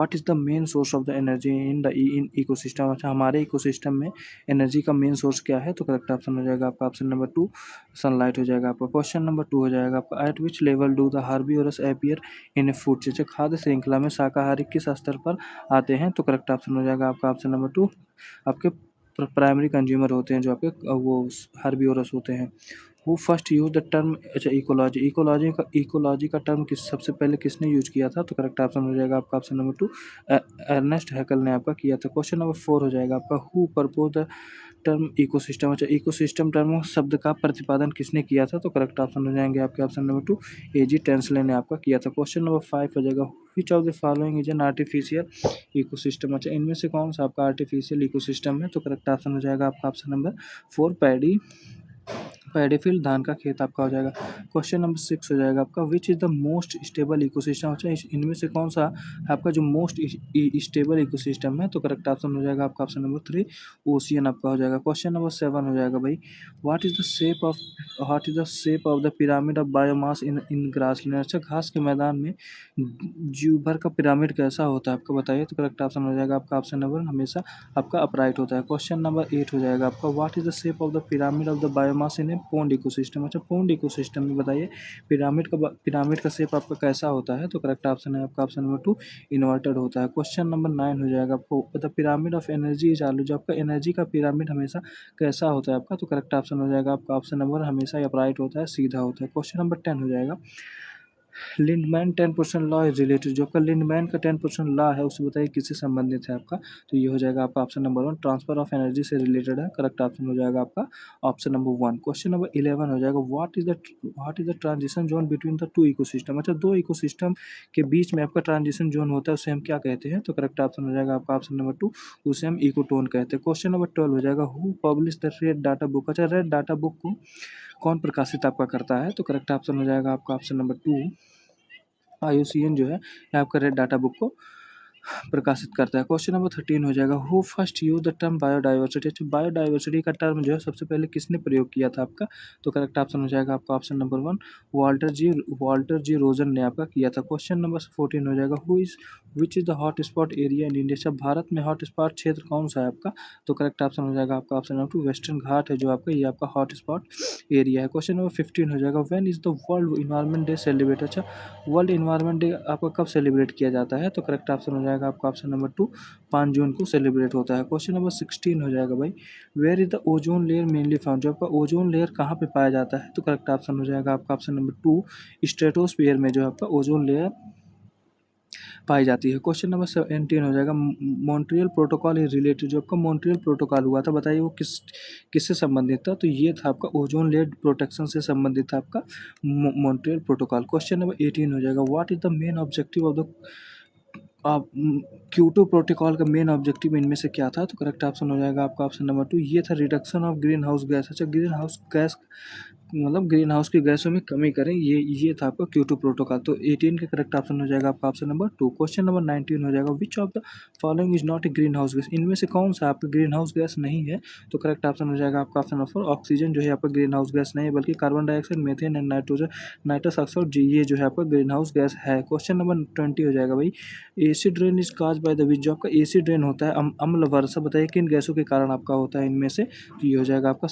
What is the main source of the energy in ecosystem. अच्छा, हमारे ecosystem में energy का मेन सोर्स क्या है? तो करेक्ट ऑप्शन हो जाएगा आपका ऑप्शन नंबर 2 सनलाइट हो जाएगा आपका। क्वेश्चन नंबर 2 हो जाएगा आपका at which level do the herbivorous appear in a food chain. खाद्य श्रृंखला में शाकाहारी किस स्तर पर आते हैं? तो करेक्ट ऑप्शन हो जाएगा आपका ऑप्शन नंबर 2 आपके प्राइमरी कंज्यूमर होते हैं जो आपके वो हार्बिवोरस होते हैं। Who first use the term. अच्छा, इकोलॉजी का टर्म सबसे पहले किसने यूज किया था? तो करेक्ट ऑप्शन हो जाएगा आपका ऑप्शन नंबर 2 अर्नेस्ट हैकल ने आपका किया था। क्वेश्चन नंबर 4 हो जाएगा आपका who propose the term ecosystem. अच्छा, इकोसिस्टम टर्म शब्द का प्रतिपादन किसने किया था? तो करेक्ट ऑप्शन हो जाएंगे आपके ऑप्शन नंबर 2 एजी टेंसले ने आपका किया था। क्वेश्चन नंबर 5 हो जाएगा which of the following is an artificial ecosystem. अच्छा, इनमें से कौन सा आपका आर्टिफिशियल इकोसिस्टम है? तो करेक्ट ऑप्शन हो जाएगा आपका ऑप्शन नंबर 4 पैडीफील्ड धान का खेत आपका हो जाएगा। क्वेश्चन नंबर 6 हो जाएगा आपका which is the most stable ecosystem. अच्छा, इनमें से कौन सा आपका जो मोस्ट स्टेबल इकोसिस्टम है? तो करेक्ट ऑप्शन हो जाएगा आपका ऑप्शन नंबर 3 ओशियन आपका हो जाएगा। क्वेश्चन नंबर 7 हो जाएगा भाई what is the shape of the pyramid of biomass in in grassland. अच्छा, घास के मैदान में जीव भर का पिरामिड कैसा होता है आपका बताइए? तो करेक्ट ऑप्शन हो जाएगा आपका ऑप्शन नंबर हमेशा आपका अपराइट होता है। क्वेश्चन नंबर 8 हो जाएगा आपका what is the shape of the pyramid of the biomass in A pond ecosystem. अच्छा, पोन्ड इकोसिस्टम में बताइए पिरामिड का शेप आपका कैसा होता है? तो करेक्ट ऑप्शन है आपका ऑप्शन नंबर 2 इन्वर्टेड होता है। क्वेश्चन नंबर 9 हो जाएगा आपको the pyramid of energy is आलू। जो आपका एनर्जी का पिरामिड हमेशा कैसा होता है आपका? तो करेक्ट ऑप्शन हो जाएगा आपका ऑप्शन नंबर हमेशा अपराइट होता है, सीधा होता है। क्वेश्चन नंबर 10 हो जाएगा लिंडमैन 10% लॉ इज रिलेटेड। जो आपका लिंडमैन का 10% लॉ है उसे बताइए किससे संबंधित है आपका? तो ये हो जाएगा आपका option number 1 transfer of energy से रिलेटेड है। करेक्ट ऑप्शन हो जाएगा आपका ऑप्शन नंबर 1। क्वेश्चन नंबर 11 हो जाएगा what is the transition zone between the two ecosystem. अच्छा, दो इकोसिस्टम के बीच में आपका ट्रांजिशन जोन होता है उसे हम क्या कहते हैं? तो करेक्ट ऑप्शन हो जाएगा आपका ऑप्शन नंबर 2 उसे हम इकोटोन कहते हैं। क्वेश्चन नंबर 12 हो जाएगा who publish the red data book. अच्छा, रेड डाटा बुक को कौन प्रकाशित आपका करता है? तो करेक्ट ऑप्शन हो जाएगा आपका ऑप्शन नंबर 2 IUCN जो है ये आपका रेड डाटा बुक को प्रकाशित करता है। क्वेश्चन नंबर 13 हो जाएगा who first use the term biodiversity. अच्छा, बायोडाइवर्सिटी का टर्म जो है सबसे पहले किसने प्रयोग किया था आपका? तो करेक्ट ऑप्शन हो जाएगा आपका ऑप्शन नंबर 1 वाल्टर जी रोजन ने आपका किया था। क्वेश्चन नंबर 14 हो जाएगा which is the hot spot area in India. अच्छा, भारत में हॉट स्पॉट क्षेत्र कौन सा है आपका? तो करेक्ट ऑप्शन हो जाएगा आपका ऑप्शन नंबर 2 वेस्टर्न घाट है जो आपका ये आपका हॉट स्पॉट एरिया है। क्वेश्चन नंबर 15 हो जाएगा when is the world environment day celebrate. अच्छा, वर्ल्ड इन्वायरमेंट डे आपका कब सेलिब्रेट किया जाता है? तो करेक्ट ऑप्शन हो जाएगा आपका ऑप्शन नंबर 2 5 जून को सेलिब्रेट होता है। क्वेश्चन नंबर 16 हो जाएगा भाई where is the ozone layer mainly found. जो आपका ओजोन लेयर कहाँ पे पाया जाता है? तो करेक्ट ऑप्शन हो जाएगा आपका ऑप्शन नंबर 2 स्ट्रेटोस्फीयर में जो आपका ओजोन लेयर पाई जाती है। क्वेश्चन नंबर 17 हो जाएगा मॉन्ट्रियल प्रोटोकॉल इज रिलेटेड। जो आपका मॉन्ट्रियल प्रोटोकॉल हुआ था बताइए वो किससे संबंधित था? तो ये था आपका ओजोन लेयर प्रोटेक्शन से संबंधित था आपका मॉन्ट्रियल प्रोटोकॉल। क्वेश्चन नंबर 18 हो जाएगा what is the main objective of the आप क्योटो प्रोटोकॉल का मेन ऑब्जेक्टिव इनमें से क्या था? तो करेक्ट ऑप्शन हो जाएगा आपका ऑप्शन नंबर 2 ये था reduction of green house gas. अच्छा, ग्रीन हाउस गैस मतलब ग्रीन हाउस की गैसों में कमी करें, ये था आपका क्योटो प्रोटोकॉल। तो 18 का करेक्ट ऑप्शन हो जाएगा आपका ऑप्शन नंबर 2। क्वेश्चन नंबर 19 हो जाएगा which of the following is not a green house gas. इनमें से कौन सा आपका ग्रीन हाउस गैस नहीं है? तो करेक्ट ऑप्शन हो जाएगा आपका ऑप्शन नंबर 4 ऑक्सीजन जो है आपका ग्रीन हाउस गैस नहीं है बल्कि carbon dioxide methane and nitrous oxide ये जो है आपका ग्रीन हाउस गैस है। क्वेश्चन नंबर 20 हो जाएगा भाई acid rain is cause by the which. जो आपका एसिड रेन होता है अम्ल वर्षा बताइए किन गैसों के कारण आपका होता है इनमें से? तो ये हो जाएगा आपका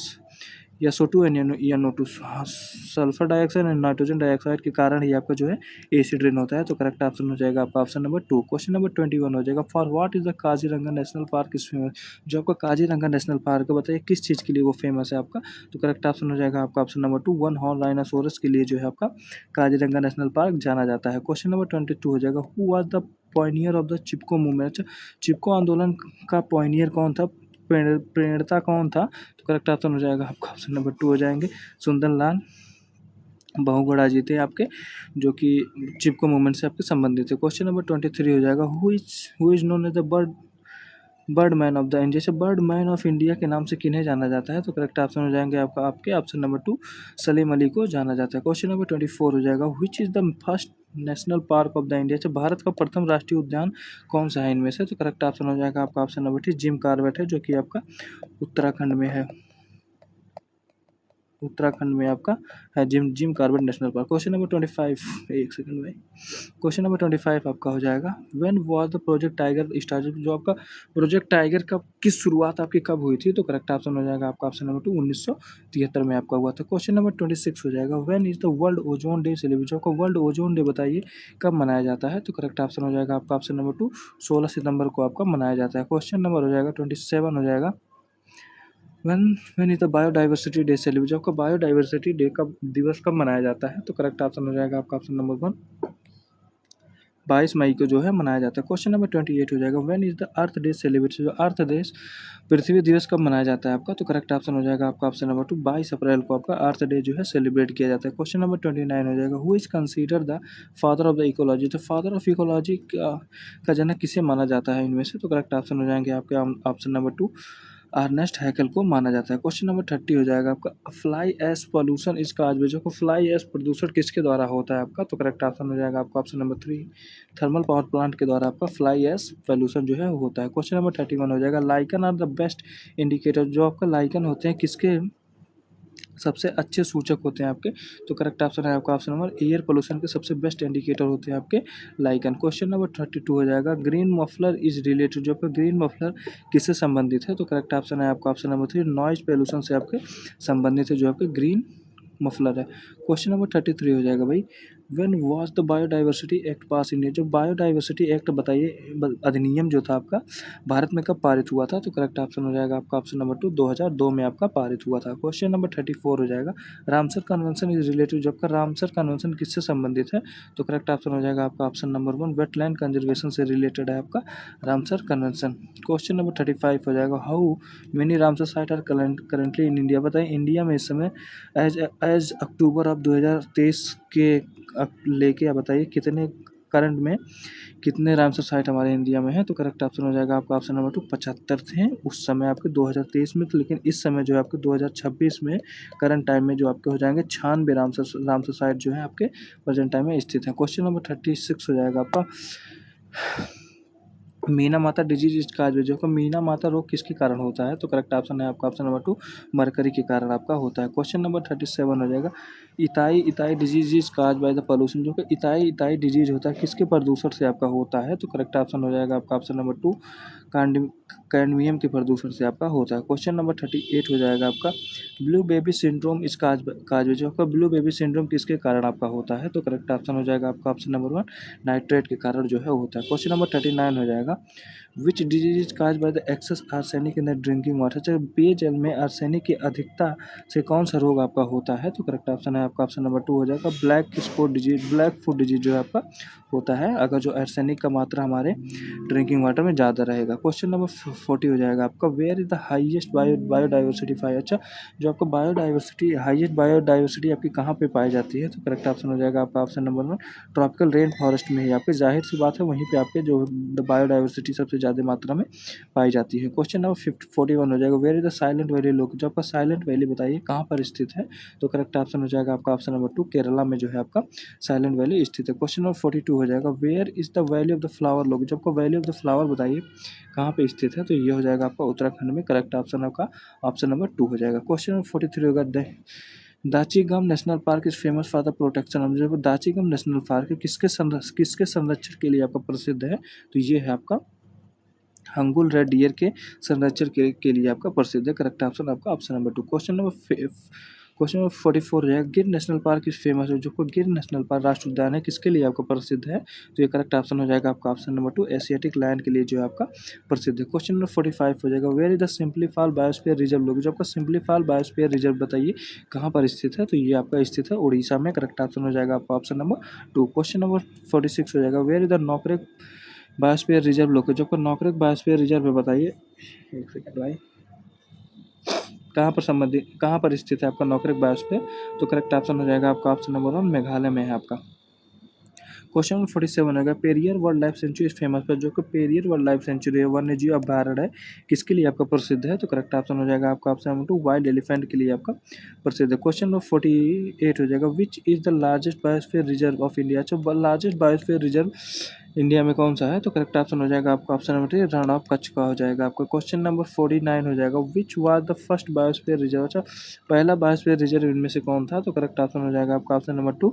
SO2 and NO2 sulphur dioxide and nitrogen dioxide के कारण ही आपका जो है एसिड रेन होता है। तो करेक्ट ऑप्शन हो जाएगा आपका ऑप्शन नंबर 2। क्वेश्चन नंबर 21 हो जाएगा for what is the Kaziranga national park is famous. जो आपका काजीरंगा नेशनल पार्क है बताइए किस चीज़ के लिए वो फेमस है आपका? तो करेक्ट ऑप्शन हो जाएगा आपका option number 2 one horn rhinoceros के लिए जो है आपका काजीरंगा नेशनल पार्क जाना जाता है। क्वेश्चन नंबर 22 हो जाएगा who was the pioneer of the Chipko movement. अच्छा, चिपको आंदोलन का पॉइनियर कौन था, प्रेरणता कौन था? तो करेक्ट ऑप्शन हो जाएगा आपका ऑप्शन नंबर 2 हो जाएंगे सुंदरलाल बहुगुणा जी थे आपके जो कि चिपको मूवमेंट से आपके संबंधित है। क्वेश्चन नंबर 23 हो जाएगा who is known as the bird man of the India. जैसे बर्ड मैन ऑफ इंडिया के नाम से किन्हें जाना जाता है? तो करेक्ट ऑप्शन हो जाएंगे आपके ऑप्शन नंबर 2 सलीम अली को जाना जाता है। क्वेश्चन नंबर 24 हो जाएगा which is the first national park of the India. अच्छा, भारत का प्रथम राष्ट्रीय उद्यान कौन सा है इनमें से? तो करेक्ट ऑप्शन हो जाएगा आपका ऑप्शन नंबर 3 जिम कॉर्बेट है जो कि आपका उत्तराखंड में है। उत्तराखंड में आपका है gym Corbett national park. Question number 25, एक सेकंड भाई। क्वेश्चन नंबर 25 आपका हो जाएगा, when was the project tiger started. जो आपका प्रोजेक्ट टाइगर का किस शुरुआत आपकी कब हुई थी, तो करेक्ट ऑप्शन हो जाएगा आपका ऑप्शन नंबर 2, 1973 में आपका हुआ था। क्वेश्चन नंबर 26 हो जाएगा, when is the world ozone day celebrate. आपका वर्ल्ड ओजोन डे बताइए कब मनाया जाता है, तो करेक्ट ऑप्शन हो जाएगा आपका ऑप्शन नंबर 2, 16 सितंबर को आपका मनाया जाता है। क्वेश्चन नंबर हो जाएगा 27 हो जाएगा, one when is the biodiversity day celebrate. आपका बायोडाइवर्सिटी डे का दिवस कब मनाया जाता है, तो करेक्ट ऑप्शन हो जाएगा आपका ऑप्शन नंबर 1, 22 मई को जो है मनाया जाता है। क्वेश्चन नंबर 28 हो जाएगा, when is the earth day celebrate. जो अर्थ देश पृथ्वी दिवस कब मनाया जाता है आपका, तो करेक्ट ऑप्शन हो जाएगा आपका ऑप्शन नंबर 2, 22 अप्रैल को आपका अर्थ डे जो है सेलिब्रेट किया जाता है। क्वेश्चन नंबर 29 हो जाएगा, who is consider the father of the ecology. तो फादर ऑफ इकोलॉजी का जनक किसे माना जाता है इनमें से, तो करेक्ट ऑप्शन हो जाएंगे आपके ऑप्शन नंबर 2, अर्नेस्ट हैकल को माना जाता है। क्वेश्चन नंबर 30 हो जाएगा आपका, फ्लाई एश पॉल्यूशन इस काज में। जो को फ्लाई एश प्रदूषण किसके द्वारा होता है आपका, तो करेक्ट ऑप्शन हो जाएगा आपका option number 3, thermal power plant के द्वारा आपका फ्लाई एश पॉल्यूशन जो है होता है। क्वेश्चन नंबर 31 हो जाएगा, lichen are the best indicator. जो आपका लाइकन होते हैं किसके सबसे अच्छे सूचक होते हैं आपके, तो करेक्ट ऑप्शन है आपका ऑप्शन नंबर, एयर पोल्यूशन के सबसे बेस्ट इंडिकेटर होते हैं आपके लाइकन। क्वेश्चन नंबर 32 हो जाएगा, ग्रीन मफलर इज रिलेटेड। जो आपका ग्रीन मफलर किससे संबंधित है, तो करेक्ट ऑप्शन है आपका ऑप्शन नंबर 3, नॉइज पोल्यूशन से आपके संबंधित है जो आपके ग्रीन मफलर है। क्वेश्चन नंबर 33 हो जाएगा भाई, when was the biodiversity act pass India. जो बायोडाइवर्सिटी एक्ट बताइए अधिनियम जो था आपका भारत में कब पारित हुआ था, तो करेक्ट ऑप्शन हो जाएगा आपका ऑप्शन नंबर 2, 2002 में आपका पारित हुआ था। क्वेश्चन नंबर 34 हो जाएगा, रामसर कन्वेंशन इज रिलेटेड। जो आपका रामसर कन्वेंशन किससे संबंधित है, तो करेक्ट ऑप्शन हो जाएगा आपका ऑप्शन नंबर 1, वेटलैंड कंजर्वेशन से रिलेटेड है आपका रामसर कन्वेंशन। क्वेश्चन नंबर 35 हो जाएगा, how many Ramsar site are currently in India. बताइए इंडिया में इस समय एज अक्टूबर ऑफ 2023 के लेके आप बताइए कितने करंट में कितने रामसर साइट हमारे इंडिया में है, तो करेक्ट ऑप्शन हो जाएगा आपका ऑप्शन नंबर 2, 75 थे उस समय आपके 2023 में। तो लेकिन इस समय जो है आपके 2026 में करंट टाइम में जो आपके हो जाएंगे 96 रामसर साइट जो है आपके प्रेजेंट टाइम में स्थित है। क्वेश्चन नंबर 36 हो जाएगा आपका, मीना माता डिजीज इस काज में। जो का मीना माता रोग किसके कारण होता है, तो करेक्ट ऑप्शन है आपका ऑप्शन नंबर 2, मरकरी के कारण आपका होता है। क्वेश्चन नंबर 37 हो जाएगा, इताई इताई disease is cause by the pollution. जो कि इताई इताई डिजीज होता है किसके प्रदूषण से आपका होता है, तो करेक्ट ऑप्शन हो जाएगा आपका ऑप्शन नंबर 2, कैडमियम के प्रदूषण से आपका होता है। क्वेश्चन नंबर 38 हो जाएगा आपका, ब्लू बेबी सिंड्रोम इस काज जो आपका ब्लू बेबी सिंड्रोम किसके कारण आपका होता है, तो करेक्ट ऑप्शन हो जाएगा आपका ऑप्शन नंबर 1, नाइट्रेट के कारण जो है होता है। क्वेश्चन नंबर 39 हो जाएगा, which disease is cause by the excess arsenic in the drinking water. चाहे पेयजल में आर्सेनिक की अधिकता से कौन सा रोग आपका होता है, तो करेक्ट ऑप्शन है आपका ऑप्शन नंबर 2 हो जाएगा, black spot disease, black foot disease जो है आपका होता है अगर जो आर्सेनिक का मात्रा हमारे ड्रिंकिंग वाटर में ज़्यादा रहेगा। क्वेश्चन नंबर 40 हो जाएगा आपका, where is the highest biodiversity five. अच्छा, जो आपको बायोडाइवर्सिटी हाईएस्ट बायोडाइवर्सिटी आपकी कहाँ पे पाई जाती है, तो करेक्ट ऑप्शन हो जाएगा आपका option number 1, tropical rain forest में ही आपके जाहिर सी बात है वहीं पे आपके जो बायोडाइवर्सिटी सबसे ज़्यादा मात्रा में पाई जाती है। क्वेश्चन नंबर 41 हो जाएगा, where is the silent valley lock. जो आपका साइलेंट वैली बताइए कहाँ पर स्थित है, तो करेक्ट ऑप्शन हो जाएगा आपका ऑप्शन नंबर 2, केरला में जो है आपका साइलेंट वैली स्थित है। क्वेश्चन नंबर 42 हो जाएगा, where is the valley of the flower lock. जो आपका वैली ऑफ द फ्लावर बताइए कहाँ पे स्थित है, तो ये हो जाएगा आपका उत्तराखंड में। करेक्ट ऑप्शन आपका ऑप्शन नंबर 2 हो जाएगा। क्वेश्चन नंबर 43 होगा, Dachigam national park is famous for the protection of. जो दाचीगम नेशनल पार्क किसके संरक्षण के लिए आपका प्रसिद्ध है, तो ये है आपका हंगुल रेड डियर के संरक्षण के लिए आपका प्रसिद्ध है। करेक्ट ऑप्शन आपका ऑप्शन नंबर 2। क्वेश्चन नंबर 44 है, गिर नेशनल पार्क इज फेमस है। जो को गिर नेशनल पार्क राष्ट्रीय उद्यान है किसके लिए आपका प्रसिद्ध है, तो ये करेक्ट ऑप्शन हो जाएगा आपका ऑप्शन नंबर 2, एशियाटिक लायन के लिए जो है आपका प्रसिद्ध है। क्वेश्चन नंबर 45 हो जाएगा, where is the Similipal biosphere reserve लोग। जो आपका सिंपलीफाल बायोस्फीयर रिजर्व बताइए कहाँ पर स्थित है, तो ये आपका स्थित है उड़ीसा में। करेक्ट ऑप्शन हो जाएगा आपका ऑप्शन नंबर 2। क्वेश्चन नंबर 46 हो जाएगा, where is the Nokrek biosphere reserve लोग। जो आपका नौकरेक बायोस्फीयर रिजर्व है बताइए, एक सेकंड भाई, कहाँ पर स्थित है आपका नौकरेक बायोस्फीयर, तो करेक्ट ऑप्शन हो जाएगा आपका ऑप्शन नंबर 1, मेघालय में है आपका। क्वेश्चन नंबर 47 होगा Periyar wild life century famous पर, जो कि पेरियर वाइल्ड लाइफ सेंचुरी है वन्य जीव अभयारण्य है, किसके लिए आपका प्रसिद्ध है? तो करेक्ट ऑप्शन हो जाएगा आपका ऑप्शन नंबर 2 वाइल्ड एलिफेंट के लिए आपका प्रसिद्ध है। क्वेश्चन नंबर 48 हो जाएगा which is the largest biosphere reserve of India. अच्छा, लार्जेस्ट बायोस्फीयर रिजर्व इंडिया में कौन सा है? तो करेक्ट ऑप्शन हो जाएगा आपका option number 3 Rann of Kutch का हो जाएगा आपका। क्वेश्चन नंबर 49 हो जाएगा विच was the first biosphere reserve. अच्छा, पहला बायोस्फीयर रिजर्व इनमें से कौन था? तो करेक्ट ऑप्शन हो जाएगा आपका ऑप्शन नंबर 2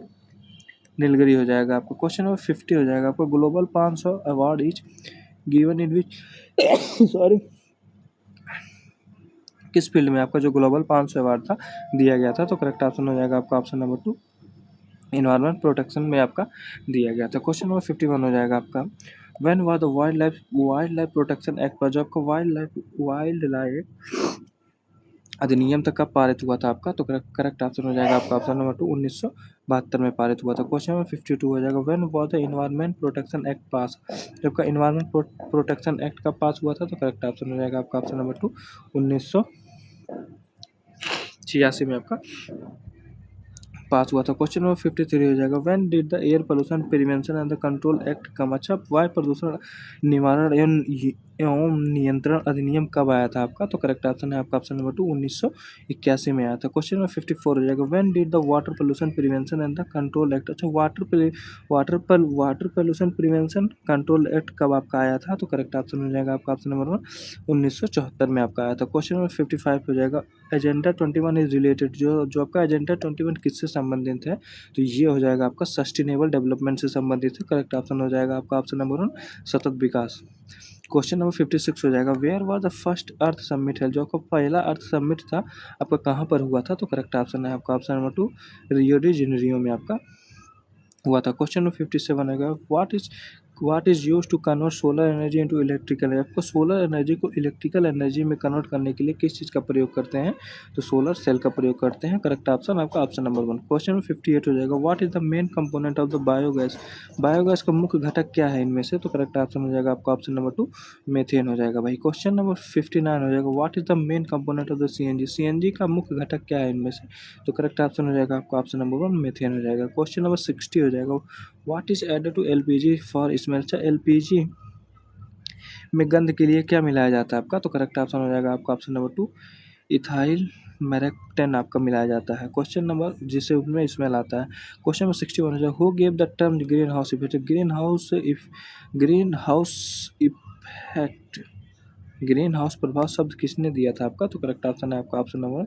नीलगिरी हो जाएगा आपका। क्वेश्चन नंबर 50 हो जाएगा आपका global 500 award is given in which sorry किस फील्ड में आपका जो ग्लोबल 500 अवार्ड था दिया गया था? तो करेक्ट ऑप्शन हो जाएगा आपका ऑप्शन नंबर 2 इन्वायरमेंट प्रोटेक्शन में आपका दिया गया था। क्वेश्चन नंबर 51 हो जाएगा आपका when was the wild life protection act पर, जो आपका वाइल्ड लाइफ अधिनियम तक कब पारित हुआ था आपका? तो करेक्ट ऑप्शन हो जाएगा आपका ऑप्शन नंबर 2 1972 में पारित हुआ था। क्वेश्चन नंबर 52 हो जाएगा when was the environment protection act पास। जब का इन्वायरमेंट प्रोटेक्शन एक्ट कब पास हुआ था? तो करेक्ट ऑप्शन हो जाएगा आपका ऑप्शन नंबर 2 1986 में आपका पास हुआ था। क्वेश्चन नंबर 53 हो जाएगा when did the air pollution prevention and the control act come. अच्छा, वायु प्रदूषण निवारण एवं नियंत्रण अधिनियम कब आया था आपका? तो करेक्ट ऑप्शन है आपका ऑप्शन नंबर 2 1981 में आया था। क्वेश्चन नंबर 54 हो जाएगा when did the water pollution prevention and the control act. अच्छा, water pollution prevention control act कब आपका आया था? तो करेक्ट ऑप्शन हो जाएगा आपका ऑप्शन नंबर 1 1974 में आपका आया था। क्वेश्चन नंबर 55 हो जाएगा एजेंडा 21 इज रिलेटेड, जो आपका एजेंडा 21 किससे संबंधित है? तो ये हो जाएगा आपका सस्टेनेबल डेवलपमेंट से संबंधित है। करेक्ट ऑप्शन हो जाएगा आपका ऑप्शन नंबर 1 सतत विकास। क्वेश्चन नंबर 56 हो जाएगा where was the first earth summit है, जो आपका पहला अर्थ समिट था आपका कहाँ पर हुआ था? तो करेक्ट ऑप्शन है आपका option number 2 Rio de Janeiro में आपका हुआ था। क्वेश्चन नंबर 57 है what is use to convert solar energy into electrical energy. आपको सोलर एनर्जी को इलेक्ट्रिकल एनर्जी में कन्वर्ट करने के लिए किस चीज़ का प्रयोग करते हैं? तो सोलर सेल का प्रयोग करते हैं। करेक्ट ऑप्शन आपका ऑप्शन नंबर 1। क्वेश्चन नंबर 58 हो जाएगा what is the main component of the biogas. Biogas का मुख्य घटक क्या है इनमें से? तो करेक्ट ऑप्शन हो जाएगा आपका ऑप्शन नंबर 2 मेथेन हो जाएगा भाई। क्वेश्चन नंबर 59 हो जाएगा what is the main component of the CNG. CNG का मुख्य घटक क्या है इनमें से? तो करेक्ट ऑप्शन हो जाएगा आपका ऑप्शन नंबर 1 मेथेन हो जाएगा। क्वेश्चन नंबर 60 हो जाएगा what is added to LPG for smell. अच्छा, एलपीजी में गंध के लिए क्या मिलाया जाता है आपका? तो करेक्ट ऑप्शन हो जाएगा आपका ऑप्शन नंबर 2 इथाइल मेरेक्टेन आपका मिलाया जाता है। क्वेश्चन नंबर जिससे उसमें स्मेल आता है। क्वेश्चन नंबर 61 हो जाएगा who give the term green house effect. Green house effect green house प्रभाव शब्द किसने दिया था आपका? तो करेक्ट ऑप्शन है आपका ऑप्शन नंबर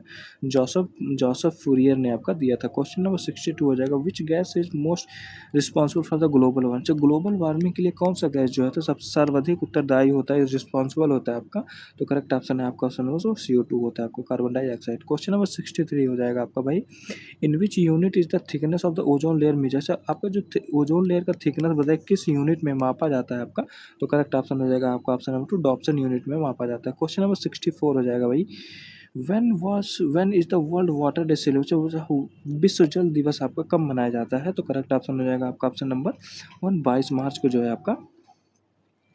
जोसेफ फूरियर ने आपका दिया था। क्वेश्चन नंबर 62 हो जाएगा which gas is most responsible for the global warming. तो ग्लोबल वार्मिंग के लिए कौन सा गैस जो है तो सब सर्वाधिक उत्तरदायी होता है, रिस्पॉन्सिबल होता है आपका? तो करेक्ट ऑप्शन है आपका ऑप्शन नंबर CO2 होता है आपको कार्बन डाइऑक्साइड। क्वेश्चन नंबर 63 हो जाएगा आपका भाई in which unit is the thickness of the ozone layer measure. अच्छा, आपका जो ओजोन लेयर का थिकनेस बताए किस यूनिट में मापा जाता है आपका? तो करेक्ट ऑप्शन हो जाएगा आपका ऑप्शन नंबर 2 डॉप्सन यूनिट में मापा जाता है। क्वेश्चन नंबर 64 हो जाएगा भाई when is the world water day celebration. विश्व जल दिवस आपका कब मनाया जाता है? तो करेक्ट ऑप्शन हो जाएगा आपका ऑप्शन नंबर 1 22 मार्च को जो है आपका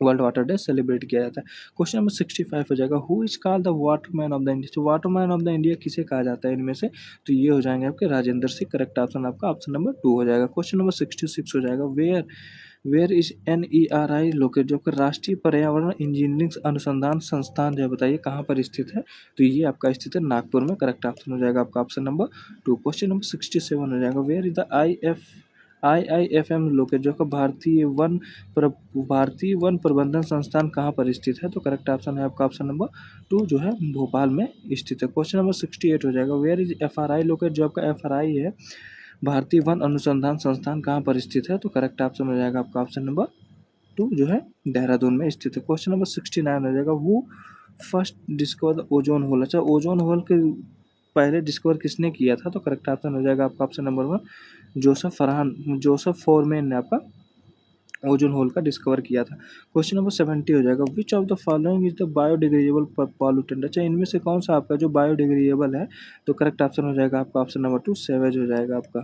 वर्ल्ड वाटर डे सेलिब्रेट किया जाता है। क्वेश्चन नंबर 65 हो जाएगा who is called the Waterman of the India. तो वाटरमैन ऑफ द इंडिया किसे कहा जाता है इनमें से? तो ये हो जाएंगे आपके राजेंद्र सिंह। करेक्ट ऑप्शन आपका ऑप्शन नंबर 2 हो जाएगा। क्वेश्चन नंबर 66 हो जाएगा वेयर इज NERI लोकेट, जो कि राष्ट्रीय पर्यावरण इंजीनियरिंग अनुसंधान संस्थान जो है बताइए कहाँ पर स्थित है? तो ये आपका स्थित है नागपुर में। करेक्ट ऑप्शन हो जाएगा आपका ऑप्शन नंबर 2। क्वेश्चन नंबर 67 हो जाएगा where is the IIFM locate, जो कि भारतीय वन प्रबंधन संस्थान कहाँ पर स्थित है? तो करेक्ट ऑप्शन है आपका ऑप्शन नंबर 2 जो है भोपाल में स्थित है। क्वेश्चन नंबर 68 हो जाएगा वेयर इज FRI लोकेट, जो आपका FRI है भारतीय वन अनुसंधान संस्थान कहाँ पर स्थित है? तो करेक्ट ऑप्शन हो जाएगा आपका ऑप्शन नंबर 2 जो है देहरादून में स्थित है। क्वेश्चन नंबर 69 हो जाएगा वो first discover the ozone whole. अच्छा, ओजोन होल के पहले डिस्कवर किसने किया था? तो करेक्ट ऑप्शन हो जाएगा आपका ऑप्शन नंबर 1 जोसेफ फोरमैन ने आपका ओजोन होल का डिस्कवर किया था। क्वेश्चन नंबर 70 हो जाएगा which of the following is the biodegradable pollutant. अच्छा, इनमें से कौन सा आपका जो बायोडिग्रेडेबल है? तो करेक्ट ऑप्शन हो जाएगा आपका ऑप्शन नंबर 2 सेवेज हो जाएगा आपका।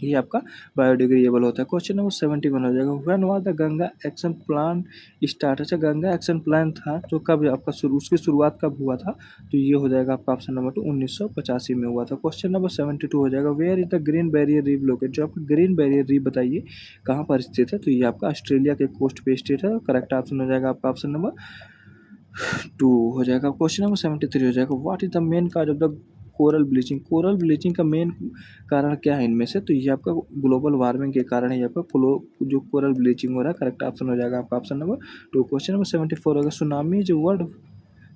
ये आपका बायोडिग्रेडेबल होता है। क्वेश्चन नंबर 71 हो जाएगा, when was the Ganga action plan start. अच्छा, गंगा एक्शन प्लान था जो कब आपका उसकी शुरुआत कब हुआ था, तो ये हो जाएगा आपका ऑप्शन नंबर 2 1985 में हुआ था। क्वेश्चन नंबर 72 हो जाएगा, where is the green barrier reef located. जो आपका ग्रीन बैरियर रीफ बताइए कहाँ पर स्थित है, तो ये आपका ऑस्ट्रेलिया के कोस्ट पे स्थित है। करेक्ट ऑप्शन हो जाएगा आपका ऑप्शन नंबर 2 हो जाएगा। क्वेश्चन नंबर 73 हो जाएगा, what is the main cause of the coral bleaching. Coral bleaching का मेन कारण क्या है इनमें से, तो ये आपका ग्लोबल वार्मिंग के कारण है आपका जो कोरल ब्लीचिंग हो रहा है। करेक्ट ऑप्शन हो जाएगा आपका ऑप्शन नंबर 2। क्वेश्चन नंबर 74 होगा, सुनामी जो word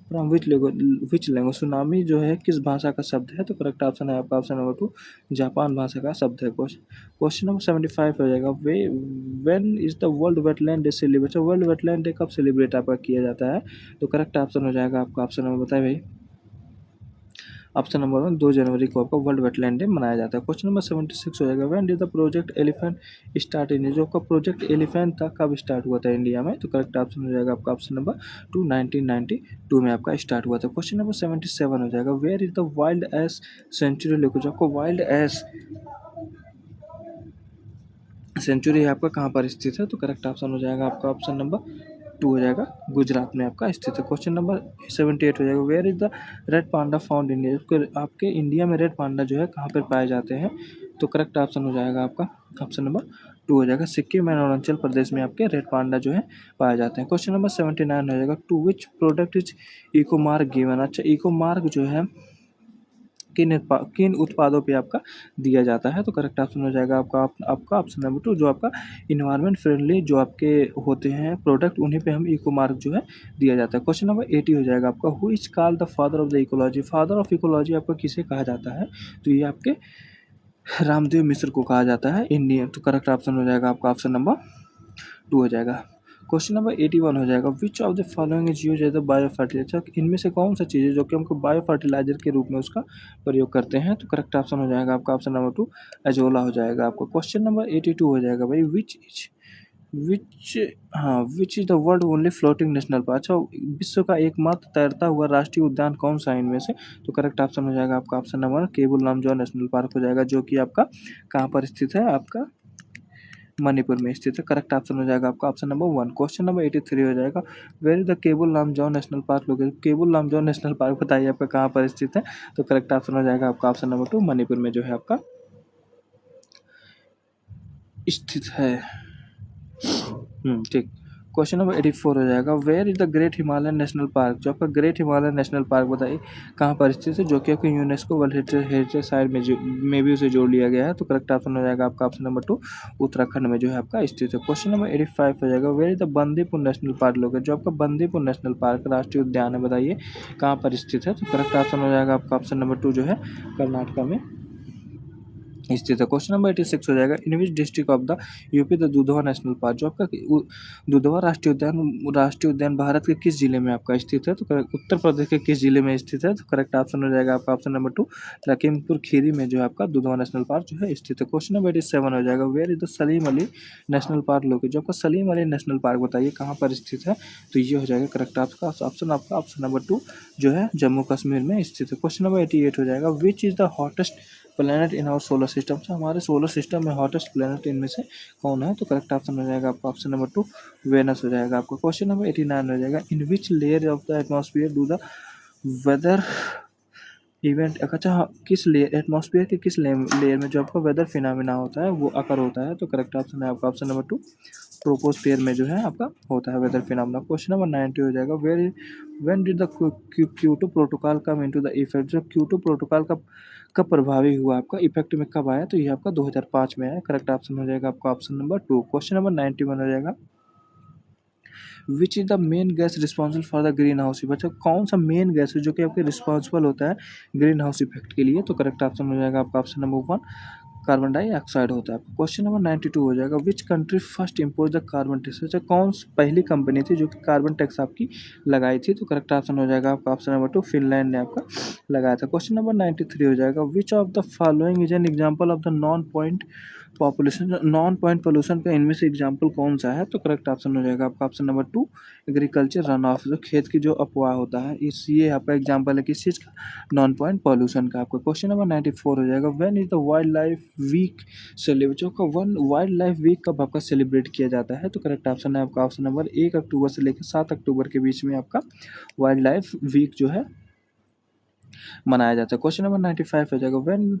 from which language. Tsunami जो है किस भाषा का शब्द है, तो करेक्ट ऑप्शन है आपका ऑप्शन नंबर 2 जापान भाषा का शब्द है। क्वेश्चन नंबर 75 हो जाएगा, way when is the world wetland day celebrate. World wetland day कब सेलिब्रेट आपका किया जाता है, तो करेक्ट ऑप्शन हो जाएगा आपका ऑप्शन नंबर बताए भाई ऑप्शन नंबर 1 2 जनवरी को आपका वर्ल्ड वेटलैंड डे मनाया जाता है। क्वेश्चन नंबर 76 हो जाएगा, when did the project elephant start in. जो आपका प्रोजेक्ट एलिफेंट था कब स्टार्ट हुआ था इंडिया में, तो करेक्ट ऑप्शन हो जाएगा आपका ऑप्शन नंबर 2 1992 में आपका स्टार्ट हुआ था। क्वेश्चन नंबर 77 हो जाएगा, where is the wild ass sanctuary located. जो आपको वाइल्ड एस सेंचुरी आपका कहाँ पर स्थित है, तो करेक्ट ऑप्शन हो जाएगा आपका ऑप्शन नंबर 2 हो जाएगा, गुजरात में आपका स्थित है। क्वेश्चन नंबर 78 हो जाएगा, where is the red panda found India. आपके इंडिया में रेड पांडा जो है कहाँ पर पाए जाते हैं, तो करेक्ट ऑप्शन हो जाएगा आपका ऑप्शन नंबर 2 हो जाएगा, सिक्किम एंड अरुणाचल प्रदेश में आपके रेड पांडा जो है पाए जाते हैं। क्वेश्चन नंबर 79 हो जाएगा, to which product is eco mark given. अच्छा, इको मार्क जो है किन उत्पादों पे आपका दिया जाता है, तो करेक्ट ऑप्शन हो जाएगा आपका ऑप्शन नंबर 2 जो आपका इन्वायरमेंट फ्रेंडली जो आपके होते हैं प्रोडक्ट, उन्हीं पे हम इको मार्क जो है दिया जाता है। क्वेश्चन नंबर 80 हो जाएगा आपका, who is called the father of the ecology. Father of ecology आपका किसे कहा जाता है, तो ये आपके रामदेव मिश्र को कहा जाता है इंडियन। तो करेक्ट ऑप्शन हो जाएगा आपका ऑप्शन नंबर 2 हो जाएगा। क्वेश्चन नंबर 81 हो जाएगा, which of the following is use as a bio fertiliser. इनमें से कौन सा चीज़ है जो कि हमको बायो फर्टिलाइजर के रूप में उसका प्रयोग करते हैं, तो करेक्ट ऑप्शन हो जाएगा आपका ऑप्शन नंबर 2 एजोला हो जाएगा आपका। क्वेश्चन नंबर 82 हो जाएगा भाई, which which is the world only floating national park. अच्छा, विश्व का एकमात्र तैरता हुआ राष्ट्रीय उद्यान कौन सा है इनमें से, तो करेक्ट ऑप्शन हो जाएगा आपका option number Keibul Lamjao national park हो जाएगा, जो कि आपका कहाँ पर स्थित है, आपका मणिपुर में स्थित है। करेक्ट ऑप्शन हो जाएगा आपका ऑप्शन नंबर 1। क्वेश्चन नंबर 83 हो जाएगा, where is the Keibul Lamjao national park located. Keibul Lamjao national park बताइए आपका कहाँ पर स्थित है, तो करेक्ट ऑप्शन हो जाएगा आपका ऑप्शन नंबर 2 मणिपुर में जो है आपका स्थित है। ठीक। क्वेश्चन नंबर 84 हो जाएगा, where is the great Himalayan national park. जो आपका ग्रेट हिमालयन नेशनल पार्क बताइए कहाँ पर स्थित है, जो कि आपके यूनेस्को वर्ल्ड हेरिटेज साइट में भी उसे जोड़ लिया गया है। तो करेक्ट ऑप्शन हो जाएगा आपका ऑप्शन नंबर 2 उत्तराखंड में जो है आपका स्थित है। क्वेश्चन नंबर 85 हो जाएगा, where is the Bandipur national park located. जो आपका बंदीपुर नेशनल पार्क राष्ट्रीय उद्यान है बताइए कहाँ पर स्थित है, तो करेक्ट ऑप्शन हो जाएगा आपका ऑप्शन नंबर 2 जो है कर्नाटका में स्थित है। क्वेश्चन नंबर 86 हो जाएगा, in which district of the UP the Dudhwa national park. जो आपका दुधवा राष्ट्रीय उद्यान भारत के किस जिले में आपका स्थित है, तो उत्तर प्रदेश के किस जिले में स्थित है, तो करेक्ट ऑप्शन हो जाएगा आपका ऑप्शन नंबर 2 लखीमपुर खीरी में जो है आपका दुधवा नेशनल पार्क जो है स्थित है। क्वेश्चन नंबर 87 हो जाएगा, where is the Salim Ali national park located. जो आपका सलीम अली नेशनल पार्क बताइए कहाँ पर स्थित है, तो ये हो जाएगा करेक्ट आपका ऑप्शन नंबर 2 जो है जम्मू कश्मीर में स्थित है। क्वेश्चन नंबर 88 हो जाएगा, which is the hottest planet in our solar system. से हमारे सोलर सिस्टम में हॉटेस्ट प्लैनेट इनमें से कौन है, तो करेक्ट ऑप्शन हो जाएगा आपका ऑप्शन नंबर 2 वेनस हो जाएगा आपका। क्वेश्चन नंबर 89 हो जाएगा, in which layer of the atmosphere do the weather event. अच्छा, किस लेयर एटमॉस्फेयर के किस लेयर में जो आपका वेदर फिनोमेना होता है वो अकर होता है, तो करेक्ट ऑप्शन है आपका ऑप्शन नंबर 2 ट्रोपोस्फेयर में जो है आपका होता है वेदर फिनोमेना। क्वेश्चन नंबर 90 हो जाएगा, where when did the Kyoto protocol come into the effect. जो क्योटो प्रोटोकॉल का कब प्रभावी हुआ आपका इफेक्ट में कब आया, तो ये आपका 2005 में आया। करेक्ट ऑप्शन हो जाएगा आपका ऑप्शन नंबर 2। क्वेश्चन नंबर 91 हो जाएगा, which is the main gas responsible for the green house effect. अच्छा, कौन सा मेन गैस है जो कि आपके रिस्पॉन्सिबल होता है ग्रीन हाउस इफेक्ट के लिए, तो करेक्ट ऑप्शन हो जाएगा आपका ऑप्शन नंबर 1 कार्बन डाइऑक्साइड होता है। क्वेश्चन नंबर 92 हो जाएगा, which country first impose the carbon tax. अच्छा, कौन पहली कंपनी थी जो कि कार्बन टैक्स आपकी लगाई थी, तो करेक्ट ऑप्शन हो जाएगा आपका ऑप्शन नंबर 2 फिनलैंड ने आपका लगाया था। क्वेश्चन नंबर 93 हो जाएगा, which of the following is an example of the non point population non point pollution का इनमें से एग्जाम्पल कौन सा है? तो करेक्ट ऑप्शन हो जाएगा आपका option number 2 agriculture run of, जो खेत की जो अफवाह होता है, इस ये आपका एग्जाम्पल है किस चीज़ का? नॉन पॉइंट पोल्यूशन का। आपका क्वेश्चन नंबर 94 हो जाएगा, when is the wild life week celebrate, जो का वन वाइल्ड लाइफ वीक कब आपका सेलिब्रेट किया जाता है? तो करेक्ट ऑप्शन है आपका ऑप्शन नंबर 1 अक्टूबर से लेकर 7 अक्टूबर के बीच में आपका वाइल्ड लाइफ वीक जो है मनाया जाता है। क्वेश्चन नंबर 95 हो जाएगा, when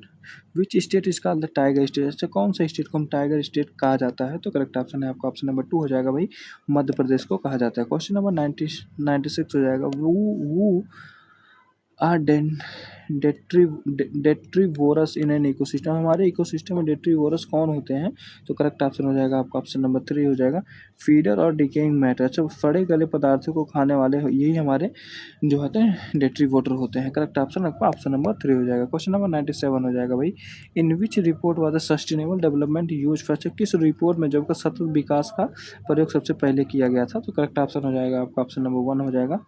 which state is called the tiger state, अच्छा कौन सा स्टेट को हम टाइगर स्टेट कहा जाता है? तो करेक्ट ऑप्शन है आपका ऑप्शन नंबर 2 हो जाएगा भाई, मध्य प्रदेश को कहा जाता है। क्वेश्चन नंबर 96 हो जाएगा, who are detritivores in an ecosystem, हमारे इकोसिस्टम में डेट्रीवोरस कौन होते हैं? तो करेक्ट ऑप्शन हो जाएगा आपका ऑप्शन नंबर 3 हो जाएगा, फीडर और डिकेइंग मैटर, अच्छा सड़े गले पदार्थों को खाने वाले यही हमारे जो होते हैं डेट्रीवोटर होते हैं। करेक्ट ऑप्शन आपका ऑप्शन नंबर 3 हो जाएगा। क्वेश्चन नंबर 97 हो जाएगा भाई, in which report was the sustainable development use first, किस रिपोर्ट में जब का सतत विकास का प्रयोग सबसे पहले किया गया था? तो करेक्ट ऑप्शन हो जाएगा आपका ऑप्शन नंबर 1 हो जाएगा,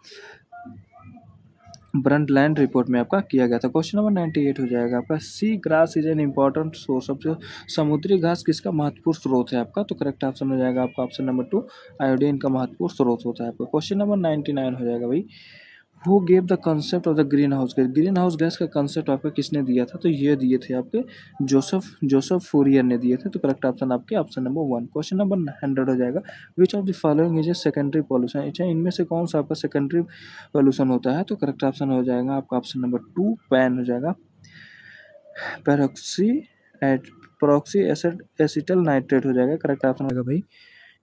ब्रंटलैंड रिपोर्ट में आपका किया गया था। क्वेश्चन नंबर 98 हो जाएगा आपका, sea grass is an important source, सबसे समुद्री घास किसका महत्वपूर्ण स्रोत है आपका? तो करेक्ट ऑप्शन हो जाएगा आपका ऑप्शन नंबर 2 आयोडीन का महत्वपूर्ण स्रोत होता है आपका। क्वेश्चन नंबर 99 हो जाएगा भाई, who gave the concept of the green house gas, green house gas का कंसेप्ट आपका किसने दिया था? तो ये दिए थे आपके जोसेफ फूरियर ने दिए थे। तो करेक्ट ऑप्शन आपके ऑप्शन नंबर 1। क्वेश्चन नंबर 100 हो जाएगा, which of the following is a secondary pollution, अच्छा इनमें से कौन सा आपका सेकेंडरी पॉल्यूशन होता है? तो करेक्ट ऑप्शन हो जाएगा आपका ऑप्शन नंबर 2 पैन हो जाएगा, peroxy at proxy acid acetyl nitrate हो जाएगा। करेक्ट ऑप्शन हो जाएगा भाई,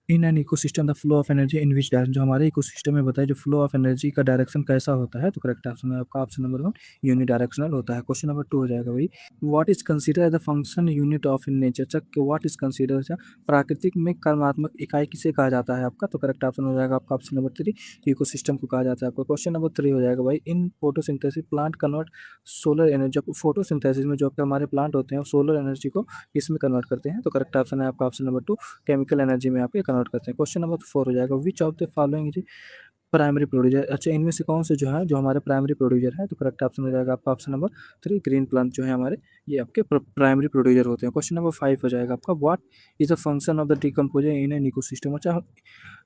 in an ecosystem the flow of energy in which direction, जो हमारे इकोसिस्टम में बताए जो फ्लो ऑफ एनर्जी का डायरेक्शन कैसा होता है? तो करेक्ट ऑप्शन है आपका ऑप्शन नंबर 1 यूनि डायरेक्शनल होता है। क्वेश्चन नंबर 2 हो जाएगा भाई, what is consider as the function unit of in nature, अच्छा व्हाट इज कंसीडर, अच्छा प्राकृतिक में कर्मात्मक इकाई किसे कहा जाता है आपका? तो करेक्ट ऑप्शन हो जाएगा आपका ऑप्शन नंबर 3 इकोसिस्टम को कहा जाता है आपका। क्वेश्चन नंबर 3 हो जाएगा भाई, in photosynthesis plant convert solar energy, photosynthesis में जो आपके हमारे प्लांट होते हैं वो सोलर एनर्जी को इसमें कन्वर्ट करते हैं। तो करेक्ट ऑप्शन है आपका ऑप्शन नंबर 2 केमिकल एनर्जी में आपके कन्वर्ट करते हैं। क्वेश्चन नंबर 4 हो जाएगा, which of the following is primary producer, अच्छा इनमें से कौन से जो है जो हमारे प्राइमरी प्रोड्यूसर है? तो करेक्ट ऑप्शन हो जाएगा आपका ऑप्शन नंबर 3 ग्रीन प्लांट जो है हमारे ये आपके प्राइमरी प्रोड्यूसर होते हैं। क्वेश्चन नंबर 5 हो जाएगा आपका, what is the function of the decomposer in an ecosystem, अच्छा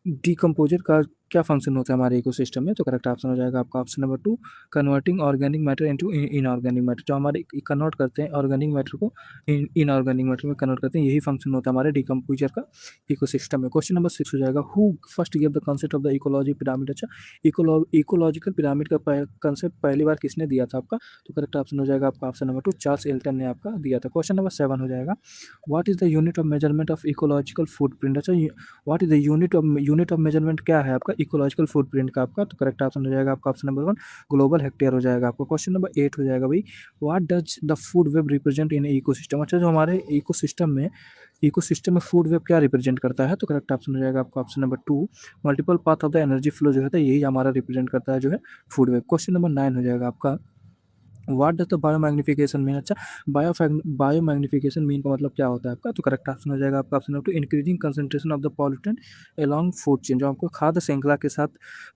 डिकम्पोजर का क्या फंक्शन होता है हमारे इकोसिस्टम में? तो करेक्ट ऑप्शन हो जाएगा आपका option number 2 converting organic matter into inorganic matter, जो हमारे कन्वर्ट करते हैं ऑर्गेनिक मैटर को इनऑर्गेनिक मैटर में कन्वर्ट करते हैं, यही फंक्शन होता है हमारे डिकम्पोजर का इकोसिस्टम में। क्वेश्चन नंबर 6 हो जाएगा, who first give the concept of the ecology pyramid, अच्छा इकोलॉजिकल पिरामिड का कंसेप्ट पहली बार किसने दिया था आपका? तो करेक्ट ऑप्शन हो जाएगा आपका ऑप्शन नंबर 2 चार्ल्स एल्टन ने आपका दिया था। क्वेश्चन नंबर 7 हो जाएगा, what is the unit of measurement of ecological footprint, अच्छा what is the unit of measurement क्या है आपका इकोलॉजिकल फुटप्रिंट का आपका? तो करेक्ट ऑप्शन हो जाएगा आपका ऑप्शन नंबर 1 ग्लोबल हेक्टेयर हो जाएगा आपका। क्वेश्चन नंबर 8 हो जाएगा भाई, what does the food web represent in ecosystem, अच्छा जो हमारे इकोसिस्टम में फूड वेब क्या रिप्रेजेंट करता है? तो करेक्ट ऑप्शन हो जाएगा आपका option number 2 multiple path of the energy flow जो है यही हमारा रिप्रेजेंट करता है जो है फूड वेब। क्वेश्चन नंबर 9 हो जाएगा आपका, what does the biomagnification mean, अच्छा बायोमैग्निफिकेशन मीन का मतलब क्या होता है आपका? तो करेक्ट ऑप्शन हो जाएगा आपका option number 2 increasing concentration of the pollutant along food chain, जो आपको खाद्य श्रृंखला के साथ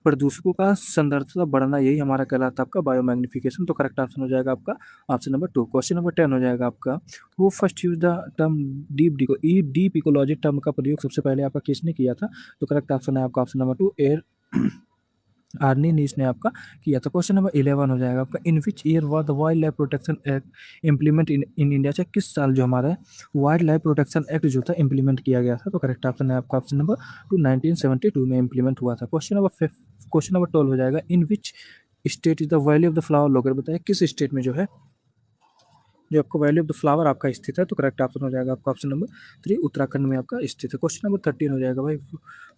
प्रदूषकों का सांद्रता बढ़ना यही हमारा कहलाता है आपका बायोमैग्निफिकेशन। तो करेक्ट ऑप्शन हो जाएगा आपका ऑप्शन नंबर 2। क्वेश्चन नंबर 10 हो जाएगा आपका, वो first use the term deep ecology term का प्रयोग सबसे पहले आपका किसने किया था? तो करेक्ट ऑप्शन है आपका ऑप्शन नंबर 2 एयर आर्नी नीस ने आपका किया था। क्वेश्चन नंबर 11 हो जाएगा आपका, in which year was the wild life protection act implement in India, चाहे किस साल जो हमारा वाइल्ड लाइफ प्रोटेक्शन एक्ट जो था इम्प्लीमेंट किया गया था? तो करेक्ट ऑप्शन है आपका ऑप्शन नंबर 2 1972 में इम्प्लीमेंट हुआ था। क्वेश्चन नंबर 12 हो जाएगा, in which state is the valley of the flower located, बताइए किस स्टेट में जो है जो आपका वैली ऑफ द फ्लावर आपका स्थित है? तो करेक्ट ऑप्शन हो जाएगा आपका ऑप्शन नंबर 3 उत्तराखंड में आपका स्थित है। क्वेश्चन नंबर 13 हो जाएगा भाई,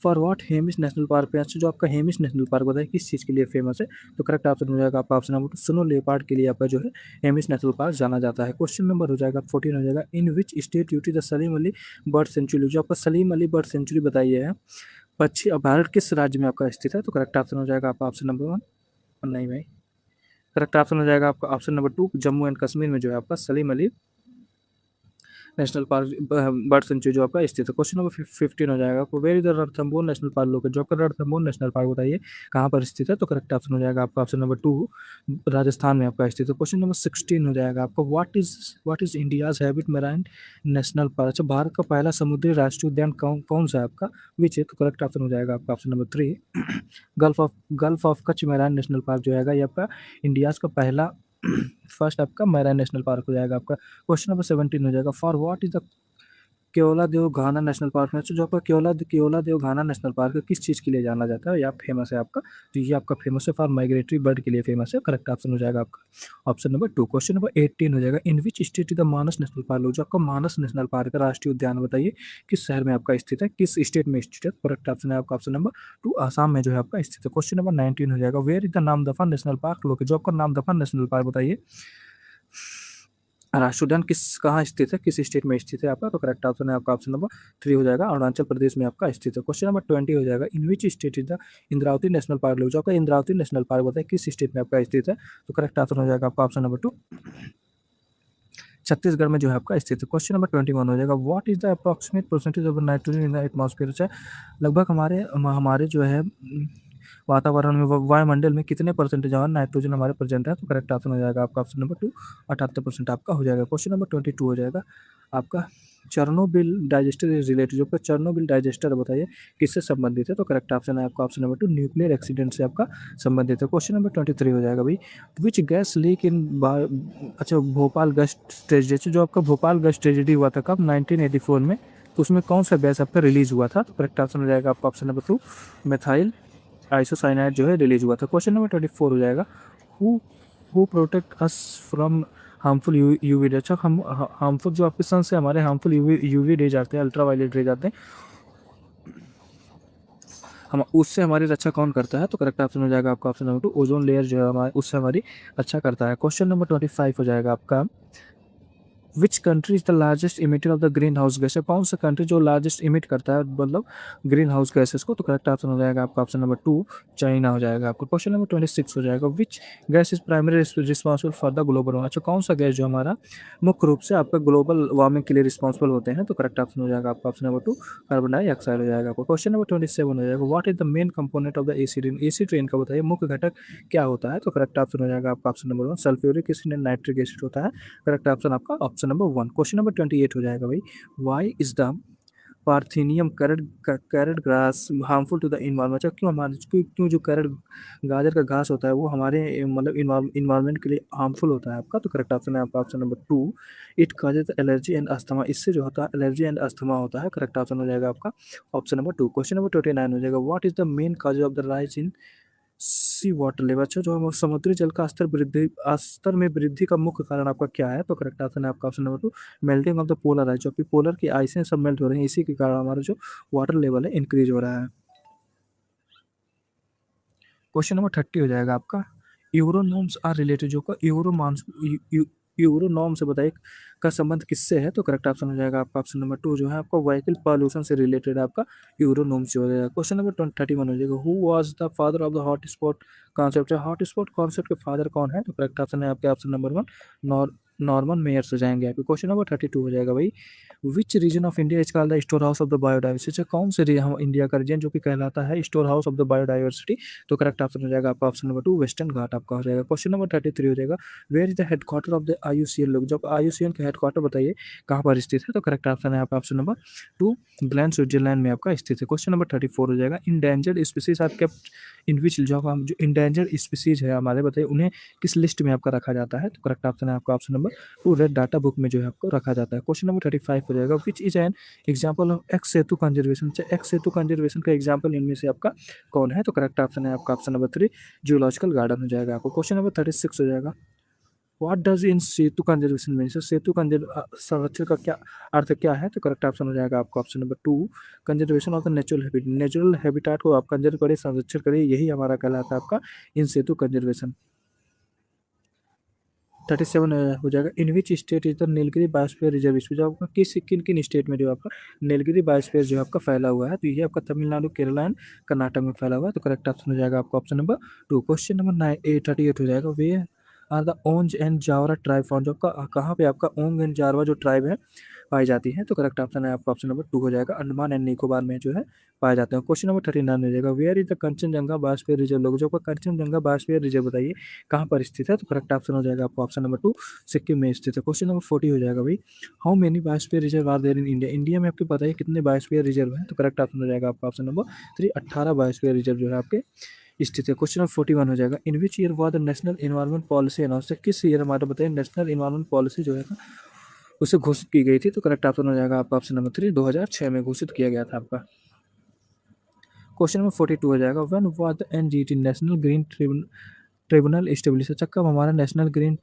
for what Hemis national park पे, अच्छा जो आपका हेमिस नेशनल पार्क बताइए किस चीज़ के लिए फेमस है? तो करेक्ट ऑप्शन हो जाएगा आपका ऑप्शन नंबर 2 स्नो लेपर्ड के लिए आपका जो है हेमिस नेशनल पार्क जाना जाता है। क्वेश्चन नंबर हो जाएगा 14 हो जाएगा, in which state UT the Salim Ali bird sanctuary, जो आपका सलीम अली बर्ड सेंचुरी बताइए है पश्चिम भारत किस राज्य में आपका स्थित है? तो करेक्ट ऑप्शन हो जाएगा आपका ऑप्शन नंबर 1 नहीं भाई, करेक्ट ऑप्शन हो जाएगा आपका option number 2 Jammu and Kashmir में जो है आपका Salim Ali national park bird sanctuary जो आपका स्थित है। क्वेश्चन नंबर 15 हो जाएगा आपको, where is the Ranthambore national park located? जो आपका रणथंभौर नेशनल पार्क बताइए कहाँ पर स्थित है? तो करेक्ट ऑप्शन हो जाएगा आपका ऑप्शन नंबर 2, राजस्थान में आपका स्थित है। क्वेश्चन नंबर 16 हो जाएगा आपका, what is India's habit marine national park? अच्छा, भारत का पहला समुद्री राष्ट्रीय उद्यान कौन कौन सा है आपका? विच है? तो करेक्ट ऑप्शन हो जाएगा आपका option number 3, gulf of Kutch marine national park जो है ये आपका इंडियाज का पहला फर्स्ट आपका मैराइन नेशनल पार्क हो जाएगा आपका। क्वेश्चन नंबर 17 हो जाएगा, for what is the Keoladeo Ghana national park में? तो जो आपका केओलादेव घाना नेशनल पार्क किस चीज़ के लिए जाना जाता है या फेमस है आपका? तो ये आपका फेमस है फॉर माइग्रेटरी बर्ड के लिए फेमस है। करेक्ट ऑप्शन हो जाएगा आपका ऑप्शन नंबर 2। क्वेश्चन नंबर 18 हो जाएगा, in which state is the Manas national park? जो आपका मानस नेशनल पार्क है राष्ट्रीय उद्यान बताइए किस शहर में आपका स्थित है, किस स्टेट में स्थित है? करेक्ट ऑप्शन है आपका ऑप्शन नंबर 2, आसाम में जो है आपका स्थित है। क्वेश्चन नंबर 19 हो जाएगा, where is the Namdapha national park located? जो आपका नामदफा नेशनल पार्क बताइए राष्ट्रीय उद्यान कहाँ स्थित है, किस स्टेट में स्थित है आपका? तो करेक्ट ऑप्शन है आपका ऑप्शन नंबर 3 हो जाएगा, अरुणाचल प्रदेश में आपका स्थित है। क्वेश्चन नंबर 20 हो जाएगा, in which state is the Indravati national park? जो आपका इंद्रावती नेशनल पार्क बताए किस स्टेट में आपका स्थित है? तो करेक्ट ऑप्शन हो जाएगा आपका ऑप्शन नंबर 2, छत्तीसगढ़ में जो है आपका स्थित है। क्वेश्चन नंबर 21 हो जाएगा, what is the approximate percentage of nitrogen in the atmosphere? लगभग हमारे हमारे जो है वातावरण में वायुमंडल में कितने परसेंटेज जो है नाइट्रोजन हमारे प्रेजेंट है? तो करेक्ट ऑप्शन हो जाएगा आपका ऑप्शन नंबर 2, 78% आपका हो जाएगा। क्वेश्चन नंबर 22 हो जाएगा आपका, चर्नोबिल डाइजेस्टर इज रिलेटेड? जो आपका चर्नोबिल डाइजेस्टर बताइए किससे संबंधित है? तो करेक्ट ऑप्शन है आपका ऑप्शन नंबर 2, न्यूक्लियर एक्सीडेंट से आपका संबंधित है। क्वेश्चन नंबर 23 हो जाएगा भाई, विच गैस लीक इन अच्छा भोपाल गैस ट्रेजेडी? जो आपका भोपाल गैस ट्रेजेडी हुआ था कब? 1984 में। तो उसमें कौन सा गैस आपका रिलीज हुआ था? तो करेक्ट ऑप्शन हो जाएगा आपका ऑप्शन नंबर 2, मेथाइल आइसोसाइनाइड जो है रिलीज हुआ था। क्वेश्चन नंबर 24 हो जाएगा, who who protect us from harmful UV ray? अच्छा, हम हार्मफुल जो आपके सन से हमारे हार्मफुल यूवी रेज आते हैं, अल्ट्रा वायलेट रेज आते हैं, हम उससे हमारी रक्षा कौन करता है? तो करेक्ट ऑप्शन हो जाएगा आपका ऑप्शन नंबर 2, ओजोन लेयर जो है हमारे उससे हमारी रक्षा करता है। क्वेश्चन नंबर 25 हो जाएगा आपका, which country is the largest emitter of the green house gas? कौन सा कंट्री जो लार्जेस्ट इमिट करता है मतलब ग्रीन हाउस गैसेस को? तो करेक्ट ऑप्शन हो जाएगा आपका ऑप्शन नंबर 2, चाइना हो जाएगा आपको। क्वेश्चन नंबर 26 हो जाएगा, which gas is primary responsible for the global warming? अच्छा, कौन सा गैस जो हमारा मुख्य रूप से आपका ग्लोबल वार्मिंग के लिए रिस्पॉन्सिबल होते हैं? तो करेक्ट ऑप्शन हो जाएगा आपका ऑप्शन नंबर 2, कार्बन डाइऑक्साइड हो जाएगा आपको। क्वेश्चन नंबर 27 हो जाएगा, what is the main component of the AC train? AC train का बताइए मुख्य घटक क्या होता है? तो करेक्ट ऑप्शन हो जाएगा आपका option number 1, sulphuric acid and nitric acid होता है। करेक्ट ऑप्शन आपका ऑप्शन नंबर 1। क्वेश्चन नंबर 28 हो जाएगा भाई, why is the parthenium carrot grass harmful to the environment? क्यों हमारे क्यों जो कैरेट गाजर का घास होता है वो हमारे मतलब इन्वायरमेंट के लिए हार्मफुल होता है आपका? तो करेक्ट ऑप्शन है आपका option number 2, it causes allergy and asthma? इससे जो होता है एलर्जी एंड अस्थमा होता है। करेक्ट ऑप्शन हो जाएगा आपका ऑप्शन नंबर 2। क्वेश्चन नंबर 29 हो जाएगा, what is the main cause of the rise in sea water level? अच्छा, जो हम समुद्री जल का स्तर में वृद्धि का मुख्य कारण आपका क्या है? तो करेक्ट ऑप्शन है आपका option number 2, melting of the polar ice. जो कि पोलर की आइसें सब मेल्ट हो रही हैं, इसी के कारण हमारा जो वाटर लेवल है इंक्रीज हो रहा है। क्वेश्चन नंबर 30 हो जाएगा आपका, यूरो नॉर्म्स आर रिलेटेड? जो का यूरो नॉर्म से बताइए का संबंध किससे है? तो करेक्ट ऑप्शन हो जाएगा आपका ऑप्शन नंबर 2, जो है आपका व्हीकल पॉल्यूशन से रिलेटेड आपका यूरो नॉर्म्स हो जाएगा। क्वेश्चन नंबर 31 हो जाएगा, who was the father of the hot spot concept? Hot spot concept के फादर कौन है? तो करेक्ट ऑप्शन है आपके ऑप्शन नंबर 1, नॉर्मन मेयर्स हो जाएंगे आपके। क्वेश्चन नंबर 32 हो जाएगा भाई, which region of India is called the store house of the biodiversity? कौन से हम इंडिया का रीजन जो कि कहलाता है store house of the biodiversity? तो करेक्ट ऑप्शन हो जाएगा आपका ऑप्शन नंबर 2, वेस्टर्न घाट आपका हो जाएगा। क्वेश्चन नंबर 33 हो जाएगा, where is the headquarter of the IUCN? लोग जब IUCN का हेडक्वार्टर बताइए कहाँ पर स्थित है? तो करेक्ट ऑप्शन है आपका ऑप्शन नंबर 2, ग्लैंड स्विट्जरलैंड में आपका स्थित है। क्वेश्चन नंबर 34 हो जाएगा, endangered species are kept in which? जो इंडेंजर्ड स्पीसीज है हमारे बताइए उन्हें किस लिस्ट में आपका रखा जाता है? तो करेक्ट ऑप्शन है आपका option number 2, red data book में जो है आपको रखा जाता है। क्वेश्चन नंबर 35 हो जाएगा, which is an example of x Setu conservation? X Setu conservation का एग्जाम्पल इनमें से आपका कौन है? तो करेक्ट ऑप्शन है आपका ऑप्शन नंबर 3, जूलॉजिकल गार्डन हो जाएगा आपको। क्वेश्चन नंबर 36 हो जाएगा, what does in situ conservation mean? Situ संरक्षण का क्या अर्थ क्या है? तो करेक्ट ऑप्शन हो जाएगा आपका option number 2, conservation of the natural habitat को आप कंजर्व करें, संरक्षण करें, यही हमारा कहलाता है आपका इन सेतु कंजर्वेशन। 37 हो जाएगा, in which state is the Nilgiri biosphere reserve? जो आपका किन किन स्टेट में जो आपका नीलगिरी बायोस्फीयर जो आपका फैला हुआ है? तो ये आपका तमिलनाडु, केरला एंड कर्नाटक में फैला हुआ है। तो करेक्ट ऑप्शन हो जाएगा आपका ऑप्शन नंबर 2। क्वेश्चन नंबर 38 हो जाएगा, where are the Onge and Jarawa tribe found, जो आपका कहाँ पे आपका ओंग एंड जारवा जो ट्राइब है पाई जाती है, तो करेक्ट ऑप्शन है आपका ऑप्शन नंबर 2 हो जाएगा। अंडमान एंड निकोबार में जो है पाए जाते हैं। क्वेश्चन नंबर 39 हो जाएगा, where is the Kanchenjunga biosphere reserve लोग, जो आपका कंचनजंगा बायोस्फीयर रिजर्व बताइए कहाँ पर स्थित है, तो करेक्ट ऑप्शन हो जाएगा आपका ऑप्शन नंबर 2 सिक्किम में स्थित है। क्वेश्चन नंबर 40 हो जाएगा भाई, how many biosphere reserve are there in India, India में आपको पता है कितने बायोस्फीयर रिजर्व है, तो करेक्ट ऑप्शन हो जाएगा आपका ऑप्शन नंबर 3 18 बायोस्फीयर रिजर्व जो है आपके स्थित है। क्वेश्चन नंबर 41 हो जाएगा, in which year was the national environment policy announce, किस ईयर हमारा बताइए नेशनल एनवायरमेंट पॉलिसी जो है ना उसे घोषित की गई थी, तो करेक्ट ऑप्शन हो जाएगा आपका ऑप्शन नंबर 3 2006 में घोषित किया गया था आपका। क्वेश्चन नंबर 42 हो जाएगा, when was the NGT national green tribunal establish, कब हमारा नेशनल ग्रीन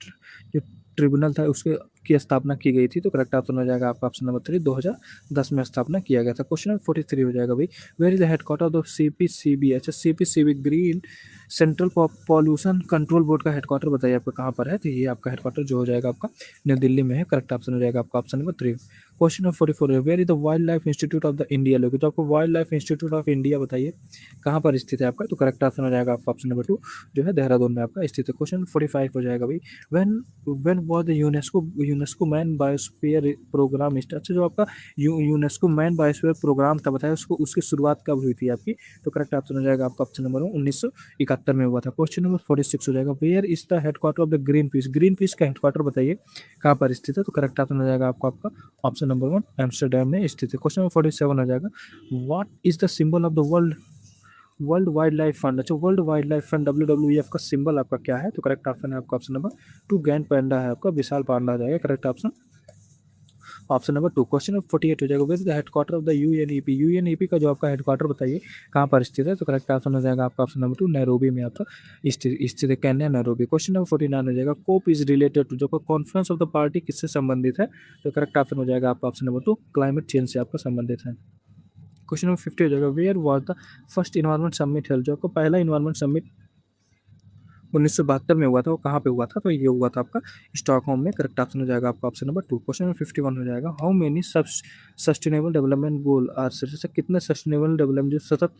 जो ट्रिब्यूनल था उसके की स्थापना की गई थी, तो करेक्ट ऑप्शन हो जाएगा आपका ऑप्शन नंबर 3 2010 में स्थापना किया गया था। क्वेश्चन नंबर 43 हो जाएगा भाई, where is the headquarter of the CPCB, अच्छा CPCB green central pollution control board का हेडक्वार्टर बताइए आपका कहाँ पर है, तो ये आपका हेडक्वार्टर जो हो जाएगा आपका न्यू दिल्ली में है। करेक्ट ऑप्शन हो जाएगा आपका ऑप्शन नंबर 3। क्वेश्चन नंबर 44 है, where is the wild life institute of the India लोग, तो आपको wild life institute of India बताइए कहाँ पर स्थित है आपका, तो करेक्ट ऑप्शन हो जाएगा आपका ऑप्शन नंबर 2 जो है देहरादून में आपका स्थित है। क्वेश्चन 45 हो जाएगा भाई, when was the UNESCO man biosphere programme start, अच्छा जो आपका यूनेस्को मैन बायोस्फीयर प्रोग्राम था बताया उसको उसकी शुरुआत कब हुई थी आपकी, तो करेक्ट ऑप्शन हो जाएगा आपका ऑप्शन नंबर 1971 में हुआ था। क्वेश्चन नंबर 46 हो जाएगा, where is the headquarter of the Greenpeace का हेडक्वार्टर बताइए कहाँ पर स्थित है, तो करेक्ट ऑप्शन हो जाएगा आपका ऑप्शन नंबर 1 एम्स्टरडेम में स्थित है। क्वेश्चन नंबर 47 हो जाएगा, what is the symbol of the world wild life fund, अच्छा world wild life fund WWF का सिंबल आपका क्या है, तो करेक्ट ऑप्शन है आपका ऑप्शन नंबर 2 गैंड पैंडा है आपका, विशाल पांडा हो जाएगा correct option option number 2। Question number 48 हो जाएगा, where is the headquarter of the UNEP का जो आपका हेडक्वार्टर बताइए कहाँ पर स्थित है, तो करेक्ट ऑप्शन हो जाएगा आपका ऑप्शन नंबर 2 नैरोबी में आपका स्थित है, केन्या नैरोबी। क्वेश्चन नंबर 49 हो जाएगा, कोप इज रिलेटेड टू, जो कॉन्फ्रेंस ऑफ द पार्टी किससे संबंधित है, तो करेक्ट ऑप्शन हो जाएगा आपका ऑप्शन नंबर 2 क्लाइमेट चेंज से आपका संबंधित है। क्वेश्चन नंबर 50 हो जाएगा, where was the first environment summit held, जो आपको पहला इन्वायरमेंट समिट 1972 में हुआ था, वो कहाँ पे हुआ था, तो ये हुआ था आपका स्टॉकहोम में। करेक्ट ऑप्शन हो जाएगा आपका ऑप्शन नंबर 2। क्वेश्चन नंबर 51 हो जाएगा, how many sustainable development goal are set, कितने सस्टेनेबल डेवलपमेंट जो सतत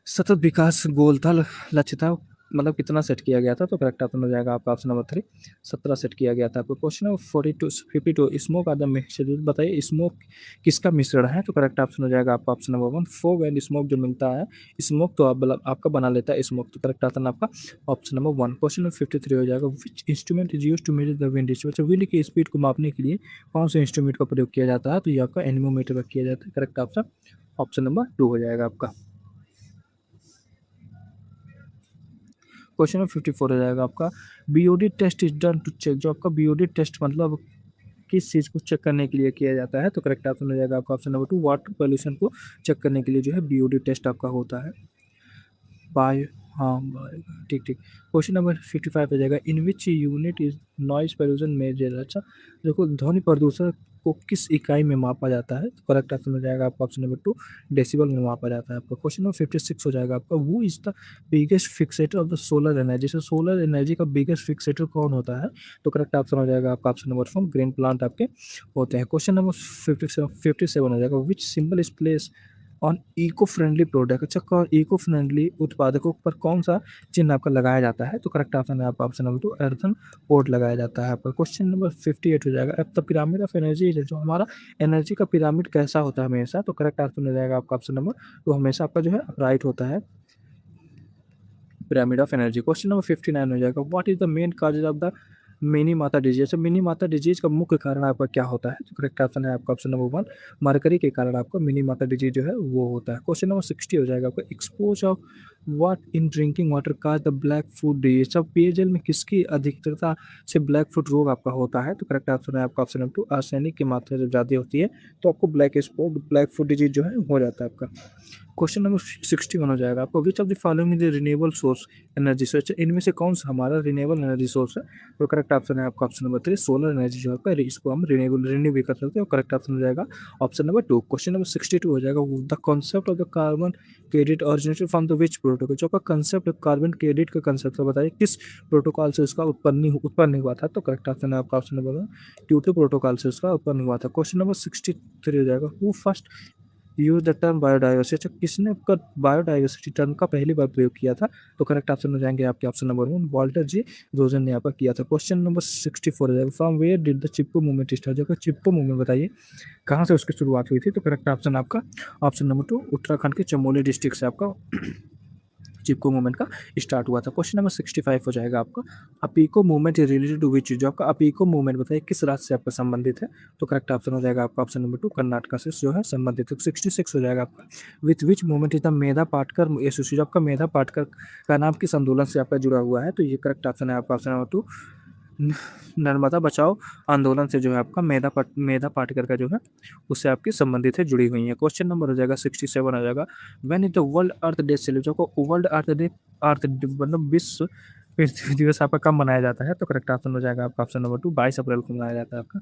सतत विकास गोल था लक्ष्य था मतलब कितना सेट किया गया था, तो करेक्ट ऑप्शन हो जाएगा आपका ऑप्शन नंबर 3 17 सेट किया गया था आपको। Question number 52 smoke are the mixture, बताइए स्मोक किसका मिश्रण है, तो करेक्ट ऑप्शन हो जाएगा आपका option number 1 fog and smoke जो मिलता है स्मोक तो आपका बना लेता है स्मोक, तो करेक्ट ऑप्शन आपका ऑप्शन नंबर 1। क्वेश्चन नंबर 53 हो जाएगा, which instrument is use to measure the wind speed, wind की स्पीड को मापने के लिए कौन से इंस्ट्रूमेंट का प्रयोग किया जाता है, तो ये आपका एनीमोमीटर का किया जाता है। करेक्ट ऑप्शन ऑप्शन नंबर 2 हो जाएगा आपका। क्वेश्चन नंबर 54 हो जाएगा आपका, BOD test is done to check, जो आपका बीओडी टेस्ट मतलब किस चीज़ को चेक करने के लिए किया जाता है, तो करेक्ट ऑप्शन हो जाएगा आपका ऑप्शन नंबर 2 वाटर पोल्यूशन को चेक करने के लिए जो है बीओडी टेस्ट आपका होता है। बाय हाँ ठीक ठीक। क्वेश्चन नंबर 55 हो जाएगा, in which unit is noise pollution measure, अच्छा देखो ध्वनि प्रदूषण को किस इकाई में मापा जाता है, तो करेक्ट ऑप्शन हो जाएगा आपका ऑप्शन नंबर 2 डेसिबल में मापा जाता है आपका। क्वेश्चन नंबर 56 हो जाएगा आपका, वो is the biggest fixator of the solar energy, से सोलर एनर्जी का बिगेस्ट फिक्सेटर कौन होता है, तो करेक्ट ऑप्शन हो जाएगा आपका ऑप्शन नंबर 4 ग्रीन प्लांट आपके होते हैं। क्वेश्चन नंबर 57 हो जाएगा, which symbol is place on eco friendly product, अच्छा इको फ्रेंडली उत्पादकों पर कौन सा चिन्ह आपका लगाया जाता है, तो करेक्ट ऑप्शन है आपका ऑप्शन नंबर 2 अर्थन कोड लगाया जाता है आपका। क्वेश्चन नंबर 58 हो जाएगा, अब द पिरामिड ऑफ एनर्जी, जो हमारा एनर्जी का पिरामिड कैसा होता है हमेशा, तो करेक्ट ऑप्शन हो जाएगा आपका ऑप्शन नंबर 2 हमेशा आपका जो है अपराइट होता है pyramid of energy. Question number 59 हो जाएगा, what is the main cause of the mini माता डिजीज, मिनी माता डिजीज का मुख्य कारण आपका क्या होता है, तो करेक्ट ऑप्शन है आपका ऑप्शन नंबर 1 मरकरी के कारण आपका मिनी माता डिजीज जो है वो होता है। क्वेश्चन नंबर 60 हो जाएगा आपका, expose of what in drinking water cause the black food disease, सब पेयजल में किसकी अधिकता से ब्लैक फूड रोग आपका होता है, तो करेक्ट ऑप्शन है आपका ऑप्शन नंबर 2 आर्सेनिक की मात्रा जब ज़्यादा होती है तो आपको ब्लैक फूड डिजीज जो है हो जाता है आपका। क्वेश्चन नंबर 61 हो जाएगा आपको, विच of the following is renewable source energy source, इनमें से कौन सा हमारा रिन्यूएबल एनर्जी सोर्स है, तो करेक्ट ऑप्शन है आपका ऑप्शन नंबर 3 सोलर एनर्जी जो आपका इसको हम रिन्यू भी कर सकते हैं, करेक्ट ऑप्शन हो जाएगा ऑप्शन नंबर 2। क्वेश्चन नंबर 62 हो जाएगा, the concept of the carbon credit originated from the which protocol, जो का कंसेप्ट कार्बन क्रेडिट का कंसेप्ट बताइए किस प्रोटोकॉल से उसका उत्पन्न हुआ था, तो करेक्ट ऑप्शन है आपका ऑप्शन नंबर 1 क्योटो प्रोटोकॉल से उसका उत्पन्न हुआ था। क्वेश्चन नंबर 63 हो जाएगा, who first use the term biodiversity, किसने आपका बायोडाइवर्सिटी टर्म का पहली बार प्रयोग किया था? तो करेक्ट ऑप्शन हो जाएंगे आपके ऑप्शन नंबर 1 वॉल्टर जी रोजन ने यहाँ पर किया था। क्वेश्चन नंबर 64 हो जाएगा, from where did the Chipko movement start, जो चिप्को मूवमेंट बताइए कहाँ से उसकी शुरुआत हुई थी? तो करेक्ट ऑप्शन आपका ऑप्शन नंबर 2 उत्तराखंड के चमोली डिस्ट्रिक्ट से आपका चिपको मूवमेंट का स्टार्ट हुआ था। क्वेश्चन नंबर 65 हो जाएगा आपका, अपीको मूवमेंट इज रिलेटेड टू विच, जो आपका अपीको मूवमेंट बताइए किस राज्य से आपका संबंधित है? तो करेक्ट ऑप्शन हो जाएगा आपका ऑप्शन नंबर 2 कर्नाटक से जो है संबंधित है। 66 हो जाएगा आपका, with which movement is the Medha Patkar association, जो आपका मेधा पाटकर का नाम किस आंदोलन से आपका जुड़ा हुआ है? तो ये करेक्ट ऑप्शन है आपका ऑप्शन नंबर 2 नर्मदा बचाओ आंदोलन से जो है आपका मेधा पाटकर का जो है उससे आपकी संबंधित है, जुड़ी हुई है। क्वेश्चन नंबर हो जाएगा 67 हो जाएगा, when is the world earth day celebrate, को वर्ल्ड अर्थ डे मतलब विश्व पृथ्वी दिवस आपका कब मनाया जाता है? तो करेक्ट ऑप्शन हो जाएगा आपका ऑप्शन नंबर 2 22 अप्रैल को मनाया जाता है आपका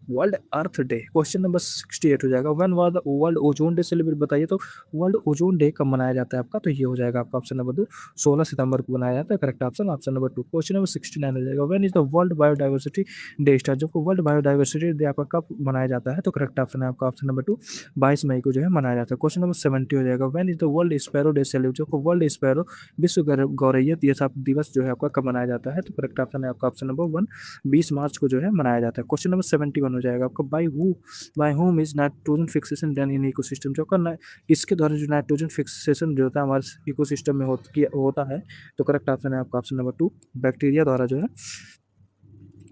वर्ल्ड अर्थ डे। क्वेश्चन नंबर 68 हो जाएगा, when was the world ozone day celebrate, बताइए तो वर्ल्ड ओजोन डे कब मनाया जाता है आपका? तो ये हो जाएगा आपका ऑप्शन नंबर 2 16 सितंबर को मनाया जाता है। Correct option option number 2। Question number 69 हो जाएगा, when is the world biodiversity day start, जो वर्ल्ड बायोडाइवर्सिटी डे आपका कब मनाया जाता है? तो करेक्ट ऑप्शन है आपका ऑप्शन नंबर 2 22 मई को जो है मनाया जाता है। क्वेश्चन नंबर 70 हो जाएगा, when is the world sparrow day celebrate, जो वर्ल्ड स्पैरो विश्व गौरैया दिवस जो है आपका कब मनाया जाता है? तो करेक्ट ऑप्शन है आपका ऑप्शन नंबर 1 20 मार्च को जो है मनाया जाता है। क्वेश्चन नंबर 71 हो जाएगा आपका, by whom is nitrogen fixation done in ecosystem, जो का इसके द्वारा जो नाइट्रोजन फिक्सेशन जो होता है हमारे इकोसिस्टम में होता है? तो करेक्ट ऑप्शन है आपका ऑप्शन नंबर 2 बैक्टीरिया द्वारा जो है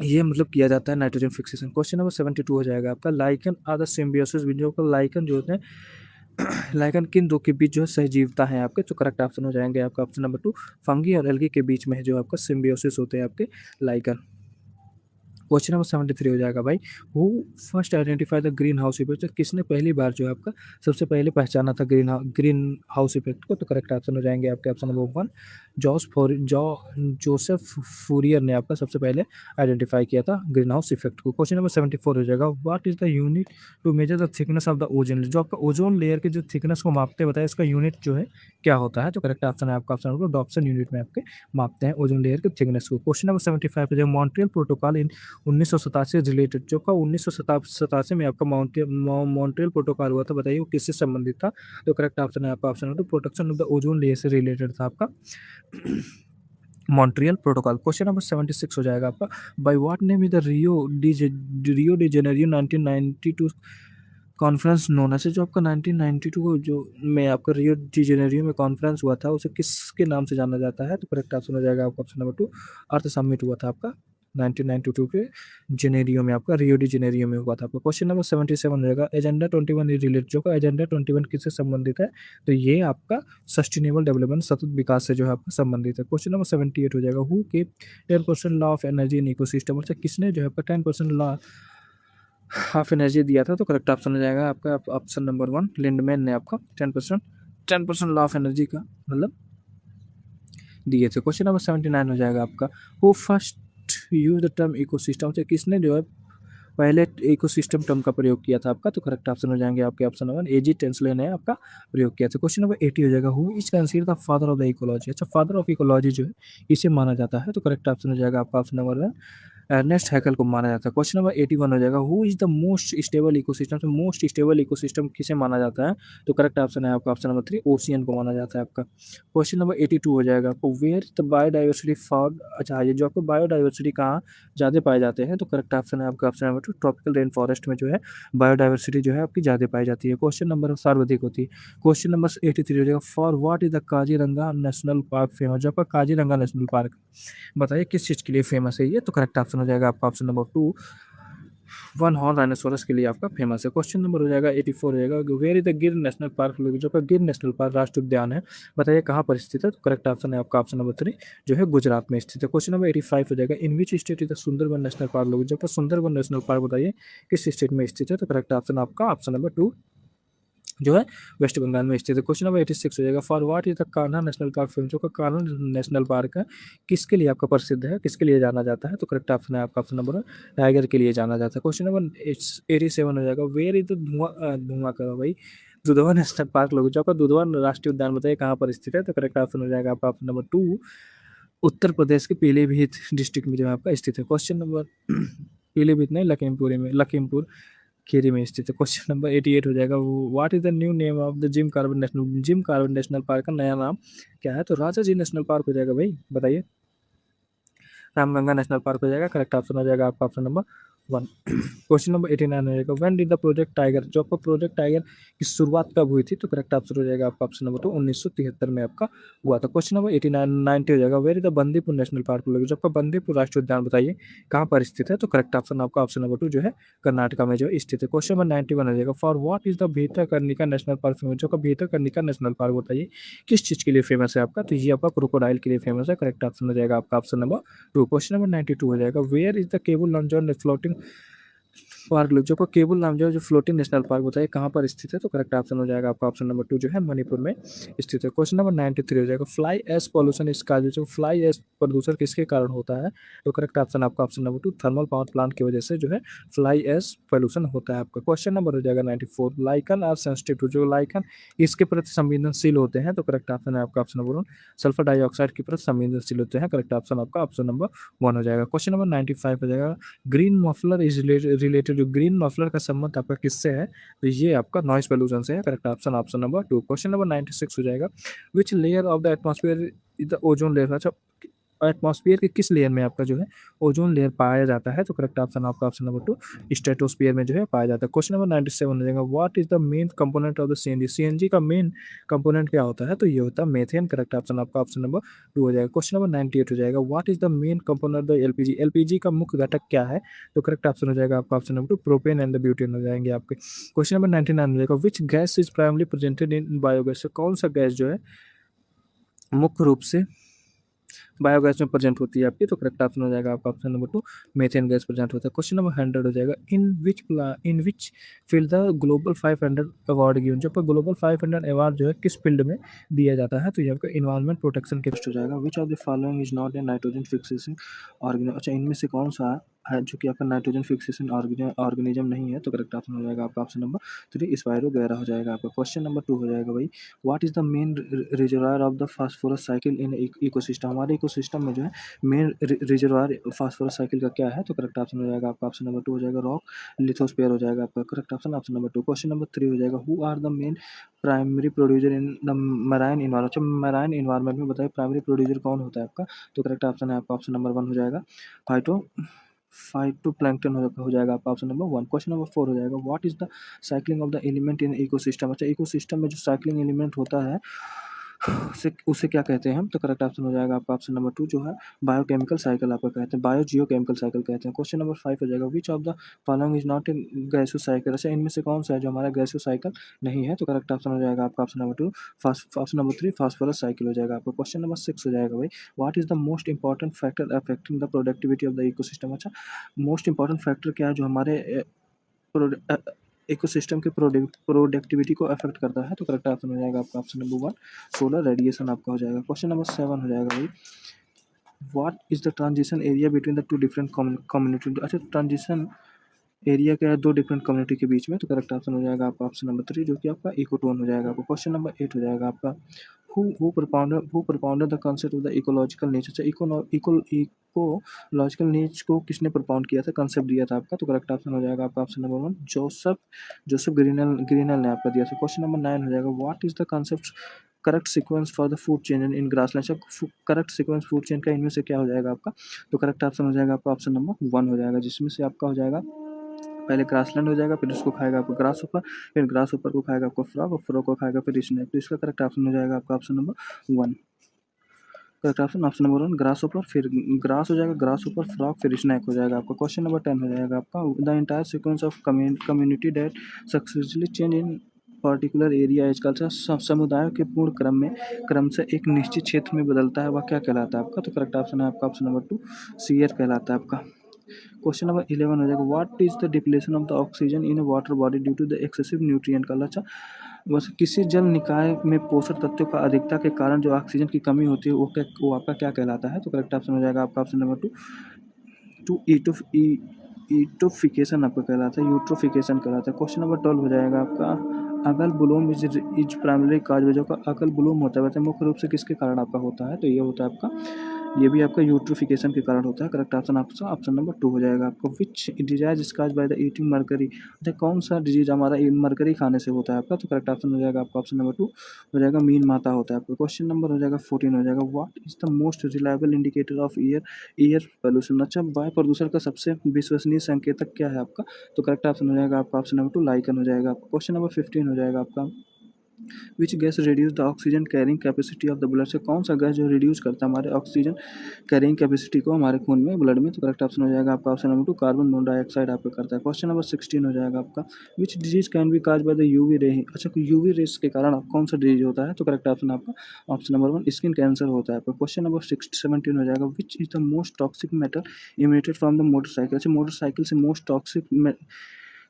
ये मतलब किया जाता है नाइट्रोजन फिक्सेशन। क्वेश्चन नंबर 72 हो जाएगा आपका, लाइकन आर द सिम्बियोसिस, जो का लाइकन जो होते हैं लाइकन किन दो के बीच जो है सहजीवता है आपके? तो करेक्ट ऑप्शन हो जाएंगे आपका ऑप्शन नंबर 2 फंगी और एल्गी के बीच में जो आपका सिम्बियोसिस होते हैं आपके लाइकन। क्वेश्चन नंबर 73 हो जाएगा भाई, who first identify the green house effect, तो किसने पहली बार जो है आपका सबसे पहले पहचाना था ग्रीन हाउस इफेक्ट को? तो करेक्ट ऑप्शन हो जाएंगे आपके ऑप्शन नंबर 1 जोसेफ फूरियर ने आपका सबसे पहले आइडेंटिफाई किया था ग्रीन हाउस इफेक्ट को। क्वेश्चन नंबर 74 हो जाएगा, what is the unit to measure the thickness of the ozone layer, जो आपका ओजोन लेयर के जो थिकनेस को मापते बताया इसका यूनिट जो है क्या होता है? तो करेक्ट ऑप्शन है आपका ऑप्शन नंबर डॉप्सन यूनिट में आपके मापते हैं ओजोन लेयर के थिकनेस को। क्वेश्चन नंबर 75 हो जाएगा, मॉन्ट्रियल प्रोटोकॉल इन 1987 रिलेटेड, जो का 1987 में आपका मॉन्ट्रियल प्रोटोकॉल हुआ था, बताइए वो किससे संबंधित था? तो करेक्ट ऑप्शन है आपका option number protection of the ozone layer से रिलेटेड था आपका मॉन्ट्रियल प्रोटोकॉल। क्वेश्चन नंबर 76 हो जाएगा आपका, by what name is the Rio de Janeiro 1992 conference known as, जो आपका 1992 को जो में आपका रियो डी जेनेरियो में कॉन्फ्रेंस हुआ था उसे किसके नाम से जाना जाता है? तो करेक्ट ऑप्शन हो जाएगा आपका ऑप्शन नंबर 2 अर्थ समिट हुआ था आपका 1992 के जेनेरियो में, आपका रियो डी जेनेरियो में हुआ था आपका। क्वेश्चन नंबर 77 हो जाएगा, एजेंडा 21 रिलेटेड, जो का एजेंडा 21 किससे संबंधित है? तो ये आपका सस्टेनेबल डेवलपमेंट सतत विकास से जो है आपका संबंधित है। क्वेश्चन नंबर 78 हो जाएगा, हु के 10% law of energy in ecosystem, अच्छा किसने जो है आपका 10% लॉ ऑफ एनर्जी दिया था? तो करेक्ट ऑप्शन हो जाएगा आपका ऑप्शन नंबर 1 लिंडमैन ने आपका 10% लॉ ऑफ एनर्जी का मतलब दिए थे। क्वेश्चन नंबर 79 हो जाएगा आपका, who first use the term ecosystem, से किसने जो है पहले इकोसिस्टम टर्म का प्रयोग किया था आपका? तो करेक्ट ऑप्शन हो जाएंगे आपके ऑप्शन नंबर एजी टेंसले ने आपका प्रयोग किया था। क्वेश्चन नंबर 80 हो जाएगा, who is consider the father of the ecology, अच्छा फादर ऑफ इकोलॉजी जो है इसे माना जाता है? तो करेक्ट ऑप्शन हो जाएगा आपका ऑप्शन नंबर अर्नेस्ट हैकल को माना जाता है। क्वेश्चन नंबर 81 हो जाएगा, who is the most stable ecosystem, तो मोस्ट स्टेबल इकोसिस्टम किसे माना जाता है? तो करेक्ट ऑप्शन है आपका ऑप्शन नंबर 3 ओशियन को माना जाता है आपका। क्वेश्चन नंबर 82 हो जाएगा आपको, वेयर द बायोडाइवर्सिटी फाउंड, अच्छा ये जो आपको बायोडाइवर्सिटी कहाँ ज़्यादा पाए जाते हैं? तो करेक्ट ऑप्शन है आपका option number 2 tropical rain forest में जो है बायोडाइवर्सिटी जो है आपकी ज़्यादा पाई जाती है। क्वेश्चन नंबर सर्वाधिक होती है। क्वेश्चन नंबर 83 हो जाएगा, for what is the Kaziranga national park famous, जो आपका काजीरंगा नेशनल पार्क बताइए किस चीज़ के लिए फेमस है ये? तो करेक्ट ऑप्शन हो जाएगा आपका option number 2 one horn rhinoceros के लिए आपका फेमस है। क्वेश्चन नंबर हो जाएगा 84 हो जाएगा, वेयर इज द गिर नेशनल पार्क, जो का गिर नेशनल पार्क राष्ट्रीय उद्यान है बताइए कहाँ पर स्थित है? तो करेक्ट ऑप्शन है आपका ऑप्शन नंबर 3 जो है गुजरात में स्थित है। क्वेश्चन नंबर 85 हो जाएगा, in which state is the Sundarban national park, जो का सुंदरबन नेशनल पार्क बताइए किस स्टेट में स्थित है? तो करेक्ट ऑप्शन आपका ऑप्शन नंबर 2 जो है वेस्ट बंगाल में स्थित है। क्वेश्चन नंबर 86 हो जाएगा, for what is the Kanha national park famous, जो का कान्हा नेशनल पार्क है किसके लिए आपका प्रसिद्ध है, किसके लिए जाना जाता है? तो करेक्ट ऑप्शन है आपका ऑप्शन नंबर टाइगर के लिए जाना जाता है। क्वेश्चन नंबर 87 हो जाएगा, वेयर इज द धुआं करो भाई दुधवा नेशनल पार्क लोग, जो आपका दुधवा राष्ट्रीय उद्यान बताइए कहाँ पर स्थित है? तो करेक्ट ऑप्शन हो जाएगा आपका ऑप्शन नंबर 2 उत्तर प्रदेश के पीलीभीत डिस्ट्रिक्ट में जो है आपका स्थित है। क्वेश्चन नंबर पीलीभीत नहीं लखीमपुर में, लखीमपुर खेरी में स्थित है। क्वेश्चन नंबर 88 हो जाएगा, what is the new name of the Jim Corbett national park का नया नाम क्या है? तो राजा जी नेशनल पार्क हो जाएगा भाई, बताइए। रामगंगा नेशनल पार्क हो जाएगा, करेक्ट ऑप्शन हो जाएगा आपका ऑप्शन नंबर 1। क्वेश्चन नंबर 89 हो जाएगा, when did the project tiger, जो आपका प्रोजेक्ट टाइगर की शुरुआत कब हुई थी? तो करेक्ट आंसर हो जाएगा आपका ऑप्शन नंबर 2, 1973 में आपका हुआ था। क्वेश्चन नंबर 89 90 हो जाएगा, where is the Bandipur national park, जो आपका बंदीपुर राष्ट्रीय उद्यान बताइए कहाँ पर स्थित है? तो करेक्ट ऑप्शन आपका ऑप्शन नंबर 2 जो है कर्नाटका में जो है स्थित है। क्वेश्चन नंबर 91 हो जाएगा, for what is the Bhitarkanika national park famous, जो आपका भितरकनिका नेशनल पार्क बताइए किस चीज़ के लिए फेमस है आपका? तो ये आपका क्रोकोडाइल के लिए फेमस है, करेक्ट ऑप्शन हो जाएगा आपका ऑप्शन नंबर 2। क्वेश्चन नंबर 92 हो जाएगा, where is the Keibul Lamjao on floating park, जो आपका केबुल लाम जो फ्लोटिंग नेशनल पार्क बताइए कहाँ पर स्थित है? तो करेक्ट ऑप्शन हो जाएगा आपका ऑप्शन नंबर 2 जो है मणिपुर में स्थित है। क्वेश्चन नंबर 93 हो जाएगा, फ्लाई एश पॉल्यूशन इस कार्य, जो फ्लाई एश प्रदूषण किसके कारण होता है? तो करेक्ट ऑप्शन आपका option number 2, thermal power plant की वजह से जो है फ्लाई एश पॉल्यूशन होता है आपका। क्वेश्चन नंबर हो जाएगा 94, लाइकन आर सेंसिटिव टू, जो लाइकन इसके प्रति संवेदनशील होते हैं? तो करेक्ट ऑप्शन है आपका ऑप्शन नंबर 1, सल्फर डाइऑक्साइड के प्रति संवेदनशील होते हैं, करेक्ट ऑप्शन आपका ऑप्शन नंबर 1 हो जाएगा। क्वेश्चन नंबर 95 हो जाएगा, ग्रीन मफलर इज रिलेटेड, जो ग्रीन मफलर का संबंध आपका किससे है? तो ये आपका नॉइस पोल्यूशन से है, correct option option number 2। Question number 96 हो जाएगा, विच layer of the atmosphere is the ozone layer, अच्छा एटमॉस्फेयर के किस लेयर में आपका जो है ओजोन लेयर पाया जाता है? तो करेक्ट ऑप्शन आपका ऑप्शन नंबर 2, स्ट्रेटोस्फीयर में जो है पाया जाता है। क्वेश्चन नंबर 97 हो जाएगा, what is the main component of the CNG, CNG का मेन कंपोनेंट क्या होता है? तो ये होता है मेथेन, करेक्ट ऑप्शन आपका ऑप्शन नंबर 2 हो जाएगा। क्वेश्चन नंबर 98 हो जाएगा, what is the main component of the LPG, LPG का मुख्य घटक क्या है? तो करेक्ट ऑप्शन हो जाएगा आपका option number 2, propane and the butane हो जाएंगे आपके। क्वेश्चन नंबर 99 हो जाएगा, which gas is primarily presented in biogas, कौन सा गैस जो है मुख्य रूप से बायोगैस में प्रेजेंट होती है आपकी? तो करेक्ट ऑप्शन हो जाएगा आपका option number 2, methane gas present होता है। क्वेश्चन नंबर 100 हो जाएगा, in which field the global 500 award given, जो आपका ग्लोबल 500 अवार्ड जो है किस फील्ड में दिया जाता है? तो ये आपका इन्वायरमेंट प्रोटेक्शन के हो जाएगा। Which of the following is not A nitrogen fixation organism, अच्छा इनमें से कौन सा है जो कि आपका नाइट्रोजन फिक्सेशन ऑर्गेनिज्म नहीं है? तो करेक्ट ऑप्शन हो जाएगा आपका ऑप्शन नंबर 3, स्पाइरो वगैरह हो जाएगा आपका। क्वेश्चन नंबर 2 हो जाएगा भाई, what is the main reservoir of the phosphorus cycle in ecosystem, हमारे इकोसिस्टम में जो है मेन रिजर्वायर फास्फोरस साइकिल का क्या है? तो करेक्ट ऑप्शन हो जाएगा आपका ऑप्शन नंबर 2 हो जाएगा रॉक लिथोस्फीयर हो जाएगा आपका, correct option option number 2। Question number 3 हो जाएगा, who are the main primary producer in the marine environment, अच्छा मैराइन इन्वायरमेंट में बताइए प्राइमरी प्रोड्यूसर कौन होता है आपका? तो करेक्ट ऑप्शन है आपका ऑप्शन नंबर 1 हो जाएगा फाइटो फाइटोप्लैंक्टन हो जाएगा आपका ऑप्शन नंबर 1। क्वेश्चन नंबर 4 हो जाएगा, what is the cycling of the element in ecosystem, अच्छा इकोसिस्टम में जो साइक्लिंग एलिमेंट होता है उसे उसे क्या कहते हैं हम? तो करेक्ट ऑप्शन हो जाएगा आपका ऑप्शन नंबर 2 जो है बायोकेमिकल साइकिल आपका कहते हैं, बायो जियोकेमिकल साइकिल कहते हैं। क्वेश्चन नंबर 5 हो जाएगा, which of the following is not a gaseous cycle, अच्छा इनमें से कौन सा है जो हमारा गैसियस साइकिल नहीं है? तो करेक्ट ऑप्शन हो जाएगा आपका option number 2, option number 3 phosphorus cycle हो जाएगा आपका। क्वेश्चन नंबर 6 हो जाएगा भाई, what is the most important factor affecting the productivity of the ecosystem, अच्छा मोस्ट इंपॉर्टेंट फैक्टर क्या है जो हमारे इकोसिस्टम के प्रोडक्टिविटी को अफेक्ट करता है? तो करेक्ट ऑप्शन हो जाएगा आपका ऑप्शन नंबर 1, सोलर रेडिएशन आपका हो जाएगा। क्वेश्चन नंबर 7 हो जाएगा भाई, what is the transition area between the two different community, अच्छा ट्रांजिशन एरिया क्या है दो डिफरेंट कम्युनिटी के बीच में? तो करेक्ट ऑप्शन हो जाएगा आपका ऑप्शन नंबर 3 जो कि आपका इकोटोन हो जाएगा आपका। क्वेश्चन नंबर 8 हो जाएगा आपका, who propounded the concept of the ecological nature, अच्छा इकोलॉजिकल नेचर को किसने propound किया था, कंसेप्ट दिया था आपका? तो करेक्ट ऑप्शन हो जाएगा आपका ऑप्शन नंबर 1, जोसेफ जोसेफ ग्रीनल ने आपका दिया था। क्वेश्चन नंबर 9 हो जाएगा, what is the concept correct sequence for the food chain in grassland, अच्छा करेक्ट सीक्वेंस फूड चेन का इनमें से क्या हो जाएगा आपका? तो करेक्ट ऑप्शन हो जाएगा आपका ऑप्शन नंबर 1 हो जाएगा, जिसमें से आपका हो जाएगा पहले ग्रासलैंड हो जाएगा, फिर उसको खाएगा आपको ग्रास ऊपर, फिर ग्रास ऊपर को खाएगा आपको फ्रॉग, और फ्रॉग को खाएगा फिर स्नेक। तो इसका करेक्ट ऑप्शन हो जाएगा आपका option number 1, correct option option number 1 grass ऊपर, फिर ग्रास हो जाएगा, ग्रास ऊपर फ्रॉग, फिर स्नेक हो जाएगा आपका। क्वेश्चन नंबर 10 हो जाएगा आपका, the entire sequence of community that successfully change in particular area as culture, समुदायों के पूर्ण क्रम से एक निश्चित क्षेत्र में बदलता है, वह क्या कहलाता है आपका? तो करेक्ट ऑप्शन है आपका ऑप्शन नंबर 2, सीयर कहलाता है आपका। क्वेश्चन नंबर 11 हो जाएगा, what is the depletion of the oxygen in water body due to the excessive nutrient का, अच्छा बस किसी जल निकाय में पोषक तत्वों का अधिकता के कारण जो ऑक्सीजन की कमी होती है वो आपका क्या कहलाता है? तो करेक्ट ऑप्शन हो जाएगा आपका ऑप्शन नंबर 2, टू ईटोफिकेशन आपका कहलाता है, यूट्रोफिकेशन कहलाता है। क्वेश्चन नंबर 12 हो जाएगा आपका, अगल ब्लूम इज प्राइमरी काज, जो का अकल ब्लूम होता है वैसे मुख्य रूप से किसके कारण आपका होता है? तो ये होता है आपका ये भी आपका यूट्रोफिकेशन के कारण होता है। करेक्ट ऑप्शन आपका ऑप्शन नंबर 2 हो जाएगा आपका। Which disease is caused by the eating mercury, अच्छा कौन सा डिजीज हमारा मरकरी खाने से होता है आपका, तो करेक्ट ऑप्शन हो जाएगा आपका ऑप्शन नंबर 2 हो जाएगा, मीन माता होता है आपका। क्वेश्चन नंबर हो जाएगा 14 हो जाएगा, what is the most reliable indicator of air pollution, अच्छा वायु प्रदूषण का सबसे विश्वसनीय संकेतक क्या है आपका, तो करेक्ट ऑप्शन हो जाएगा आपका ऑप्शन नंबर 2 लाइकन हो जाएगा आपका। क्वेश्चन नंबर 15 हो जाएगा आपका, which gas reduce the oxygen carrying capacity of the blood, से कौन सा गैस जो रिड्यूस करता है हमारे ऑक्सीजन कैरिंग कैपेसिटी को हमारे खून में ब्लड में, तो करेक्ट ऑप्शन हो जाएगा आपका ऑप्शन नंबर 2 कार्बन मोनोडाइऑक्साइड आपका करता है। क्वेश्चन नंबर 16 हो जाएगा आपका, which disease can be cause by the UV ray, अच्छा यूवी रेस के कारण कौन सा डिजीज होता है, तो करेक्ट ऑप्शन आपका ऑप्शन नंबर 1 स्किन कैंसर होता है आपका। क्वेश्चन नंबर 17 हो जाएगा, which is the most toxic metal emitted from the motorcycle, अच्छा मोटरसाइकिल से मोस्ट टॉक्सिक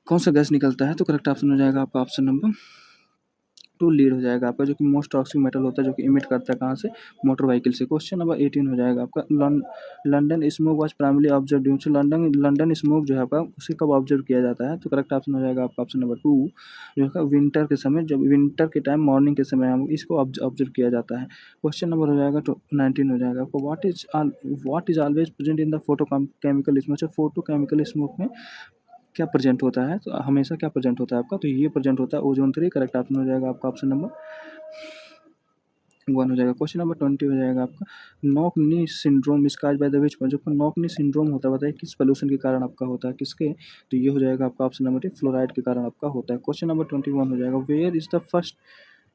कौन सा गैस निकलता है, तो करेक्ट ऑप्शन हो जाएगा आपका ऑप्शन नंबर 2 लीड हो जाएगा आपका, जो कि मोस्ट टॉक्सिक मेटल होता है, जो कि इमिट करता है कहाँ से, मोटर व्हीकल से। क्वेश्चन नंबर 18 हो जाएगा आपका, London smoke was primarily observe during, so London smoke जो है आपका उसे कब ऑब्जर्व किया जाता है, तो करेक्ट ऑप्शन हो जाएगा आपका ऑप्शन नंबर 2 जो है विंटर के समय, जब विंटर के टाइम मॉर्निंग के समय हम इसको ऑब्जर्व किया जाता है। क्वेश्चन नंबर हो जाएगा 19 हो जाएगा आपको, what is always present in the photo chemical smoke, photo chemical smoke में क्या प्रेजेंट होता है, तो हमेशा क्या प्रेजेंट होता है आपका, तो ये प्रेजेंट होता है ओजोन 3, करेक्ट ऑप्शन हो जाएगा आपका ऑप्शन नंबर 1 हो जाएगा। क्वेश्चन नंबर 20 हो जाएगा आपका, knock knee syndrome is cause by the which, जो नॉक नी सिंड्रोम होता है बताइए किस पोल्यूशन के कारण आपका होता है, किसके, तो ये हो जाएगा आपका ऑप्शन नंबर 2 फ्लोराइड के कारण आपका होता है। क्वेश्चन नंबर 21 हो जाएगा, where is the first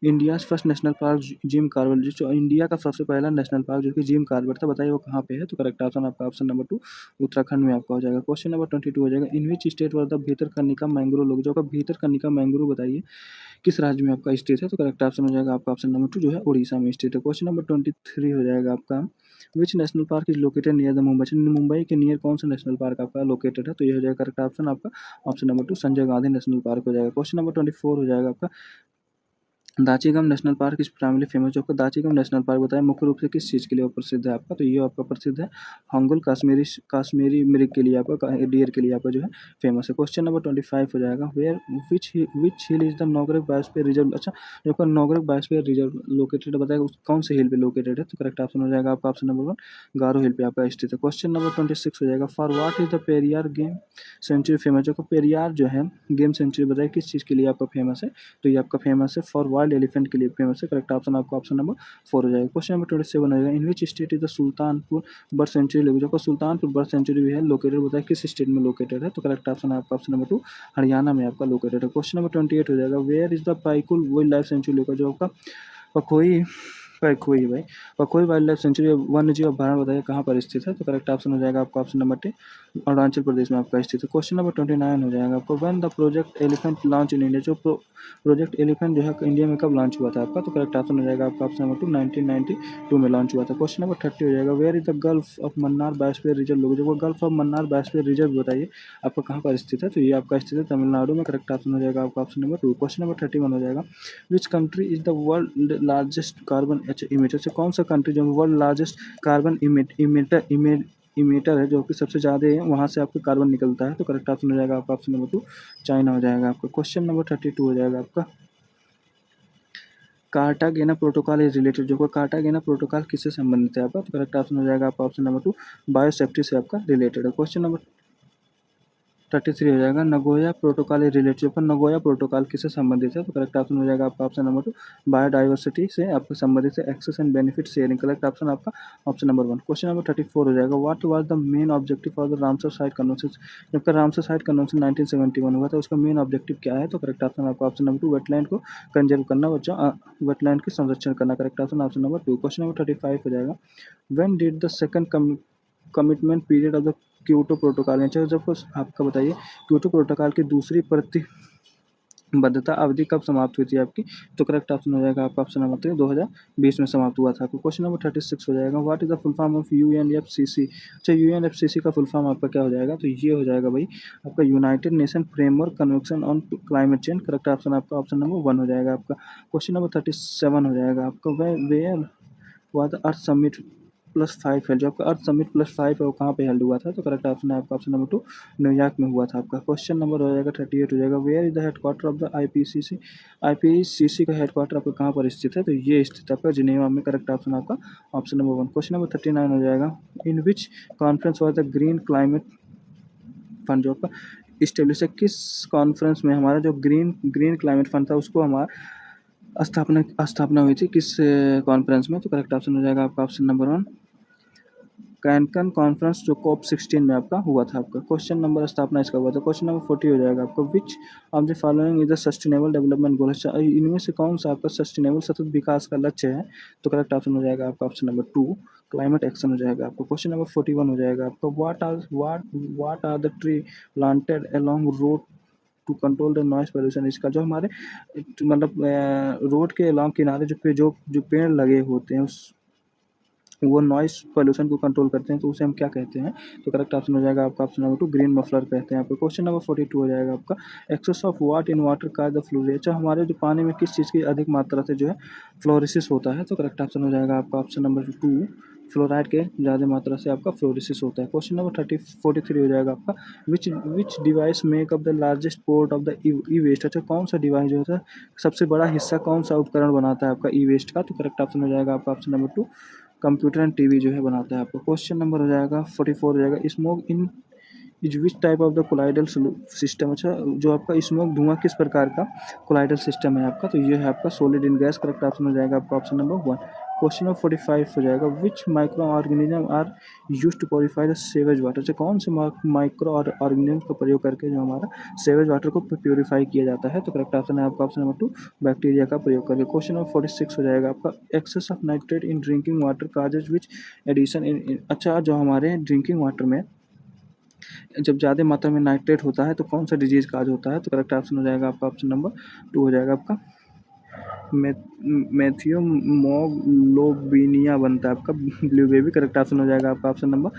India's first national park Jim Corbett, जो इंडिया का सबसे पहला नेशनल पार्क जो कि जिम कॉर्बेट था, बताइए वो कहाँ पे है, तो करेक्ट ऑप्शन आपका ऑप्शन नंबर 2 उत्तराखंड में आपका हो जाएगा। क्वेश्चन नंबर 22 हो जाएगा, in which state where the Bhitarkanika mangrove लोग, जो का भीतरकनिका मैंग्रोव बताइए किस राज्य में आपका स्थित है, तो करेक्ट ऑप्शन हो जाएगा आपका ऑप्शन नंबर 2 जो है उड़ीसा में स्थित है। क्वेश्चन नंबर 23 हो जाएगा आपका, which national park is located near the Mumbai, Mumbai के नियर कौन सा नेशनल पार्क आपका लोकेटेड है, तो ये हो जाएगा करेक्ट ऑप्शन आपका option number 2 Sanjay Gandhi national park हो जाएगा। क्वेश्चन नंबर 24 हो जाएगा आपका, Dachigam national park is primarily famous, जो आपका दाचीगम नेशनल पार्क बताया मुख्य रूप से किस चीज़ के लिए वो प्रसिद्ध है आपका, तो ये आपका प्रसिद्ध है हंगुल काश्मीरी मृग के लिए आपका, डियर के लिए आपका जो है फेमस है। क्वेश्चन नंबर 25 हो जाएगा, where which hill is the Nokrek biosphere reserve, अच्छा जो आपका नौगरक बायोस्फीयर रिजर्व लोकेटेड बताएगा कौन से हिल पे लोकेटेड है, तो करेक्ट ऑप्शन हो जाएगा आपका ऑप्शन नंबर 1 गारो हिल पे आपका स्थित है। क्वेश्चन नंबर 26 हो जाएगा, for what is the Periyar game sanctuary famous, जो पेरियार जो है गेम सेंचुरी बताइए किस चीज़ के लिए आपका फेमस है, तो ये आपका फेमस है फॉर वाइल्ड एलिफेंट के लिए फेमस है। करेक्ट ऑप्शन आपका ऑप्शन नंबर 4 हो जाएगा। क्वेश्चन नंबर 27 हो जाएगा, in which state is the Sultanpur bird sanctuary लोग, जो सुल्तानपुर बर्ड सेंचुरी भी है लोकेटेड बताया किस स्टेट में लोकेटेड है, तो करेक्ट ऑप्शन आपका ऑप्शन नंबर 2 हरियाणा में आपका लोकेटेड है। क्वेश्चन नंबर 28 हो जाएगा, where is the Pakhui wild life sanctuary लोग, जो आपका पखोई पखोई भाई पखोई वाइल्ड लाइफ सेंचुरी वन्य जीव अभ्यारण्य बताइए कहाँ पर स्थित है, तो करेक्ट ऑप्शन हो जाएगा आपका ऑप्शन नंबर 2 अरुणाचल प्रदेश में आपका स्थित है। क्वेश्चन नंबर 29 हो जाएगा आपको, when the project elephant launch in India, जो प्रोजेक्ट एलिफेंट जो है इंडिया में कब लॉन्च हुआ था आपका, तो करेक्ट ऑप्शन हो जाएगा आपका ऑप्शन नंबर 2 1992 में लॉन्च हुआ था। क्वेश्चन नंबर 30 हो जाएगा, where is the Gulf of Mannar biosphere reserve लोग, जो Gulf of Mannar biosphere reserve बताइए आपका कहाँ पर स्थित है, तो ये आपका स्थित है तमिलनाडु में। करेक्ट ऑप्शन हो जाएगा आपका ऑप्शन नंबर 2। क्वेश्चन नंबर 31 हो जाएगा, which country is the world largest carbon emitter, से कौन सा कंट्री जो वर्ल्ड लार्जेस्ट कार्बन इमीटर है, जो कि सबसे ज़्यादा है वहाँ से आपका कार्बन निकलता है, तो करेक्ट ऑप्शन हो जाएगा आपका ऑप्शन नंबर 2 चाइना हो जाएगा आपका। क्वेश्चन नंबर 32 हो जाएगा आपका, कार्टागेना प्रोटोकॉल इज रिलेटेड, जो कार्टागेना प्रोटोकॉल किससे संबंधित है आपका, तो करेक्ट ऑप्शन हो जाएगा आपका ऑप्शन नंबर 2 बायोसेफ्टी से आपका रिलेटेड है। क्वेश्चन नंबर 33 हो जाएगा, नगोया प्रोटोकॉल रिलेटेड, पर नगोया प्रोटोकॉल किससे संबंधित है, तो करेक्ट ऑप्शन हो जाएगा आपका ऑप्शन नंबर 2 बायोडाइवर्सिटी से आपका संबंधित है, access and benefit sharing, correct option आपका ऑप्शन नंबर 1। क्वेश्चन नंबर 34 हो जाएगा, what was the main objective for the Ramsar site convention, जबकि रामसर साइट कन्वेंशन 1971 हुआ था, उसका मेन ऑब्जेक्टिव क्या है, तो करेक्ट ऑप्शन आपका ऑप्शन नंबर 2 वेटलैंड को कंजर्व करना, बच्चा वेटलैंड के संरक्षण करना, correct option option number 2। Question number 35 हो जाएगा, when did the second commitment period of the Kyoto protocol, चाहे जब आपका बताइए क्योटो प्रोटोकॉल की दूसरी प्रतिबद्धता अवधि कब समाप्त हुई थी आपकी, तो करेक्ट ऑप्शन हो जाएगा आपका ऑप्शन नंबर 3 2020 में समाप्त हुआ था आपको। क्वेश्चन नंबर 36 हो जाएगा, what is the full form of UNFCCC, अच्छा यूएनएफसीसी का फुल फॉर्म आपका क्या हो जाएगा, तो ये हो जाएगा भाई आपका United nation framework convention on climate change, correct option आपका ऑप्शन नंबर 1 हो जाएगा आपका। क्वेश्चन नंबर 37 हो जाएगा आपका, where was the earth summit +5 है, जो आपका अर्थ समिट +5 है वो कहाँ पे हेल्ड हुआ था? तो करेक्ट ऑप्शन है आपका ऑप्शन नंबर 2 न्यूयॉर्क में हुआ था आपका। क्वेश्चन नंबर हो जाएगा 38 हो जाएगा, where is the headquarter of the IPCC? IPCC का हेडक्वार्टर आपका कहाँ पर स्थित है? तो ये स्थित है आपका जिनेवा में। करेक्ट ऑप्शन आपका ऑप्शन नंबर 1। क्वेश्चन नंबर 39 हो जाएगा, in which conference was the green climate fund जो आपका इस्टेब्लिश है? किस कॉन्फ्रेंस में हमारा जो ग्रीन ग्रीन क्लाइमेट फंड था उसको हमारा स्थापना हुई थी, किस कॉन्फ्रेंस में? तो करेक्ट ऑप्शन हो जाएगा आपका ऑप्शन नंबर 1 कैनकन कॉन्फ्रेंस, जो COP 16 में आपका हुआ था आपका। क्वेश्चन नंबर स्थापना इसका हुआ था। क्वेश्चन नंबर 40 हो जाएगा आपका, विच of the following is the sustainable development गोल? इनमें से कौन सा आपका सस्टेनेबल सतत विकास का लक्ष्य है? तो करेक्ट ऑप्शन हो जाएगा आपका ऑप्शन नंबर 2 क्लाइमेट एक्शन हो जाएगा आपका। क्वेश्चन नंबर 41 हो जाएगा आपका, what are the tree planted along road to control the noise pollution? इसका जो हमारे मतलब रोड के अलॉन्ग किनारे जो पेड़ लगे होते हैं उस वो नॉइस पोल्यूशन को कंट्रोल करते हैं, तो उसे हम क्या कहते हैं? तो करेक्ट ऑप्शन हो जाएगा आपका ऑप्शन नंबर 2 ग्रीन मफलर कहते हैं आपको। क्वेश्चन नंबर 42 हो जाएगा आपका, excess of what in water का द फ्लोरेचर? हमारे जो पानी में किस चीज़ की अधिक मात्रा से जो है फ्लोरिसिस होता है? तो करेक्ट ऑप्शन हो जाएगा आपका ऑप्शन नंबर 2 फ्लोराइड के ज़्यादा मात्रा से आपका फ्लोरिसिस होता है। क्वेश्चन नंबर 43 हो जाएगा आपका, which device make up the largest port of the e waste? अच्छा, कौन सा डिवाइस जो होता है सबसे बड़ा हिस्सा कौन सा उपकरण बनाता है आपका ई वेस्ट का? तो करेक्ट ऑप्शन हो जाएगा आपका option number 2 computer and TV जो है बनाता है आपको। क्वेश्चन नंबर हो जाएगा 44 हो जाएगा, smoke in is which type of the colloidal system? अच्छा, जो आपका स्मोक धुआं किस प्रकार का कोलाइडल सिस्टम है आपका? तो ये है आपका solid in gas. Correct option हो जाएगा आपका ऑप्शन नंबर 1। क्वेश्चन नंबर 45 हो जाएगा, which micro organism are use to purify the sewage water? से कौन से माइक्रो ऑर्गेनिज्म का प्रयोग करके जो हमारा सेवेज वाटर को प्योरीफाई किया जाता है? तो करेक्ट ऑप्शन है आपका ऑप्शन नंबर 2 बैक्टीरिया का प्रयोग करके। क्वेश्चन नंबर 46 हो जाएगा आपका, excess of nitrate in drinking water causes which addition in? अच्छा, जो हमारे ड्रिंकिंग वाटर में जब ज़्यादा मात्रा में नाइट्रेट होता है तो कौन सा डिजीज काज होता है? तो करेक्ट ऑप्शन हो जाएगा आपका ऑप्शन नंबर 2 हो जाएगा आपका मैथियोमोग्लोबिनिया बनता है आपका ब्लू बेबी। करेक्ट ऑप्शन हो जाएगा आपका ऑप्शन नंबर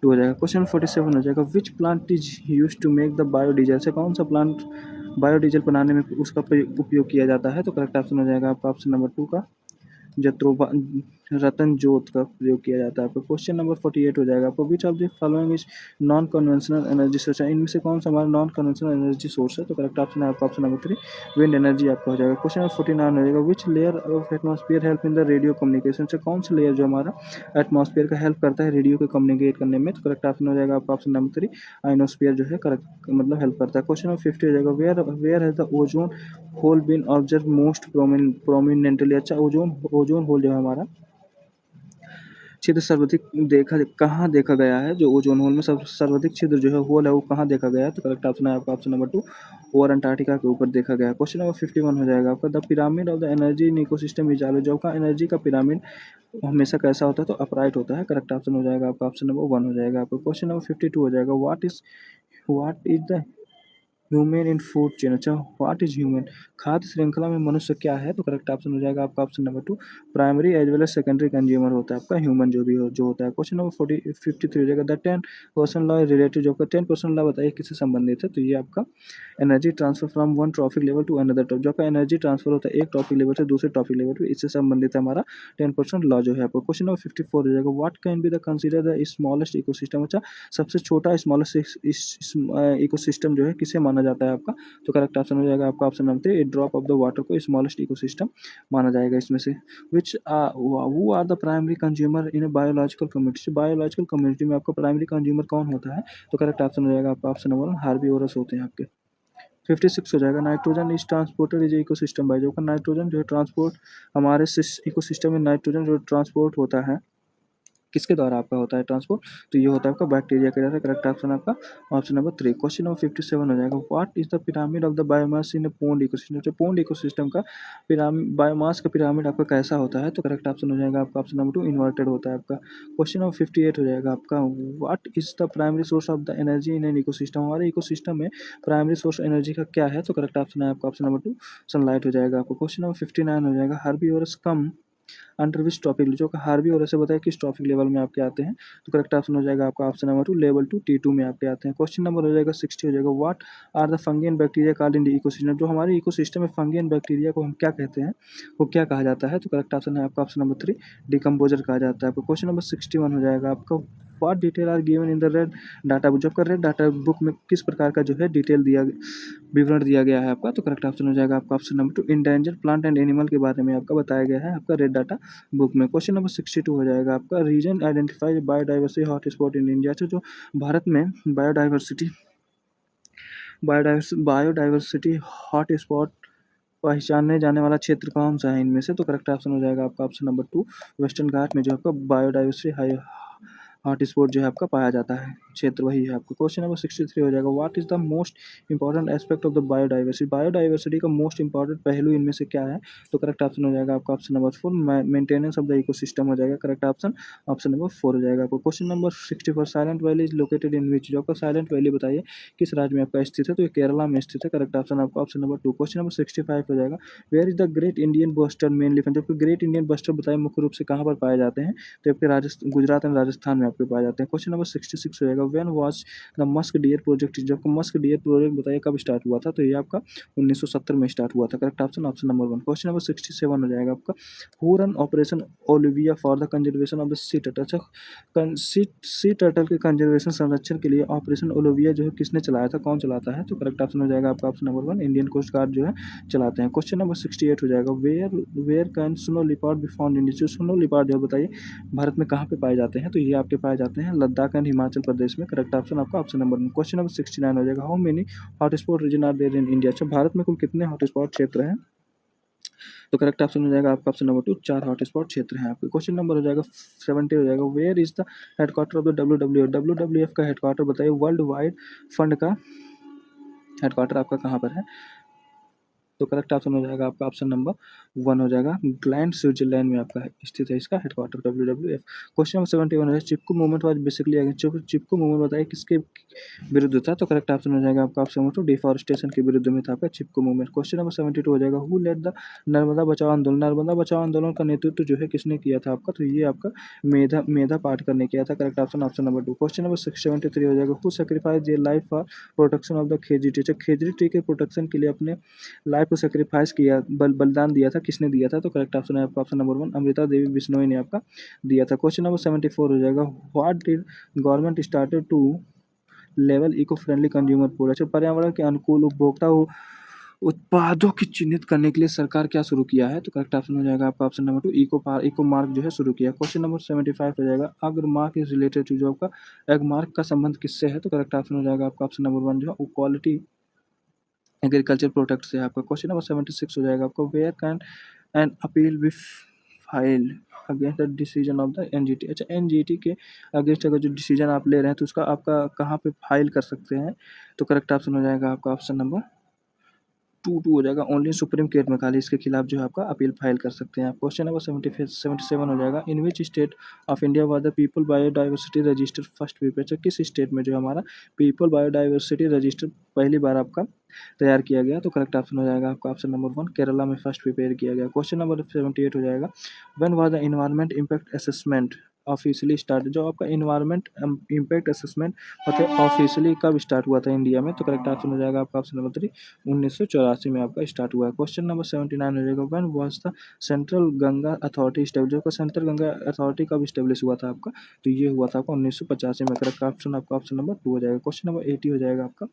2 हो जाएगा। क्वेश्चन 47 हो जाएगा, which plant is use to make the biodiesel? से कौन सा प्लांट बायोडीजल बनाने में उसका उपयोग किया जाता है? तो करेक्ट ऑप्शन हो जाएगा आपका ऑप्शन नंबर 2 का जत्रोबा रतन जोत का प्रयोग किया जाता है आपको। क्वेश्चन नंबर 48 हो जाएगा आपको, विच of the following is non conventional energy source? इनमें से कौन सा हमारा नॉन कन्वेंशनल एनर्जी सोर्स है? तो करेक्ट ऑप्शन है आपका ऑप्शन नंबर 3 विंड एनर्जी आपका हो जाएगा। क्वेश्चन नंबर 49 हो जाएगा, विच layer of atmosphere help in the radio communication? से कौन सा लेयर जो हमारा एटमॉस्फेयर का हेल्प करता है रेडियो को कम्युनिकेट करने में? तो करेक्ट ऑप्शन हो जाएगा आपका ऑप्शन नंबर 3 आइनोस्फीयर जो है करेक्ट मतलब हेल्प करता है। क्वेश्चन नंबर 50 हो जाएगा, where has the ozone hole been observe most prominently? अच्छा, ओजोन होल जो है हमारा छिद्र सर्वाधिक कहाँ देखा गया है? जो ओजोन होल में सर्वाधिक छिद्र जो है होल है वो कहाँ देखा गया है? तो करेक्ट ऑप्शन है आपका ऑप्शन नंबर 2 ओवर अंटार्कटिका के ऊपर देखा गया है। क्वेश्चन नंबर 51 हो जाएगा आपका, the pyramid of the energy in ecosystem is always? जो का एनर्जी का पिरामिड हमेशा कैसा होता है? तो अपराइट होता है। करेक्ट ऑप्शन हो जाएगा आपका ऑप्शन नंबर 1 हो जाएगा आपका। क्वेश्चन नंबर 52 हो जाएगा, what is the human in food chain? अच्छा, व्हाट इज ह्यूमन? खाद्य श्रृंखला में मनुष्य क्या है? तो करेक्ट ऑप्शन हो जाएगा आपका option number 2 primary as well as secondary consumer होता है आपका ह्यूमन जो होता है। क्वेश्चन नंबर 53 हो जाएगा, द 10% लॉ रिलेटेड? जो आपका 10% लॉ बताइए किससे संबंधित है? तो ये आपका energy transfer from one trophic level to another top, जो आपका एनर्जी ट्रांसफर होता है एक टॉपिक लेवल से दूसरे टॉपिक लेवल पे, इससे संबंधित है हमारा 10% लॉ जो है आपको। क्वेश्चन नंबर 54 हो जाएगा, what can be the consider the smallest ecosystem? अच्छा, सबसे छोटा स्मॉलेस्ट इकोसिस्टम जो है किसे माना जाता है आपका? तो करेक्ट ऑप्शन हो जाएगा आपका option number 3 drop of the water को स्मॉलेस्ट इकोसिस्टम माना जाएगा इसमें से। Which who are the primary consumer in a biological community? Biological community में आपका प्राइमरी कंज्यूमर कौन होता है? तो करेक्ट ऑप्शन हो जाएगा आपका ऑप्शन नंबर 1 हार्बीवोरस होते हैं आपके। 56 हो जाएगा, nitrogen is transported is ecosystem by? जो का नाइट्रोजन जो है ट्रांसपोर्ट हमारे इकोसिस्टम में नाइट्रोजन जो ट्रांसपोर्ट होता है किसके द्वारा आपका होता है ट्रांसपोर्ट? तो ये होता है आपका बैक्टीरिया के द्वारा। करेक्ट ऑप्शन आपका ऑप्शन नंबर 3। क्वेश्चन नंबर 57 हो जाएगा, what is the pyramid of the biomass in pond ecosystem? जो पोन्ड इकोसिस्टम का बायोमास का पिरामिड आपका कैसा होता है? तो करेक्ट ऑप्शन हो जाएगा आपका ऑप्शन नंबर 2 इन्वर्टेड होता है आपका। क्वेश्चन नंबर 58 हो जाएगा आपका, what is the primary source of the energy in an ecosystem? हमारे इकोसिस्टम में प्राइमरी सोर्स एनर्जी का क्या है? तो करेक्ट ऑप्शन है आपका ऑप्शन नंबर 2 सनलाइट हो जाएगा आपको। क्वेश्चन नंबर 59 हो जाएगा, herbivores come under which topic जो कि हार्वी और ऐसे बताए किस टॉपिक लेवल में आपके आते हैं। तो करेक्ट ऑप्शन हो जाएगा आपका ऑप्शन नंबर 2 लेवल 2 T2 में आपके आते हैं। क्वेश्चन नंबर हो जाएगा 60 हो जाएगा what are the fungi and bacteria called in the ecosystem. जो हमारे इकोसिस्टम में फंगी एंड बैक्टीरिया को हम क्या कहते हैं, वो क्या कहा जाता है। तो करेक्ट ऑप्शन है आपका ऑप्शन नंबर 3 डिकम्पोजर कहा जाता है आपको। क्वेश्चन नंबर 61 हो जाएगा आपका what detail are given in the red data book. जो आपका रेड डाटा बुक में किस प्रकार का जो है डिटेल दिया विवरण दिया गया है आपका। तो करेक्ट ऑप्शन हो जाएगा आपका option number 2 endanger plant and animal के बारे में आपका बताया गया है आपका रेड डाटा बुक में। क्वेश्चन नंबर 62 हो जाएगा आपका region identify biodiversity hotspot in India. जो भारत में बायोडाइवर्सिटी हॉटस्पॉट पहचाने जाने वाला क्षेत्र कौन सा है इनमें से। तो करेक्ट ऑप्शन हो जाएगा आपका ऑप्शन नंबर 2 वेस्टर्न घाट में जो आपका बायोडाइवर्सिटी हॉटस्पॉट जो है आपका पाया जाता है क्षेत्र वही है आपका। क्वेश्चन नंबर 63 हो जाएगा what is the most important aspect of the biodiversity. Biodiversity का मोस्ट इंपॉर्टेंट पहलू इनमें से क्या है। तो करेक्ट ऑप्शन हो जाएगा आपका option number 4 maintenance of the ecosystem हो जाएगा करेक्ट ऑप्शन ऑप्शन नंबर 4 हो जाएगा आपको। Question number 64 silent valley is located in which. जो आपका साइलेंट वैली बताइए किस राज्य में आपका स्थित है। तो ये केरला में स्थित है करेक्ट ऑप्शन आपका ऑप्शन नंबर 2। क्वेश्चन नंबर 65 हो जाएगा where is the great Indian bustard mainly found. जबकि ग्रेट इंडियन बस्टर बताइए मुख्य रूप से कहाँ पर पाए जाते हैं। तो आपके राजस्थान गुजरात एंड राजस्थान में आपके पाए जाते हैं। क्वेश्चन नंबर 66 हो जाएगा when was the musk deer project. जब मस्क डियर प्रोजेक्ट बताइए कब स्टार्ट हुआ था। तो ये आपका 1970 में स्टार्ट हुआ था correct option option number 1। Question number 67 हो जाएगा आपका who run operation Olivia for the conservation of the sea turtle. अच्छा सी टर्टल के कंजर्वेशन संरक्षण के लिए ऑपरेशन ओलिविया जो है किसने चलाया था, कौन चलाता है। तो करेक्ट ऑप्शन हो जाएगा आपका option number 1 Indian coast guard जो है चलाते हैं। क्वेश्चन नंबर 68 हो जाएगा where can snow leopard be found in India. Snow leopard जो बताइए भारत में कहाँ पे पाए जाते हैं। तो ये आपके पाए जाते हैं लद्दाख एंड हिमाचल प्रदेश में करेक्ट ऑप्शन आपका ऑप्शन नंबर 1। क्वेश्चन नंबर 69 हो जाएगा how many hotspot region are there in India. अच्छा भारत में कुल कितने हॉटस्पॉट क्षेत्र हैं। तो करेक्ट ऑप्शन हो जाएगा आपका ऑप्शन नंबर 2 4 हॉटस्पॉट क्षेत्र हैं आपके। क्वेश्चन नंबर हो जाएगा 70 हो जाएगा where is the headquarter of the WWF का हेडक्वार्टर बताइए वर्ल्ड वाइड फंड का हेडक्वार्टर आपका कहाँ पर है। तो करेक्ट ऑप्शन हो जाएगा आपका ऑप्शन नंबर 1 हो जाएगा ग्लैंड स्विट्जरलैंड में आपका स्थित है इसका हेडक्वार्टर WWF। क्वेश्चन नंबर 71 है Chipko movement was basically against. Chipko movement बताइए किसके विरुद्ध था। तो करेक्ट ऑप्शन हो जाएगा आपका ऑप्शन नंबर 2 डिफॉरेस्टेशन के विरुद्ध में था आपका चिपकू मूवमेंट। क्वेश्चन नंबर 72 हो जाएगा हु लेड द नर्मदा बचाओ आंदोलन। नर्मदा बचाओ आंदोलन का नेतृत्व जो है किसने किया था आपका। तो ये आपका मेधा पाटकर ने किया था correct option option number 2। Question number 73 हो जाएगा who sacrifice their life for protection of the khejri tree. Khejri tree के प्रोटेक्शन के लिए अपने लाइफ को सेक्रीफाइस किया बलिदान दिया था किसने दिया था। तो करेक्ट ऑप्शन है आपका ऑप्शन नंबर 1 अमृता देवी बिश्नोई ने आपका दिया था। क्वेश्चन नंबर 74 हो जाएगा what did government started to लेवल इको फ्रेंडली कंज्यूमर पोल। अच्छा पर्यावरण के अनुकूल उपभोक्ता उत्पादों की चिन्हित करने के लिए सरकार क्या शुरू किया है। तो करेक्ट ऑप्शन हो जाएगा आपका ऑप्शन नंबर 2 इको मार्क जो है शुरू किया। क्वेश्चन नंबर 75 हो जाएगा अग्र मार्क इज रिलेटेड टू। जो आपका एग मार्क का संबंध किससे है। तो करेक्ट ऑप्शन हो जाएगा आपका ऑप्शन नंबर 1 जो है क्वालिटी एग्रीकल्चर प्रोडक्ट से आपका। क्वेश्चन नंबर 76 हो जाएगा आपको where can an appeal be filed against the decision of the NGT। अच्छा NGT के अगेंस्ट अगर जो डिसीजन आप ले रहे हैं तो उसका आपका कहाँ पे फाइल कर सकते हैं। तो करेक्ट ऑप्शन हो जाएगा आपका ऑप्शन नंबर 2 हो जाएगा ओनली सुप्रीम कोर्ट में खाली इसके खिलाफ जो है आपका अपील फाइल कर सकते हैं आप। क्वेश्चन नंबर 77 हो जाएगा in which state of India was the people biodiversity register first prepare. किस स्टेट में जो हमारा पीपल बायोडाइवर्सिटी रजिस्टर पहली बार आपका तैयार किया गया। तो करेक्ट ऑप्शन हो जाएगा आपका ऑप्शन नंबर 1 केरला में फर्स्ट प्रिपेयर किया गया। क्वेश्चन नंबर 78 हो जाएगा when was the environment impact assessment officially start. जो आपका इन्वायरमेंट इम्पैक्ट असेसमेंट मतलब ऑफिशियली कब स्टार्ट हुआ था इंडिया में। तो करेक्ट ऑप्शन हो जाएगा आपका ऑप्शन नंबर 3 1984 में आपका स्टार्ट हुआ है। क्वेश्चन नंबर 79 हो जाएगा when was the central Ganga authority establish. जो सेंट्रल गंगा अथॉरिटी कब स्टेब्लिश हुआ था आपका। तो ये हुआ था आपका 1985 में करेक्ट ऑप्शन आपका ऑप्शन नंबर 2 हो जाएगा। क्वेश्चन नंबर 80 हो जाएगा आपका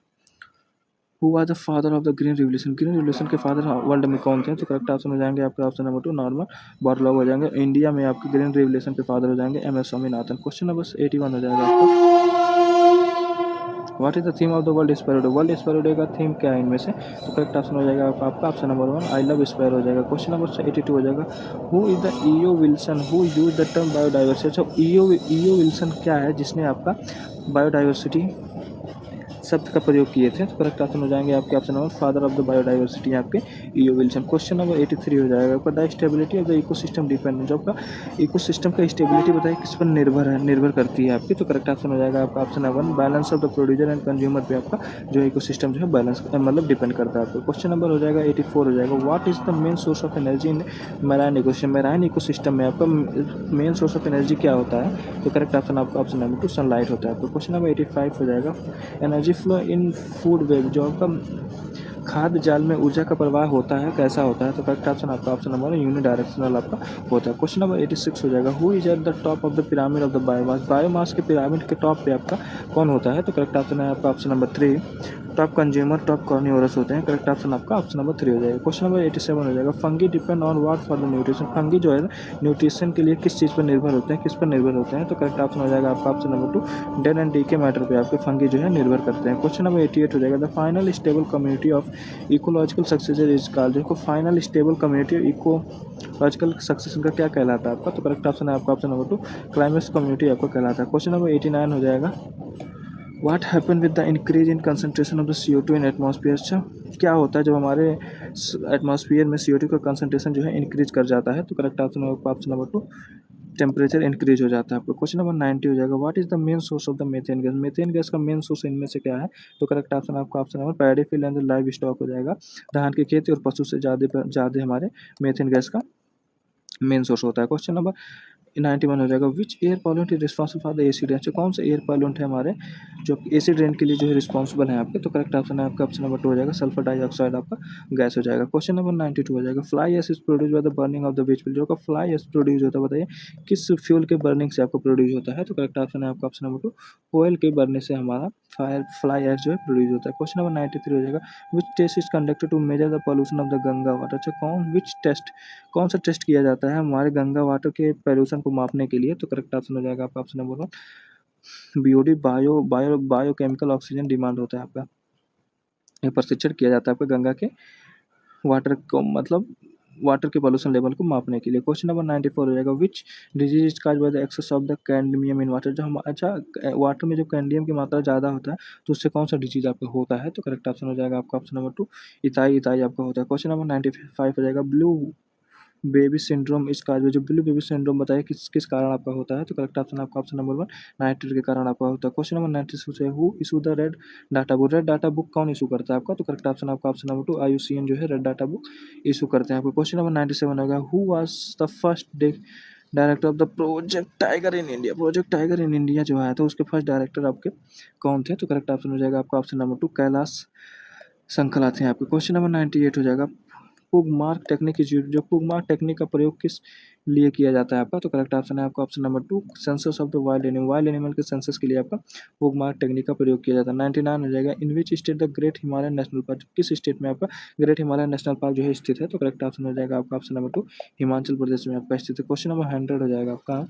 who was the father of the green revolution. Green revolution के फादर वर्ल्ड में कौन थे। तो करेक्ट ऑप्शन हो जाएंगे आपका ऑप्शन नंबर 2 नॉर्मन बोरलॉग हो जाएंगे। इंडिया में आपके ग्रीन रिवोल्यूशन के फादर हो जाएंगे MS स्वामीनाथन। क्वेश्चन नंबर 81 हो जाएगा आपका what is the theme of the world sparrow day. World sparrow day का थीम क्या है इनमें से। तो करेक्ट ऑप्शन हो जाएगा आपका option number 1 I love sparrow हो जाएगा। क्वेश्चन नंबर 82 हो जाएगा who is the EO Wilson who use the term biodiversity. अच्छा EO विल्सन क्या है जिसने आपका बायोडाइवर्सिटी शब्द का प्रयोग किए थे? तो करेक्ट ऑप्शन हो जाएंगे आपके option number father of the biodiversity आपके ईओ विल्सन। क्वेश्चन नंबर 83 हो जाएगा आपका the stability of the ecosystem depend, जो आपका इकोसिस्टम का स्टेबिलिटी बताइए किस पर निर्भर करती है आपकी। तो करेक्ट ऑप्शन हो जाएगा आपका option number 1 balance of the producer and consumer पे आपका जो इकोसिस्टम जो है बैलेंस मतलब डिपेंड करता है आपको। क्वेश्चन नंबर हो जाएगा 84 हो जाएगा what is the main source of energy in marine ecosystem. Marine ecosystem में आपका मेन सोर्स ऑफ एनर्जी क्या होता है? तो करेक्ट ऑप्शन आपका ऑप्शन नंबर 2 सनलाइट होता है आपको। क्वेश्चन नंबर 85 हो जाएगा energy flow in food web, जो आपका खाद्य जाल में ऊर्जा का प्रवाह होता है कैसा होता है? तो करेक्ट ऑप्शन आपका ऑप्शन नंबर यूनिडायरेक्शनल आपका होता है। क्वेश्चन नंबर 86 हो जाएगा who is at the top of the pyramid of the biomass. Biomass के पिरामिड के टॉप पे आपका कौन होता है? तो करेक्ट ऑप्शन है आपका option number 3 top consumer top carnivores होते हैं। करेक्ट ऑप्शन आपका ऑप्शन नंबर 3 हो जाएगा। क्वेश्चन नंबर 87 हो जाएगा fungi depend on what for the nutrition. Fungi जो है न्यूट्रिशन के लिए किस चीज़ पर निर्भर होते हैं, किस पर निर्भर होते हैं? तो करेक्ट ऑप्शन हो जाएगा आपका option number 2 dead and D के मैटर पे आपके फंगी जो है निर्भर करते हैं। क्वेश्चन नंबर 88 हो जाएगा the final stable community of ecological successor is called, जो final stable community ecological succession का क्या कहलाता है आपका? तो करेक्ट ऑप्शन है आपका ऑप्शन नंबर 2 क्लाइमेक्स कम्युनिटी आपका कहलाता है। क्वेश्चन नंबर 89 हो जाएगा what happen with the increase in concentration of the CO2 in atmosphere. अच्छा क्या होता है जब हमारे एटमॉस्फेयर में CO2 का कंसंट्रेशन जो है इंक्रीज कर जाता है? तो करेक्ट ऑप्शन है आपका ऑप्शन नंबर 2 टेम्परेचर इंक्रीज हो जाता है आपको। क्वेश्चन नंबर 90 हो जाएगा what is the main source of the methane gas. Methane gas का मेन सोर्स इनमें से क्या है? तो करेक्ट ऑप्शन आपका option number paddy field and live stock हो जाएगा। धान की खेती और पशु से ज़्यादा हमारे मीथेन गैस का मेन सोर्स होता है। क्वेश्चन नंबर 91 हो जाएगा which air pollutant is responsible for the acid rain. कौन सा एयर पॉल्यूंट है हमारे जो एसिड रेन के लिए जो है रिस्पॉन्सिबल है आपके? तो करेक्ट ऑप्शन है आपका ऑप्शन नंबर 2 हो जाएगा सल्फर डाइऑक्साइड आपका गैस हो जाएगा। क्वेश्चन नंबर 92 हो जाएगा fly ash is produce by the burning of the which fuel. जो का फ्लाई एश प्रोड्यूस होता है बताइए किस फ्यूल के बर्निंग से आपको प्रोड्यूस होता है? तो करेक्ट ऑप्शन है आपका ऑप्शन नंबर 2 ऑयल के बर्निंग से हमारा फ्लाई एश जो है प्रोड्यूस होता है। क्वेश्चन नंबर 93 हो जाएगा which test is conducted to measure the pollution of the Ganga water. अच्छा कौन सा टेस्ट किया जाता है हमारे गंगा वाटर के पॉल्यूशन को मापने के लिए? तो करेक्ट ऑप्शन हो जाएगा आपका option number 1 BOD biochemical oxygen demand होता है आपका। ये प्रशिक्षण किया जाता है आपका गंगा के वाटर को मतलब वाटर के पॉल्यूशन लेवल को मापने के लिए। क्वेश्चन नंबर 94 हो जाएगा which disease is cause by the excess of the cadmium in water. जो हम अच्छा वाटर में जो कैडमियम की मात्रा ज़्यादा होता है तो उससे कौन सा डिजीज आपका होता है? तो करेक्ट ऑप्शन हो जाएगा आपका ऑप्शन नंबर 2 इताई आपका होता है। क्वेश्चन नंबर 95 हो जाएगा ब्लू बेबी सिंड्रोम इस कार्य जो ब्लू बेबी सिंड्रोम बताइए किस किस कारण आपका होता है? तो करेक्ट ऑप्शन आपका ऑप्शन नंबर 1 नाइट्रेट के कारण आपका होता है। क्वेश्चन नंबर 96 है who issue the red data book. Red data book कौन इशू करता है आपका? तो करेक्ट ऑप्शन आपका ऑप्शन नंबर 2 IUCN जो है रेड डाटा बुक इशू करते हैं आपको। क्वेश्चन नंबर 97 होगा who was the first director of the project tiger in India. Project tiger in India जो है तो उसके फर्स्ट डायरेक्टर आपके कौन थे? तो करेक्ट ऑप्शन हो जाएगा आपका ऑप्शन नंबर 2 कैलाश संकला थे आपके। क्वेश्चन नंबर 98 हो जाएगा पुगमार्क टेक्निक की जो पुगमार्क टेक्निक का प्रयोग किस लिए किया जाता है आपका? तो करेक्ट ऑप्शन है आपका option number 2 census of the wild animal के सेंसस के लिए आपका पुगमार्क टेक्निक का प्रयोग किया जाता है। 99 हो जाएगा in which state the great Himalayan national park. किस स्टेट में आपका ग्रेट हिमालयन नेशनल पार्क जो है स्थित है? तो करेक्ट ऑप्शन हो जाएगा आपका ऑप्शन नंबर 2 हिमाचल प्रदेश में आपका स्थित है। क्वेश्चन नंबर 100 हो जाएगा आपका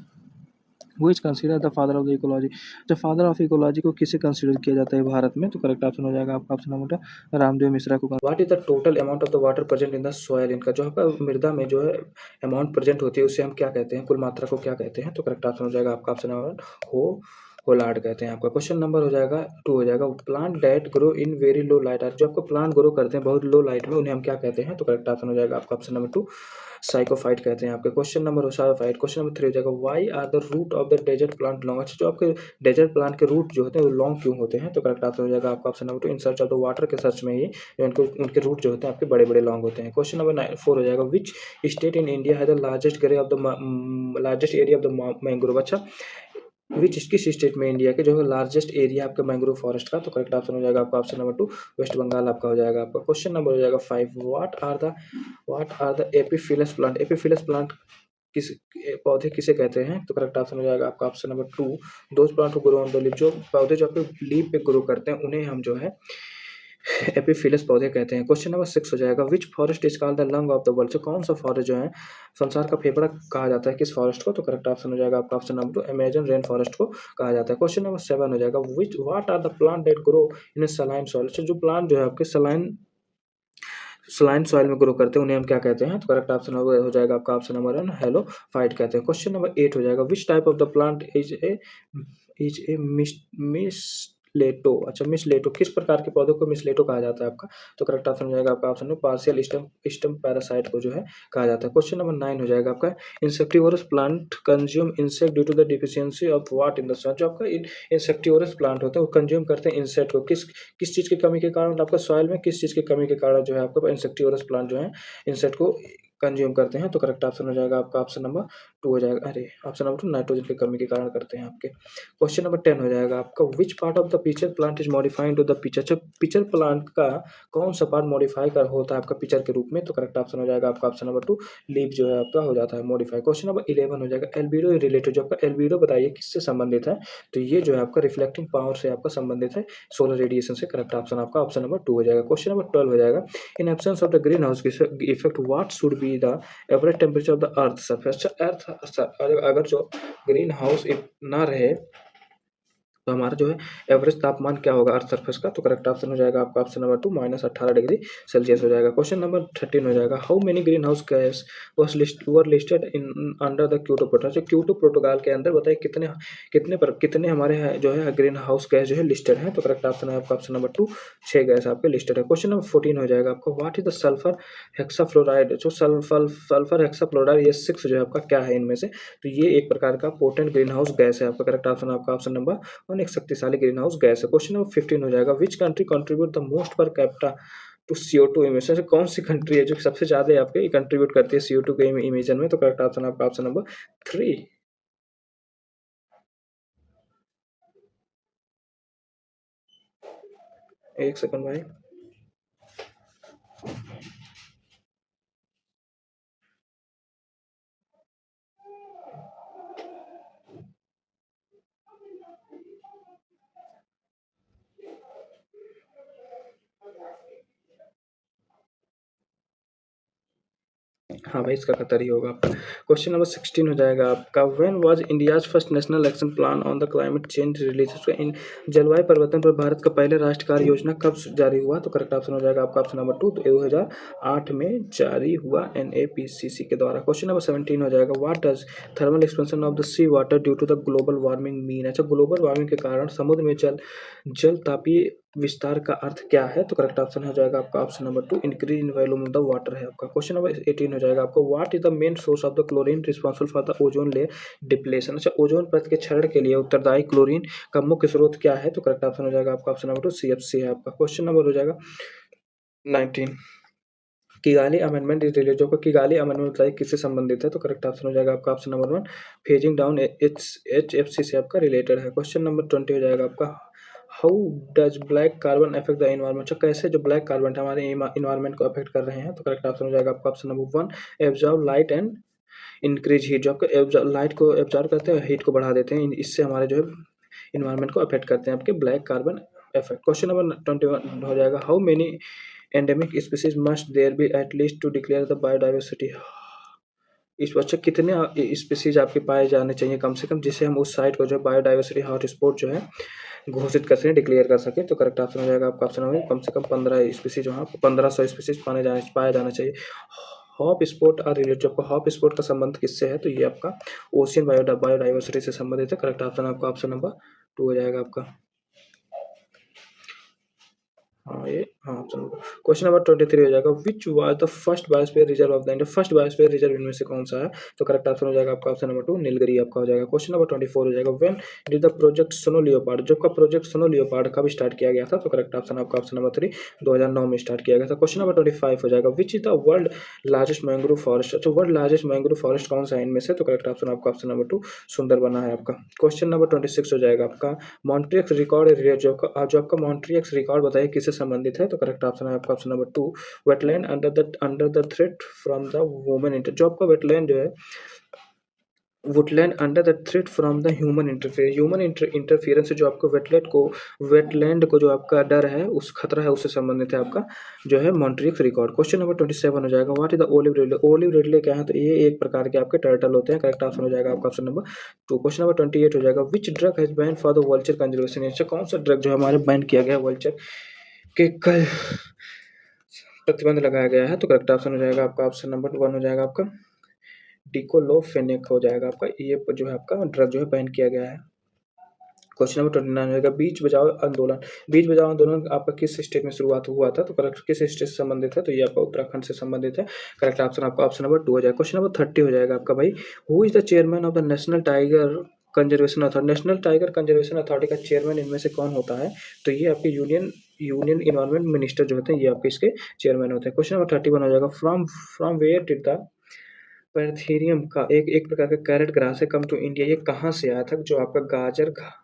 वो is consider the father of the ecology. जो फादर ऑफ इकोलॉजी को किसे कंसिडर किया जाता है भारत में? तो करेक्ट ऑप्शन हो जाएगा आपका ऑप्शन नंबर रामदेव मिश्रा को। What is the total amount of the water present in the soil. इनका जो आपका मृदा में जो है अमाउंट प्रेजेंट होती है उसे हम क्या कहते हैं, कुल मात्रा को क्या कहते हैं? तो करेक्ट ऑप्शन हो जाएगा आपका ऑप्शन नंबर होलार्ड कहते हैं आपका। क्वेश्चन नंबर हो जाएगा 2 हो जाएगा plant that grow in very low light. जो आपको प्लांट ग्रो करते हैं बहुत लो लाइट में उन्हें हम क्या कहते हैं? तो करेक्ट ऑप्शन हो जाएगा आपका ऑप्शन नंबर 2 साइकोफाइट कहते हैं आपके। क्वेश्चन नंबर हो साइकोफाइट। क्वेश्चन नंबर 3 हो जाएगा why are the root of the desert plant long. अच्छा जो आपके डेजर्ट प्लांट के रूट जो होते हैं वो लॉन्ग क्यों होते हैं? तो करेक्ट आंसर हो जाएगा आपका option number 2 in search of the water के सर्च में ही उनके रूट जो होते हैं आपके बड़े बड़े लॉन्ग होते हैं। क्वेश्चन नंबर 4 हो जाएगा विच स्टेट इन इंडिया है the largest area of the mangrove. अच्छा विच किस स्टेट में इंडिया के जो है लार्जेस्ट एरिया आपका मैंग्रोव फॉरेस्ट का? तो करेक्ट ऑप्शन हो जाएगा आपका ऑप्शन नंबर 2 वेस्ट बंगाल आपका हो जाएगा आपका। क्वेश्चन नंबर हो जाएगा 5 what are the epiphyllous plant. Epiphyllous plant किस पौधे किसे कहते हैं? तो करेक्ट ऑप्शन हो जाएगा आपका option number 2 those plant to grow on the leaf. जो पौधे जो आपके लीफ पे ग्रो करते हैं उन्हें हम जो है एपिफिलस पौधे कहते हैं। क्वेश्चन नंबर 6 हो जाएगा विच forest is called the lung of the world. जो कौन सा फॉरेस्ट जो है संसार का फेफड़ा कहा जाता है किस फॉरेस्ट को? तो करेक्ट ऑप्शन हो जाएगा आपका option number 2 Amazon rain forest को कहा जाता है। क्वेश्चन नंबर 7 हो जाएगा what are the plant that grow in saline soil. जो प्लांट जो है आपके सलाइन सॉइल में ग्रो करते हैं उन्हें हम क्या कहते हैं? तो करेक्ट ऑप्शन हो जाएगा आपका ऑप्शन नंबर 1 हेलो फाइट कहते हैं। क्वेश्चन नंबर 8 हो जाएगा which type of the plant is a mistletoe. अच्छा, मिसलेटो किस प्रकार के पौधों को मिसलेटो कहा जाता है आपका? तो करेक्ट ऑप्शन हो जाएगा आपका ऑप्शन में पार्शियल स्टैम पैरासाइट को जो है कहा जाता है। क्वेश्चन नंबर 9 हो जाएगा आपका, insectivorous plant consume insect due to the deficiency of what in the soil. जो आपका इंसेक्टिवोरस प्लांट होता है वो कंज्यूम करते हैं इंसेक्ट को किस चीज़ की कमी के कारण? आपका सॉइल में किस चीज़ की कमी के कारण जो है आपका इंसेक्टिवोरस प्लांट जो है इंसेक्ट को कंज्यूम करते हैं? तो करेक्ट ऑप्शन हो जाएगा आपका ऑप्शन नंबर 2 हो जाएगा। अरे ऑप्शन नंबर 2 नाइट्रोजन की कमी के कारण करते हैं आपके। क्वेश्चन नंबर 10 हो जाएगा आपका, which part of the pitcher plant is modified to the pitcher. अच्छा, पिचर प्लांट का कौन सा पार्ट मॉडिफाई कर होता है आपका पिचर के रूप में? तो करेक्ट ऑप्शन हो जाएगा आपका ऑप्शन नंबर 2 लीफ जो है आपका हो जाता है मॉडिफाई। क्वेश्चन नंबर 11 हो जाएगा, एल्बिडो रिलेटेड। जो आपका एल्बिडो बताइए किससे संबंधित है? तो ये जो है आपका रिफ्लेक्टिंग पावर से आपका संबंधित है, सोलर रेडिएशन से। करेक्ट ऑप्शन आपका ऑप्शन नंबर 2 हो जाएगा। क्वेश्चन नंबर 12 हो जाएगा, in absence of the green house effect what should be the average temperature of the earth surface. Earth अगर जो ग्रीन हाउस ना रहे तो हमारा जो है एवरेज तापमान क्या होगा अर्थ सरफेस का? तो करेक्ट ऑप्शन हो जाएगा आपका ऑप्शन नंबर 2 -18 डिग्री सेल्सियस हो जाएगा। क्वेश्चन नंबर 13 हो जाएगा, how many green house gas were listed in under the Kyoto protocol. Kyoto protocol के अंदर बताइए कितने हमारे जो है ग्रीन हाउस गैस जो है लिस्टेड है? तो करेक्ट ऑप्शन है आपका ऑप्शन नंबर 2 6 गैस आपके लिस्टेड है। क्वेश्चन नंबर 14 हो जाएगा आपका, what is the sulphur hexafluoride. जो सल्फर हेक्साफ्लोराइड ये 6 जो है आपका क्या है इनमें से? तो ये एक प्रकार का पोटेंट ग्रीन हाउस गैस है आपका। करेक्ट ऑप्शन आपका ऑप्शन नंबर और एक शक्तिशाली ग्रीन हाउस गैस है। क्वेश्चन नंबर 15 हो जाएगा, which country contribute the most per capita to CO2 emission. कौन सी कंट्री है जो सबसे ज्यादा आपके कंट्रीब्यूट करती है CO2 के इमिशन में? तो करेक्ट ऑप्शन आपका ऑप्शन नंबर 3। एक सेकंड भाई। हाँ भाई, इसका कतर ही होगा आपका। क्वेश्चन नंबर 16 हो जाएगा आपका, when was India's first national action plan on the climate change release. इन जलवायु परिवर्तन पर भारत का पहले राष्ट्र कार्य योजना कब जारी हुआ? तो करेक्ट ऑप्शन हो जाएगा आपका ऑप्शन नंबर 2 2008 में जारी हुआ NAPCC के द्वारा। क्वेश्चन नंबर 17 हो जाएगा, what does thermal expansion of the sea water due to the global warming mean. अच्छा, ग्लोबल वार्मिंग के कारण समुद्र में जल तापीय विस्तार का अर्थ क्या है? तो करेक्ट ऑप्शन हो जाएगा आपका option number 2 increase in volume of the water है आपका। क्वेश्चन नंबर 18 हो जाएगा आपको, what is the main source of the chlorine responsible for the ozone layer depletion. अच्छा, ओजोन परत के क्षरण के लिए उत्तरदायी क्लोरीन का मुख्य स्रोत क्या है? तो करेक्ट ऑप्शन हो जाएगा आपका ऑप्शन नंबर 2 CFC है आपका। क्वेश्चन नंबर हो जाएगा 19, किगाली अमेंडमेंट इज रिलेटेड। जो किगाली अमेंडमेंट बताइए किससे संबंधित है? तो करेक्ट ऑप्शन हो जाएगा आपका option number 1 phasing down HFC से आपका रिलेटेड है। क्वेश्चन नंबर 20 हो जाएगा आपका, how does black carbon affect the environment. कैसे जो ब्लैक कार्बन है हमारे इन्वायरमेंट को अफेक्ट कर रहे हैं? तो करेक्ट ऑप्शन हो जाएगा आपका option number 1 absorb light and increase heat. जो आपको लाइट को एब्जॉर्ब करते हैं, हीट को बढ़ा देते हैं, इससे हमारे जो है इन्वायरमेंट को अफेक्ट करते हैं आपके black carbon effect. Question number 21 हो जाएगा, how many endemic species must there be at least to declare the biodiversity. इस बच्चे कितने स्पीसीज आपके पाए जाने चाहिए कम से कम, जिससे हम उस साइट को जो बायोडाइवर्सिटी हॉटस्पॉट जो है घोषित कर सकें, डिक्लेयर कर सकें? तो करेक्ट ऑप्शन हो जाएगा आपका ऑप्शन नंबर कम से कम 15 स्पीसीज वहाँ 1500 स्पीसीज पाया जाना चाहिए। हॉप स्पॉट और रिलेटेड, आपको हॉप स्पॉट का संबंध किससे है? तो ये आपका ओशियन बायोडाइवर्सिटी से संबंधित है। करेक्ट ऑप्शन आपका ऑप्शन नंबर 2 हो जाएगा आपका। हाँ ये हाँ ऑप्शन नंबर। क्वेश्चन नंबर 23 हो जाएगा, विच was the first biosphere reserve of the India. First biosphere reserve इनमें से कौन सा है? तो करेक्ट ऑप्शन हो जाएगा आपका ऑप्शन नंबर 2 नीलगिरी आपका हो जाएगा। क्वेश्चन नंबर 24 हो जाएगा, when did the project snow leopard. जो का प्रोजेक्ट स्नो लियोपार्ड कब स्टार्ट किया गया था? तो करेक्ट ऑप्शन आपका ऑप्शन नंबर 3 2009 में स्टार्ट किया गया था। क्वेश्चन नंबर 25 हो जाएगा, which is the world largest mangrove forest. अच्छा, वर्ल्ड लार्जेस्ट मैंग्रोव फॉरेस्ट कौन सा है इनमें से? तो करेक्ट ऑप्शन आपका ऑप्शन नंबर 2 सुंदरबन है आपका। क्वेश्चन नंबर 26 हो जाएगा आपका, मॉन्ट्रियक्स रिकॉर्ड एरिया। जो आपका मॉन्ट्रियक्स रिकॉर्ड बताइए किससे संबंधित है? तो करेक्ट ऑप्शन है आपका option number 2 wetland under the threat from the women inter. जो आपका वेटलैंड जो है Woodland under the threat from the human interference से जो आपको वेटलैंड को जो आपका डर है, उस खतरा है, उससे संबंधित है आपका जो है मॉन्ट्रियक्स रिकॉर्ड। क्वेश्चन नंबर 27 हो जाएगा, what is the olive Ridley. Olive Ridley क्या है? तो ये एक प्रकार के आपके टर्टल होते हैं। करेक्ट ऑप्शन हो जाएगा आपका ऑप्शन नंबर 2। क्वेश्चन नंबर 28 हो जाएगा, which drug has ban for the vulture conservation. कौन सा ड्रग जो हमारे बैन किया गया वल्चर के कल प्रतिबंध लगाया गया है? तो करेक्ट ऑप्शन हो जाएगा आपका ऑप्शन नंबर 1 हो जाएगा आपका डिकोलोफेनेक हो जाएगा आपका। ये जो है आपका ड्रग जो है बैन किया गया है। क्वेश्चन नंबर 29 रहेगा बीच बचाओ आंदोलन। बीच बचाओ आंदोलन आपका किस स्टेट में शुरुआत हुआ था? तो करेक्ट किस स्टेट से संबंधित है? तो ये आपका उत्तराखंड से संबंधित है। करेक्ट ऑप्शन आपका ऑप्शन नंबर 2 हो जाएगा। क्वेश्चन नंबर 30 हो जाएगा आपका भाई, who is the chairman of the national tiger conservation authority? National tiger conservation authority का चेयरमैन इनमें से कौन होता है? तो ये आपके यूनियन यूनियन इन्वायरमेंट मिनिस्टर जो होते हैं, ये आपके इसके चेयरमैन होते हैं। क्वेश्चन नंबर 31 हो जाएगा, from from where did the पैंथेरियम का एक प्रकार का कैरेट ग्रास है कम टू इंडिया, ये कहाँ से आया था? जो आपका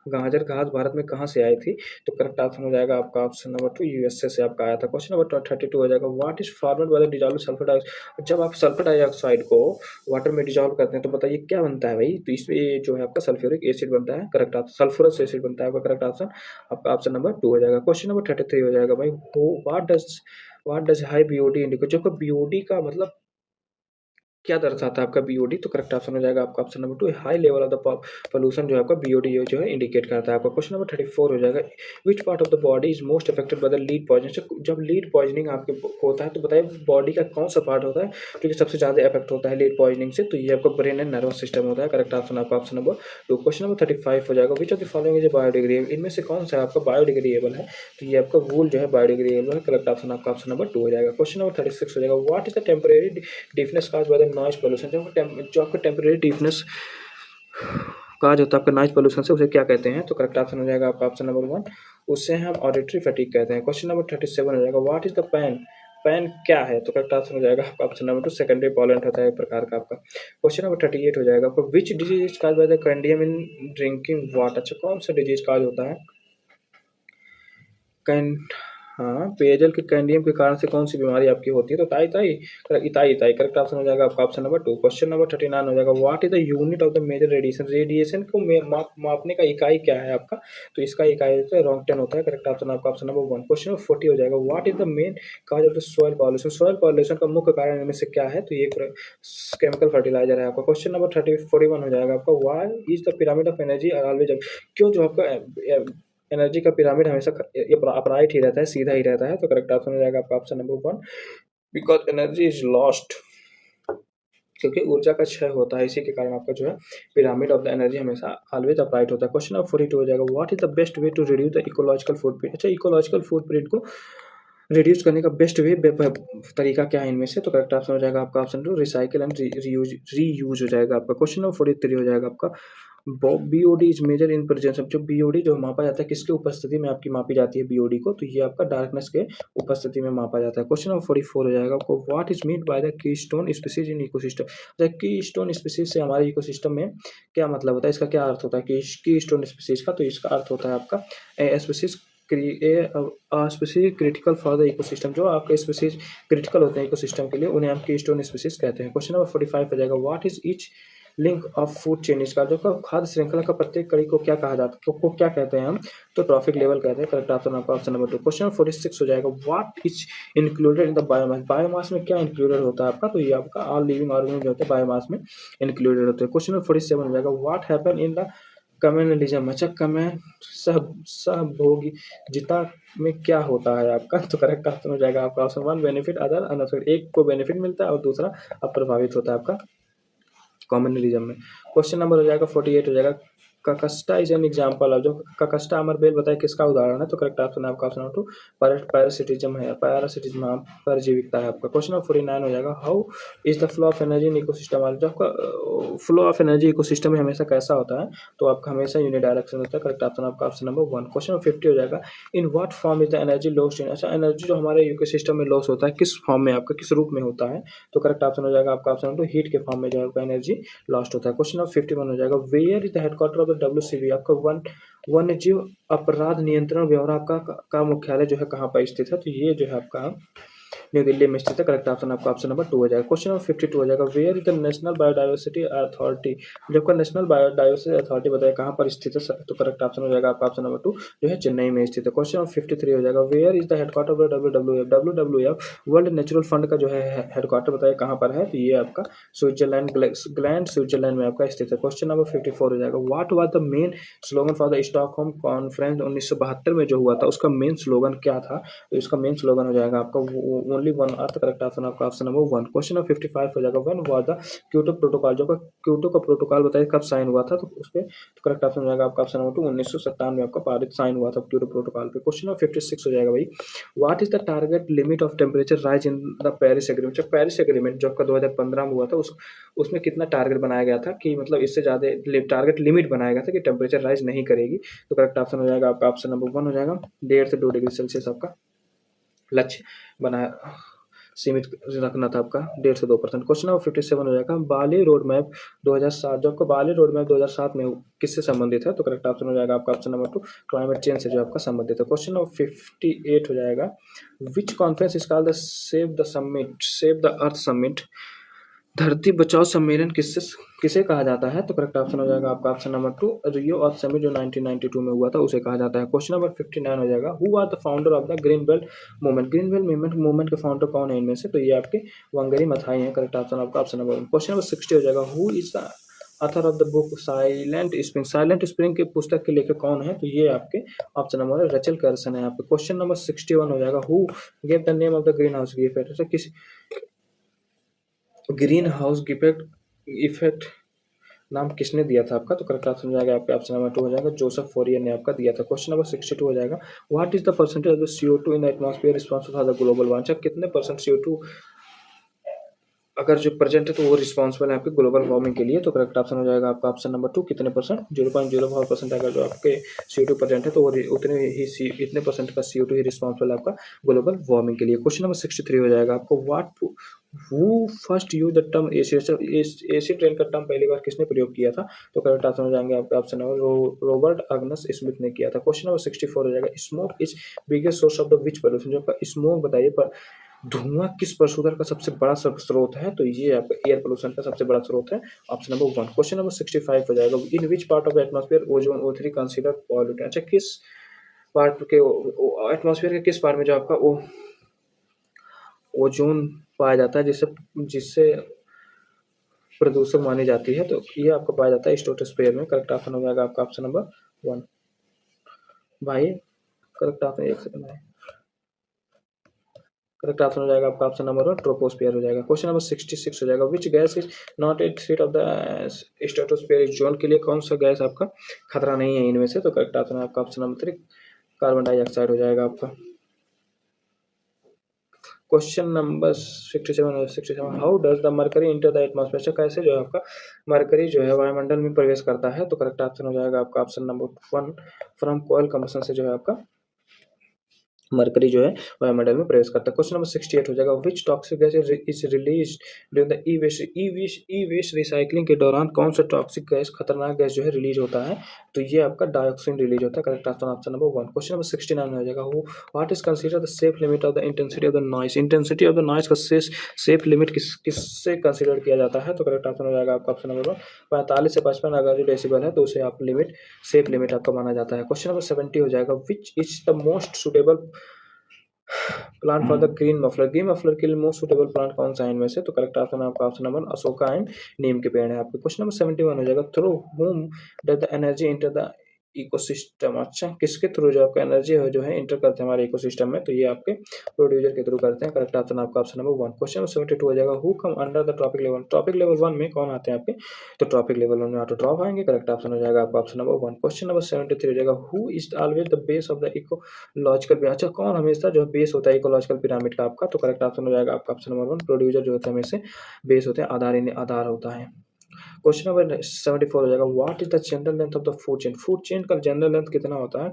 गाजर घास भारत में कहाँ से आई थी? तो करेक्ट ऑप्शन हो जाएगा आपका ऑप्शन नंबर 2, यूएसए से आपका आया था। क्वेश्चन नंबर 32 हो जाएगा, what is formed by the dissolve sulphur dioxide? जब आप सल्फर डाइऑक्साइड को वाटर में डिजॉल्व करते हैं तो बताइए क्या बनता है भाई? तो इसमें ये जो है आपका सल्फ्यूरिक एसिड बनता है। करेक्ट ऑप्शन सल्फ्यूरस एसिड बनता है आपका। करेक्ट ऑप्शन आपका ऑप्शन नंबर 2 हो जाएगा। क्वेश्चन नंबर 33 हो जाएगा भाई, what does high BOD indicate? जो बीओडी का मतलब क्या दर्शाता है आपका बीओडी? तो करेक्ट ऑप्शन हो जाएगा आपका option number 2, high level of the pollution जो है आपका बीओडी जो है इंडिकेट करता है आपका। क्वेश्चन नंबर 34 हो जाएगा, विच part of the body is most affected by the lead poisoning? जब लीड पॉइजनिंग आपके होता है तो बताइए बॉडी का कौन सा पार्ट होता है जो कि सबसे ज़्यादा इफेक्ट होता है लीड पॉइजनिंग से? तो ये आपका ब्रेन एंड नर्वस सिस्टम होता है। करेक्ट ऑप्शन आपका ऑप्शन नंबर 2। क्वेश्चन नंबर 35 हो जाएगा, which of the following is biodegradable? इनमें से कौन सा आपका बायोडिग्रेडेबल है? तो ये आपका वूल जो है बायोडिग्रेडेबल है। करेक्ट ऑप्शन आपका ऑप्शन नंबर 2 हो जाएगा। क्वेश्चन नंबर 36 हो जाएगा, what is the temporary deafness cause by the noise pollution? जो आपका टेम्परेरी डिफनेस काज होता है आपका नॉइज पोल्यूशन से, उसे क्या कहते हैं? तो करेक्ट ऑप्शन हो जाएगा आपका ऑप्शन नंबर 1, उससे हम ऑडिटरी फटीग कहते हैं। क्वेश्चन नंबर 37 हो जाएगा, what is the pan? Pan क्या है? तो करेक्ट ऑप्शन हो जाएगा आपका ऑप्शन नंबर 2, सेकेंडरी पॉलेंट होता है एक प्रकार का आपका। क्वेश्चन नंबर 38 हो जाएगा आपका, which disease cause by the cadmium in drinking water? अच्छा कौन सा डिजीज काज होता है कैन हाँ, पेयजल के कैंडियम के कारण से कौन सी बीमारी आपकी होती है? तो इताई करेक्ट ऑप्शन हो जाएगा आपका ऑप्शन नंबर 2। क्वेश्चन नंबर 39 हो जाएगा, what is the unit of the measure radiation? Radiation को मापने का इकाई क्या है आपका? तो इसका इकाई होता है रॉन्गटन होता है। करेक्ट ऑप्शन आपका ऑप्शन नंबर 1। क्वेश्चन नंबर 40 हो जाएगा, what is the main cause of the soil pollution? Soil pollution का मुख्य कारण इनमें से क्या है? तो ये केमिकल फर्टिलाइजर है आपका। क्वेश्चन नंबर 41 हो जाएगा आपका, why is the pyramid of energy always? क्यों जो आपका एनर्जी का पिरामिड हमेशा अपराइट ही रहता है, सीधा ही रहता है? तो करेक्ट ऑप्शन हो जाएगा आपका option number 1, because energy is lost, क्योंकि ऊर्जा का क्षय होता है, इसी के कारण आपका जो है पिरामिड ऑफ द एनर्जी हमेशा ऑलवेज अपराइट होता है। क्वेश्चन नंबर 42 हो जाएगा, what is the best way to reduce the ecological footprint? अच्छा इकोलॉजिकल फुटप्रिंट को रिड्यूस करने का बेस्ट तरीका क्या है इनमें से? तो करेक्ट ऑप्शन हो जाएगा आपका ऑप्शन 2, रिसाइकिल एंड रीयूज हो जाएगा आपका। क्वेश्चन नंबर 43 हो जाएगा आपका, BOD is measure in presence of? जो बीओडी जो मापा जाता है किसके उपस्थिति में आपकी मापी जाती है बीओडी को? तो ये आपका डार्कनेस के उपस्थिति में मापा जाता है। क्वेश्चन नंबर 44 हो जाएगा आपको, what is mean by the keystone species in ecosystem? Keystone species से हमारे इकोसिस्टम में क्या मतलब होता है, इसका क्या अर्थ होता है कीस्टोन स्पीसीज का? तो इसका अर्थ होता है आपका species species critical for the ecosystem. जो आपके स्पीसीज क्रिटिकल होते हैं इकोसिस्टम के लिए उन्हें हम कीस्टोन स्पीसीज कहते हैं। क्वेश्चन नंबर 45 हो जाएगा, what is each link of food chain? इसका जो खाद्य श्रृंखला का प्रत्येक कड़ी को क्या कहा जाता है, को क्या कहते हैं हम? तो ट्रॉफिक लेवल कहते हैं। करेक्ट ऑप्शन आपका ऑप्शन नंबर 2। क्वेश्चन 46 हो जाएगा, what is included in the biomass? Biomass में क्या इंक्लूडेड होता है आपका? तो ये आपका ऑल लिविंग ऑर्गेनिज्म जो होते हैं बायोमास में इंक्लूडेड होते हैं। क्वेश्चन नंबर 47 हो जाएगा, what happen in the communalism? अच्छा कम्युन सहभोगिता में क्या होता है आपका? तो करेक्ट ऑप्शन हो जाएगा आपका ऑप्शन 1, बेनिफिट अदर अनअफेक्टेड। एक को बेनिफिट मिलता है और दूसरा अप्रभावित होता है आपका कम्युनलिज्म में। क्वेश्चन नंबर हो जाएगा 48 हो जाएगा, ककस्टा इज एन एग्जाम्पल ऑफ? जो ककस्टा अमर बेल बताए किसका उदाहरण है? तो करेक्ट ऑप्शन आपका ऑप्शन नंबर 2, पैरासिटिज्म है, पैरासिटिज्म परजीविकता है आपका। क्वेश्चन नंबर 49 हो जाएगा, how is the flow of energy in ecosystem? जो आपका फ्लो ऑफ एनर्जी इकोसिस्टम में हमेशा कैसा होता है? तो आपका हमेशा यूनिडायरेक्शन होता है। करेक्ट ऑप्शन आपका ऑप्शन नंबर 1। क्वेश्चन नंबर 50 हो जाएगा, in what form is the energy lost in? अच्छा एनर्जी जो हमारे इकोसिस्टम में लॉस होता है किस फॉर्म में आपका, किस रूप में होता है? तो करेक्ट ऑप्शन हो जाएगा आपका ऑप्शन नंबर 2, हीट के फॉर्म में जो आपका एनर्जी लॉस्ट होता है। क्वेश्चन नंबर 51 हो जाएगा, where is the headquarter of the WCB? आपका वन्य जीव अपराध नियंत्रण ब्यूरो का मुख्यालय जो है कहाँ पर स्थित है? तो ये जो है आपका न्यू दिल्ली में स्थित है। करेक्ट ऑप्शन आपका ऑप्शन नंबर 2 हो जाएगा। क्वेश्चन नंबर 52 हो जाएगा, where is the national biodiversity authority? जब का नेशनल बायोडाइवर्सिटी अथॉरिटी बताया कहाँ पर स्थित है? तो करेक्ट ऑप्शन हो जाएगा आपका ऑप्शन नंबर 2 जो है चेन्नई में स्थित है। क्वेश्चन नंबर 53 हो जाएगा, where is the headquarter of WWF? WWF world natural fund का जो है हेडक्वार्टर बताया कहाँ पर है? तो ये आपका स्विट्जरलैंड ग्लैंड स्विट्जरलैंड में आपका स्थित है। क्वेश्चन नंबर 54 हो जाएगा, what was the main slogan for the Stockholm conference 1972 में जो हुआ था उसका मेन स्लोगन क्या था? तो इसका मेन स्लोगन हो जाएगा आपका only one earth, correct option आपका ऑप्शन नंबर 1। क्वेश्चन नंबर 55 हो जाएगा, when was the Kyoto protocol, जो क्योटो का प्रोटोकॉल बताइए कब साइन हुआ था, तो उस पे तो करेक्ट ऑप्शन हो जाएगा आपका ऑप्शन नंबर 2, 1997 में आपका पारित साइन हुआ था क्योटो प्रोटोकॉल पे। क्वेश्चन नंबर 56 हो जाएगा भाई, what is the target limit of temperature rise in the Paris agreement, जो पेरिस एग्रीमेंट जो आपका 2015 में हुआ था उसमें कितना टारगेट बनाया गया था कि मतलब इससे ज़्यादा टारगेट लिमिट बनाया गया था कि टेम्परेचर राइज नहीं करेगी, तो करेक्ट ऑप्शन हो जाएगा आपका ऑप्शन नंबर 1 हो जाएगा। 1.5 से 2 डिग्री सेल्सियस आपका लक्ष्य बनाया सीमित रखना था आपका 1.5 से 2%। क्वेश्चन नंबर 57 हो जाएगा, बाली रोड मैप 2007, जो आपको बाली रोड मैप 2007 में किससे संबंधित है, तो करेक्ट ऑप्शन हो जाएगा आपका ऑप्शन नंबर 2, क्लाइमेट चेंज से जो आपका संबंधित है। क्वेश्चन नंबर 58 हो जाएगा, which conference is called the save the earth summit, धरती बचाओ सम्मेलन किसे कहा जाता है, तो करेक्ट ऑप्शन हो जाएगा आपका ऑप्शन नंबर 2, रियो अर्थ समिट जो 1992 में हुआ था उसे कहा जाता है। क्वेश्चन नंबर 59 हो जाएगा, who are the founder of the green belt movement, green belt movement के फाउंडर कौन है इनमें से, तो ये आपके वंगरी मथाई हैं, करेक्ट ऑप्शन आपका ऑप्शन नंबर 1। क्वेश्चन नंबर 60 हो जाएगा, who is the author of the book silent spring की पुस्तक के लेखक कौन है, तो ये आपके ऑप्शन नंबर रचल कर्सन है आपके। क्वेश्चन नंबर 61 हो जाएगा, who gave the name of the green house effect, किस ग्रीन हाउस इफेक्ट नाम किसने दिया था आपका, तो करेक्ट ऑप्शन हो जाएगा आपका ऑप्शन नंबर 2 हो जाएगा, जोसेफ फोरियर ने आपका दिया था। क्वेश्चन नंबर 62 हो जाएगा, what is the percentage of the CO2 in the atmosphere responsible for the global warming, कितने परसेंट CO2 अगर जो प्रेजेंट है तो वो रिस्पॉन्सिबल है आपके ग्लोबल वार्मिंग के लिए, तो करेक्ट ऑप्शन हो जाएगा आपका ऑप्शन नंबर 2, कितने परसेंट, 0.05% अगर जो आपके CO2 प्रेजेंट है तो वो इतने परसेंट का CO2 ही रिस्पॉन्सिबल है आपका ग्लोबल वार्मिंग के लिए। क्वेश्चन नंबर 63 हो जाएगा आपको, who first use the term AC train का टर्म पहली बार किसने प्रयोग किया था, तो करेक्ट ऑप्शन हो जाएंगे आपका ऑप्शन नंबर रॉबर्ट अग्नस स्मिथ ने किया था। क्वेश्चन नंबर 64 हो जाएगा, smoke is biggest source of the which pollution, जो आपका स्मोक बताइए पर धुआं किस प्रदूषण का सबसे बड़ा स्रोत है, तो ये आपका एयर पोल्यूशन का सबसे बड़ा स्रोत है, ऑप्शन नंबर 1। क्वेश्चन नंबर 65 हो जाएगा, in which part of the atmosphere ozone O3 consider pollutant, अच्छा किस पार्ट के एटमॉस्फेयर के किस पार्ट में जो आपका ओजोन पाया जाता है जिससे जिससे प्रदूषक मानी जाती है, तो ये आपको पाया जाता है स्ट्रेटोस्फीयर में, करेक्ट ऑप्शन हो जाएगा आपका ऑप्शन नंबर 1 भाई, करेक्ट ऑप्शन 1 सेकंड है, करेक्ट ऑप्शन हो जाएगा आपका ऑप्शन नंबर 1 ट्रोपोस्फीयर हो जाएगा। क्वेश्चन नंबर 66 हो जाएगा, which gas is not at threat of the stratosphere zone, के लिए कौन सा गैस आपका खतरा नहीं है इनमें से, तो करेक्ट ऑप्शन आपका ऑप्शन नंबर 3 कार्बन डाइऑक्साइड हो जाएगा आपका। Question number 67 how does the mercury enter the atmosphere, कैसे जो है आपका मरकरी जो है वायुमंडल में प्रवेश करता है, तो करेक्ट ऑप्शन हो जाएगा आपका option number 1 from coil combustion से जो है आपका मरकरी जो है वायुमंडल में प्रवेश करता है। क्वेश्चन नंबर 68 हो जाएगा, which toxic gas is release during the e waste recycling के दौरान कौन सा टॉक्सिक गैस खतरनाक गैस जो है रिलीज होता है, तो ये आपका डाइऑक्सिन रिलीज होता है, correct option number 1। Question number 69 हो जाएगा, what is consider the safe limit of the intensity of the noise, intensity of the noise का सेफ लिमिट किससे कंसीडर किया जाता है, तो करेक्ट ऑप्शन हो जाएगा आपका ऑप्शन नंबर 1 45 से 55 अगर जो डेसिबल है तो उसे आप सेफ लिमिट आपका माना जाता है। क्वेश्चन नंबर 70 हो जाएगा, which is the most suitable plant for the green muffler के लिए मोस्ट सुटेबल प्लांट कौन सा है इनमें से, तो करेक्ट ऑप्शन है आपका ऑप्शन नंबर अशोका एंड नीम के पेड़ है आपके। क्वेश्चन नंबर 71 हो जाएगा, through whom does the energy enter the ecosystem, अच्छा किसके थ्रू जो आपका एनर्जी है जो है इंटर करते हैं हमारे इकोसिस्टम में, तो ये आपके प्रोड्यूसर के थ्रू करते हैं, करेक्ट ऑप्शन आपका ऑप्शन नंबर 1। क्वेश्चन नंबर 72 हो जाएगा, who come under the trophic level 1 में कौन आते हैं आपके, तो ट्रॉपिक लेवल 1 में ऑटोट्रॉफ आएंगे, करेक्ट ऑप्शन हो जाएगा आपका ऑप्शन नंबर 1। क्वेश्चन नंबर 73 हो जाएगा, who is always the base of the ecological, अच्छा कौन हमेशा जो बेस होता है इकोलॉजिकल पिरामिड का आपका, तो करेक्ट ऑप्शन हो जाएगा आपका ऑप्शन नंबर 1 प्रोड्यूसर जो होता है हमेशा बेस होते हैं, आधार होता है। क्वेश्चन नंबर 74 हो जाएगा, what is the general length of the food chain का जनरल लेंथ कितना होता है,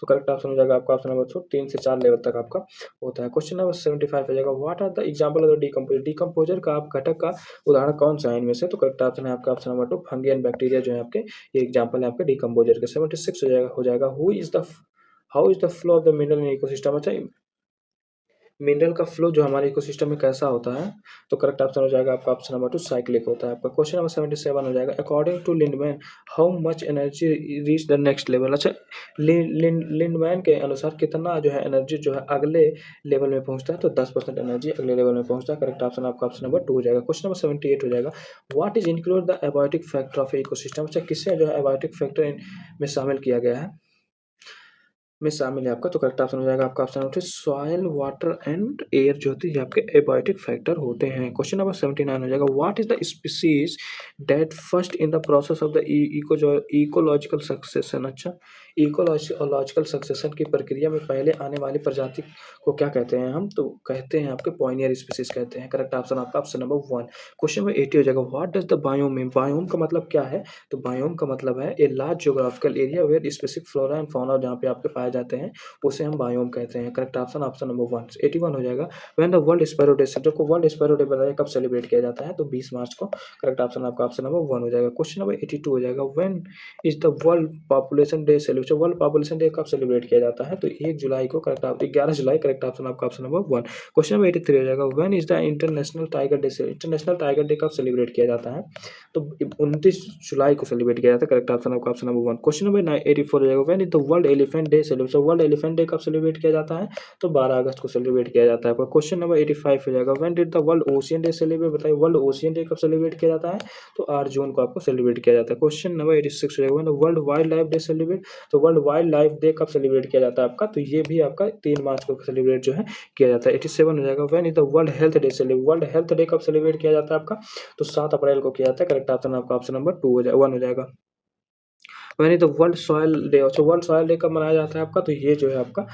तो करेक्ट ऑप्शन हो जाएगा आपका ऑप्शन नंबर 2 3 से 4 लेवल तक आपका होता है। क्वेश्चन नंबर 75 हो जाएगा, what are the example of the decomposer का आप घटक का उदाहरण कौन सा है इनमें से, तो करेक्ट ऑप्शन है आपका option number 2 fungi and bacteria जो है आपके ये एग्जांपल है आपके डिकम्पोजर के। 76 हो जाएगा, how is the flow of the mineral in ecosystem, अच्छा मिनरल का फ्लो जो हमारे इकोसिस्टम में कैसा होता है, तो करेक्ट ऑप्शन हो जाएगा आपका ऑप्शन नंबर 2 साइक्लिक होता है आपका। क्वेश्चन नंबर 77 हो जाएगा, according to Lindeman how much energy reach the next level, अच्छा लिंडमैन के अनुसार कितना जो है एनर्जी जो है अगले लेवल में पहुंचता है, तो 10% एनर्जी अगले लेवल में पहुंचता है, करेक्ट ऑप्शन आपका ऑप्शन नंबर 2 हो जाएगा। क्वेश्चन नंबर 78 हो जाएगा, what is include the abiotic factor of ecosystem, अच्छा किससे जो है एबायोटिक फैक्टर में शामिल किया गया है, में शामिल है आपका, तो करेक्ट ऑप्शन हो जाएगा आपका option number 3 soil, water and air जो होती है आपके एबायोटिक फैक्टर होते हैं। क्वेश्चन नंबर 79 हो जाएगा what is the species that first in the process of the ecological succession. अच्छा, इकोलॉजिकल सक्सेशन की प्रक्रिया में पहले आने वाली प्रजाति को क्या कहते हैं हम, तो कहते हैं आपके पॉइनियर स्पीसीज कहते हैं। करेक्ट ऑप्शन आपका ऑप्शन नंबर 1। क्वेश्चन नंबर 80 हो जाएगा what does the biome mean. Biome का मतलब क्या है, तो बायोम का मतलब है a large geographical area where specific flora and fauna जहाँ पे आपके पाए जाते हैं उसे हम बायोम कहते हैं। Correct option option number 1। 81 हो जाएगा when the world sparrow day, जब को वर्ल्ड स्पैरो डे बताया कब सेलिब्रेट किया जाता है, तो 20 मार्च को। करेक्ट ऑप्शन आपका ऑप्शन नंबर 1 हो जाएगा। क्वेश्चन नंबर 82 हो जाएगा when is the world population day celebration. World population day कब सेलिब्रेट किया जाता है, तो 1 जुलाई को। करेक्ट 11 जुलाई। करेक्ट ऑप्शन आपका ऑप्शन नंबर 1। क्वेश्चन नंबर 83 हो जाएगा when is the international tiger day. International tiger day कब सेलिब्रेट किया जाता है, तो 29 जुलाई को सेलिब्रेट किया जाता है। करेक्ट ऑप्शन आपका ऑप्शन नंबर 1। क्वेश्चन नंबर 84 हो जाएगा when is the world elephant day celebration. World elephant day कब सेलिब्रेट किया जाता है, तो 12 अगस्त को सेलिब्रेट किया जाता है। क्वेश्चन नंबर 85 हो जाएगा when did the world ocean day celebrate. बताइए वर्ल्ड ओशियन डे कब सेलिब्रेट किया जाता है, तो 8 जून को आपको सेलिब्रेट किया जाता है। क्वेश्चन नंबर 86 हो जाएगा when the world wild life day celebrate. तो वर्ल्ड वाइल्ड लाइफ डे कब सेलिब्रेट किया जाता है आपका, तो ये भी आपका 3 मार्च को सेलिब्रेट जो है किया जाता है। 87 हो जाएगा when is the world health day celebrate. World health day कब सेलिब्रेट किया जाता है आपका, तो 7 अप्रैल को किया जाता है। करेक्ट ऑप्शन आपका ऑप्शन नंबर 2 हो जाएगा 1 हो जाएगा। वही तो वर्ल्ड सॉयल डे, अच्छा वर्ल्ड सॉयल डे कब मनाया जाता है आपका, तो ये जो है आपका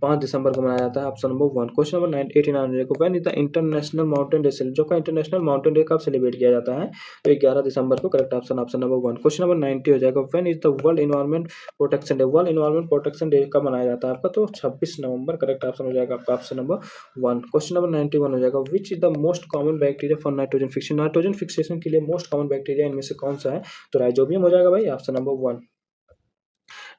5 दिसंबर को मनाया जाता है। Option number 1। क्वेश्चन नंबर 89 को when is the international mountain day celebrate. जो का इंटरनेशनल माउंटेन डे कब सेलिब्रेट किया जाता है, तो 11 दिसंबर को। Correct option option number 1। Question number 90 हो जाएगा when is the world environment protection day. World environment protection day कब मनाया जाता है आपका, तो 26 नवंबर। करेक्ट ऑप्शन हो जाएगा आपका ऑप्शन नंबर 1। क्वेश्चन नंबर 91 हो जाएगा which is the most common bacteria for nitrogen fixation. Nitrogen fixation के लिए मोस्ट कॉमन बैक्टीरिया इनमें से कौन सा है, तो राइजोबियम हो जाएगा भाई, ऑप्शन नंबर 1।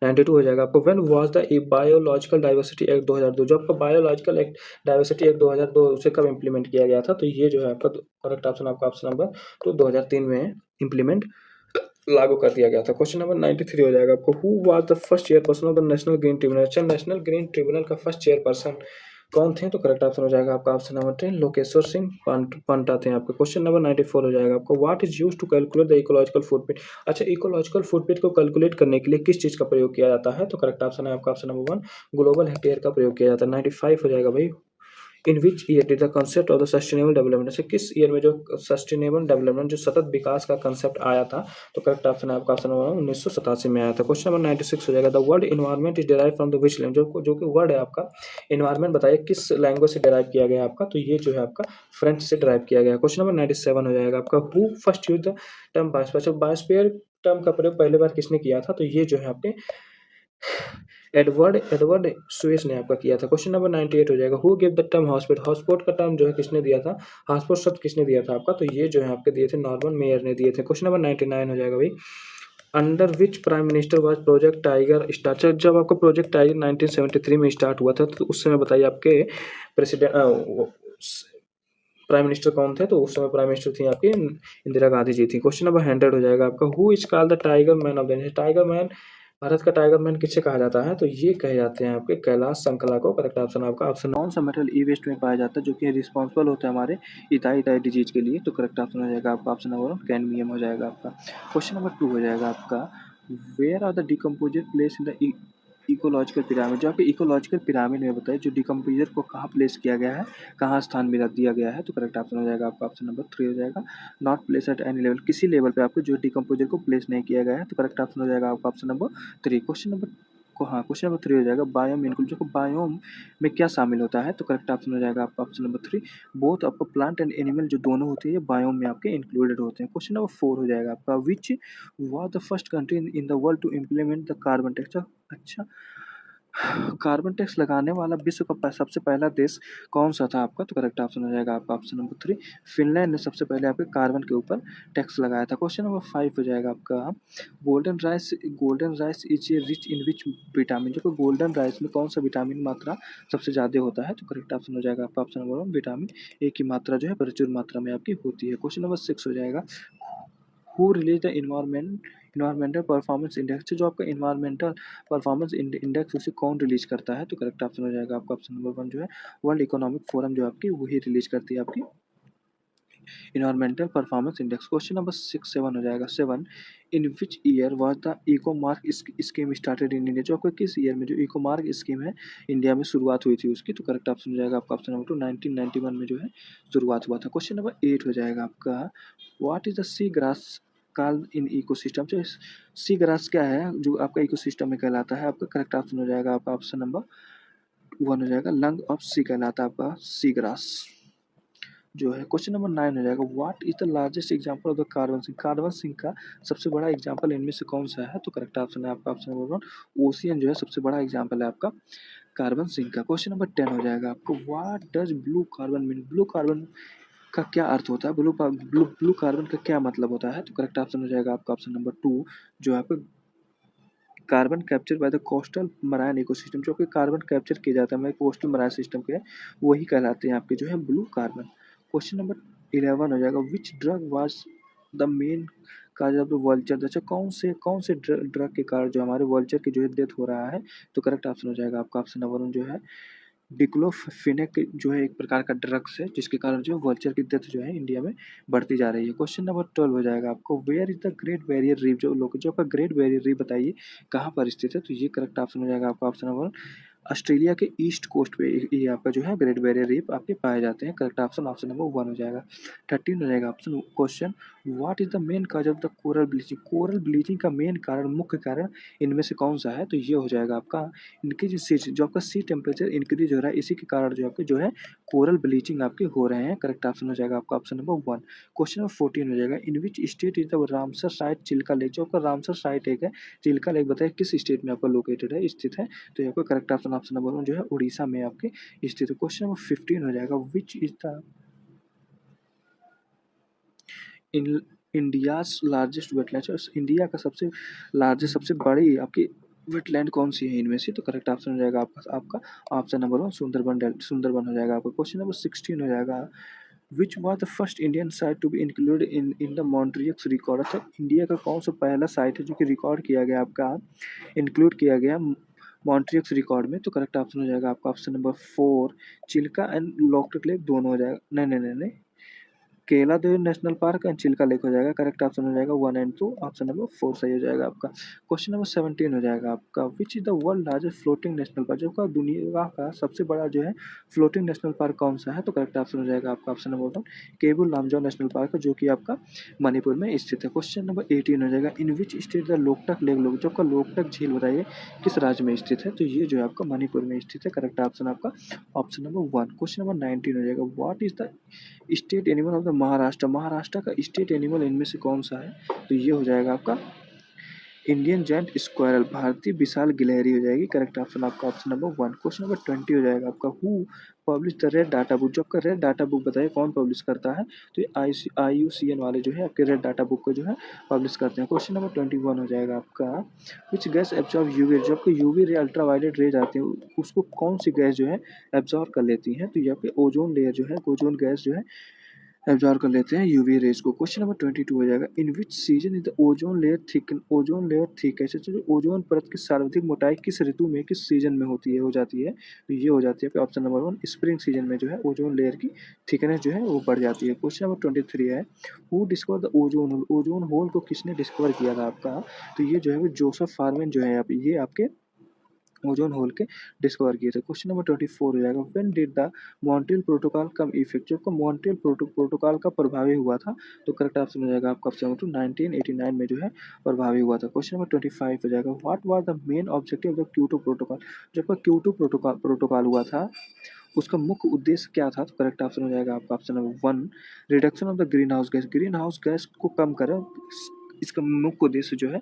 92 हो जाएगा आपको when was the biological diversity act 2002। जो आपका बायोलॉजिकल एक्ट डाइवर्सिटी एक्ट 2002 उसे कब इंप्लीमेंट किया गया था, तो ये जो है आपका करेक्ट ऑप्शन आपका ऑप्शन नंबर तो 2003 में इंप्लीमेंट लागू कर दिया गया था। क्वेश्चन नंबर 93 हो जाएगा आपको who was the first chairperson of the national green tribunal. अच्छा, नेशनल ग्रीन ट्रिब्यूनल का फर्स्ट चेयरपर्सन कौन थे, तो करेक्ट ऑप्शन हो जाएगा आपका ऑप्शन नंबर 3 लोकेश्वर सिंह पंटा थे आपके। क्वेश्चन नंबर 94 हो जाएगा आपको what is used to calculate the ecological footprint. अच्छा, इकोलॉजिकल फुटप्रिंट को कैलकुलेट करने के लिए किस चीज का प्रयोग किया जाता है, तो करेक्ट ऑप्शन है आपका ऑप्शन नंबर 1 ग्लोबल हेक्टेयर का प्रयोग किया जाता है। 95 हो जाएगा भाई in which year did the concept of the sustainable development. से किस ईयर में जो सस्टेनेबल डेवलपमेंट जो सतत विकास का कंसेप्ट आया था, तो करेक्ट ऑप्शन है आपका ऑप्शन नंबर 1987 में आया था। क्वेश्चन नंबर 96 हो जाएगा the word environment is derive from the which language. जो कि वर्ड है आपका इन्वायरमेंट बताइए किस लैंग्वेज से डिराइव किया गया है आपका, तो ये जो है आपका फ्रेंच से डिराइव किया गया है। क्वेश्चन नंबर 97 हो जाएगा आपका who first use the term biosphere. Biosphere term का प्रयोग पहली बार किसने किया था, तो ये जो है आपके एडवर्ड एडवर्ड स्वेस ने आपका किया था। क्वेश्चन नंबर 98 हो जाएगा who give the term hotspot. Hotspot का टर्म जो है किसने दिया था, हॉटस्पॉट शब्द किसने दिया था आपका, तो ये जो है आपके दिए थे नॉर्मन मेयर ने दिए थे। क्वेश्चन नंबर 99 हो जाएगा भाई under which prime minister was project tiger start. जब आपका प्रोजेक्ट टाइगर 1973 में स्टार्ट हुआ था, तो उस समय बताइए आपके प्रेसिडेंट प्राइम मिनिस्टर कौन थे, तो उस समय प्राइम मिनिस्टर थी आपकी इंदिरा गांधी जी थी। क्वेश्चन नंबर 100 हो जाएगा आपका who is called the tiger man of the India. Tiger man Bharat का टाइगर मैन किसे कहा जाता है, तो ये कहे जाते हैं आपके कैलाश संकला को। करेक्ट ऑप्शन आपका ऑप्शन कौन सा मेटल ई वेस्ट में पाया जाता है जो कि रिस्पॉन्सिबल होता है हमारे इथाई इथाई डिजीज के लिए, तो करेक्ट ऑप्शन हो जाएगा आपका ऑप्शन नंबर 1 कैडमियम हो जाएगा आपका। क्वेश्चन नंबर 2 हो जाएगा आपका where are the decomposer place in the ecological pyramid. जो आपके इकोलॉजिकल पिरामिड में बताइए जो डिकम्पोजर को कहाँ प्लेस किया गया है, कहाँ स्थान में रख दिया गया है, तो करेक्ट ऑप्शन हो जाएगा आपका ऑप्शन नंबर 3 हो जाएगा not place at any level. किसी लेवल पे आपको जो डिकम्पोजर को प्लेस नहीं किया गया है, तो करेक्ट ऑप्शन हो जाएगा आपका option number 3। Question number question number 3 हो जाएगा बायोम इनक्लूड। जो बायोम में क्या शामिल होता है, तो करेक्ट ऑप्शन हो जाएगा आपका ऑप्शन नंबर 3 बोथ आपको प्लांट एंड एनिमल जो दोनों होते हैं बायोम में आपके इंक्लूडेड होते हैं। क्वेश्चन नंबर 4 हो जाएगा आपका which was the first country in the world to implement the carbon tax. अच्छा, कार्बन टैक्स लगाने वाला विश्व का सबसे पहला देश कौन सा था आपका, तो करेक्ट ऑप्शन हो जाएगा आपका ऑप्शन नंबर 3 फिनलैंड ने सबसे पहले आपके कार्बन के ऊपर टैक्स लगाया था। क्वेश्चन नंबर 5 हो जाएगा आपका golden rice is rich in which vitamin. जो गोल्डन राइस में कौन सा विटामिन मात्रा सबसे ज़्यादा होता है, तो करेक्ट ऑप्शन हो जाएगा आपका ऑप्शन नंबर 1 विटामिन ए की मात्रा जो है प्रचुर मात्रा में आपकी होती है। क्वेश्चन नंबर 6 हो जाएगा who release the environmental performance index. जो आपका इन्वायरमेंटल परफॉर्मेंस इंडेक्स उसे कौन रिलीज करता है, तो करेक्ट ऑप्शन हो जाएगा आपका ऑप्शन नंबर 1 जो है वर्ल्ड इकोनॉमिक फोरम जो आपकी वही रिलीज करती है आपकी environmental performance index. Question number 6-7 हो जाएगा। 7, in which year was the eco mark scheme started in India. जो आपका किस ईयर में जो इको मार्क स्कीम है इंडिया में शुरुआत हुई थी उसकी, तो करेक्ट ऑप्शन हो जाएगा आपका ऑप्शन नंबर 2, 1991 में जो है शुरुआत हुआ था। क्वेश्चन नंबर 8 हो जाएगा आपका, what is the sea grass called in ecosystem. जो सी ग्रास क्या है जो आपका इकोसिस्टम में कहलाता है, आपका करेक्ट ऑप्शन हो जाएगा आपका ऑप्शन नंबर 1 हो जाएगा, लंग ऑफ सी कहलाता है आपका सी ग्रास जो है। क्वेश्चन नंबर 9 हो जाएगा, what is the largest example of the carbon sink. Carbon sink का सबसे बड़ा एग्जांपल इनमें से कौन सा है, तो करेक्ट ऑप्शन है आपका ऑप्शन नंबर 1, ओशियन जो है सबसे बड़ा एग्जांपल है आपका कार्बन सिंक का। क्वेश्चन नंबर 10 हो जाएगा आपको, what does blue carbon mean. Blue carbon का क्या अर्थ होता है, ब्लू कार्बन का क्या मतलब होता है, तो करेक्ट ऑप्शन हो जाएगा आपका ऑप्शन नंबर 2, जो आपका carbon capture by the coastal marine ecosystem. जो कि कार्बन कैप्चर किया जाता है हमारे कोस्टल मराइन सिस्टम के, वही कहलाते हैं आपके जो है ब्लू कार्बन। क्वेश्चन नंबर 11 हो जाएगा, which drug was the main cause of the vulture. अच्छा, कौन से ड्रग के कारण जो हमारे वल्चर की जो है डेथ हो रहा है, तो करेक्ट ऑप्शन हो जाएगा आपका ऑप्शन नंबर 1 जो है डिक्लोफेनेक जो है एक प्रकार का ड्रग्स है जिसके कारण जो वल्चर की डेथ जो है इंडिया में बढ़ती जा रही है। क्वेश्चन नंबर 12 हो जाएगा आपको, where is the great barrier reef. जो आपका ग्रेट बैरियर रीफ बताइए कहाँ पर स्थित है, तो ये करेक्ट ऑप्शन हो जाएगा आपका ऑप्शन नंबर ऑस्ट्रेलिया के ईस्ट कोस्ट पे ये आपका जो है ग्रेट बैरियर रीफ आपके पाए जाते हैं। करेक्ट ऑप्शन ऑप्शन नंबर 1 हो जाएगा। 13 हो जाएगा option question, what is the main cause of the coral bleaching. Coral bleaching का मेन कारण, मुख्य कारण इनमें से कौन सा है, तो ये हो जाएगा आपका इनकी जो आपका सी टेम्परेचर इंक्रीज हो रहा है इसी के कारण जो आपके जो है कोरल ब्लीचिंग आपके हो रहे हैं। करेक्ट ऑप्शन हो जाएगा आपका ऑप्शन नंबर 1। क्वेश्चन नंबर 14 हो जाएगा, in which state is the Ramsar site Chilka lake. जो आपका रामसर साइट एक है चिल्का लेक, बताइए किस स्टेट में आपका लोकेटेड है, स्थित है, तो आपका करेक्ट ऑप्शन ऑप्शन नंबर 1 जो है उड़ीसा में आपके स्थित है। क्वेश्चन नंबर 15 हो जाएगा, which is the in India's largest wetland. India का सबसे लार्जेस्ट सबसे बड़ी आपकी वेटलैंड कौन सी है इनमें से, तो करेक्ट ऑप्शन हो जाएगा आपका आपका ऑप्शन नंबर 1 सुंदरबन हो जाएगा आपका। क्वेश्चन नंबर 16 हो जाएगा, which was the first Indian site to be included in the Montreux record. अच्छा, इंडिया का कौन सा पहला साइट है जो कि रिकॉर्ड किया गया आपका इंक्लूड किया गया मॉन्ट्रियक्स रिकॉर्ड में, तो करेक्ट ऑप्शन हो जाएगा आपका option number 4, Chilka and Loktak lake दोनों हो जाएगा। नहीं नहीं नहीं नहीं, Keoladeo national park and Chilka lake हो जाएगा। करेक्ट ऑप्शन हो जाएगा 1 एंड 2, ऑप्शन नंबर 4 सही हो जाएगा आपका। क्वेश्चन नंबर 17 हो जाएगा आपका, विच is the world largest floating national park. जो का दुनिया का सबसे बड़ा जो है फ्लोटिंग नेशनल पार्क कौन सा है, तो करेक्ट ऑप्शन हो जाएगा आपका option number 1, Keibul Lamjao national park जो कि आपका मणिपुर में स्थित है। क्वेश्चन नंबर 18 हो जाएगा, in which state the Loktak lake लोग। जो का लोकटक झील बताइए किस राज्य में स्थित है, तो ये जो है आपका मणिपुर में स्थित है। करेक्ट ऑप्शन आपका ऑप्शन नंबर 1। क्वेश्चन नंबर 19 हो जाएगा, what is the state animal of the Maharashtra. Maharashtra का स्टेट एनिमल इनमें से कौन सा है, तो ये हो जाएगा आपका इंडियन जायंट स्क्वायरल, भारतीय विशाल गिलहरी हो जाएगी। करेक्ट ऑप्शन आपका ऑप्शन नंबर 1। क्वेश्चन नंबर 20 हो जाएगा आपका, who publish the red data book. जो आपका रेड डाटा बुक बताइए कौन पब्लिश करता है, तो ये IUCN वाले जो है आपके रेड डाटा बुक को जो है पब्लिश करते हैं। क्वेश्चन नंबर 21 हो जाएगा आपका, विच गैस एब्जॉर्ब यूवी। जो आपके UV ray ultra violet rays आती है उसको कौन सी गैस जो है एब्जॉर्ब कर लेती है, तो ये आपके ओजोन लेयर जो है ओजोन गैस जो है एब्जॉर्ब कर लेते हैं यूवी रेज को। क्वेश्चन नंबर 22 हो जाएगा, in which season is the ozone layer thick. ऐसे जो ओजोन परत की सर्वाधिक मोटाई किस ऋतु में किस सीजन में होती है हो जाती है, तो ये हो जाती है ऑप्शन नंबर 1 स्प्रिंग सीजन में जो है ओजोन लेयर की थिकनेस जो है वो बढ़ जाती है। क्वेश्चन नंबर 23 है, who discover the ozone whole. Ozone hole को किसने डिस्कवर किया था आपका, तो ये जो है वो जोसेफ फार्मैन जो है ये आपके ओजोन होल के डिस्कवर किए थे। क्वेश्चन नंबर 24 हो जाएगा, when did the Montreal protocol come effect. जब मॉन्ट्रियल प्रोटोकॉल का प्रभावी हुआ था, तो करेक्ट ऑप्शन हो जाएगा आपका ऑप्शन नंबर 2 1989 में जो है प्रभावी हुआ था। क्वेश्चन नंबर 25 हो जाएगा, what was the main objective of the Kyoto protocol. जब का क्योटो प्रोटोकॉल हुआ था उसका मुख्य उद्देश्य क्या था, तो करेक्ट ऑप्शन हो जाएगा आपका option number 1 reduction of the green house gas को कम करें। इसका मुख्य उद्देश्य जो है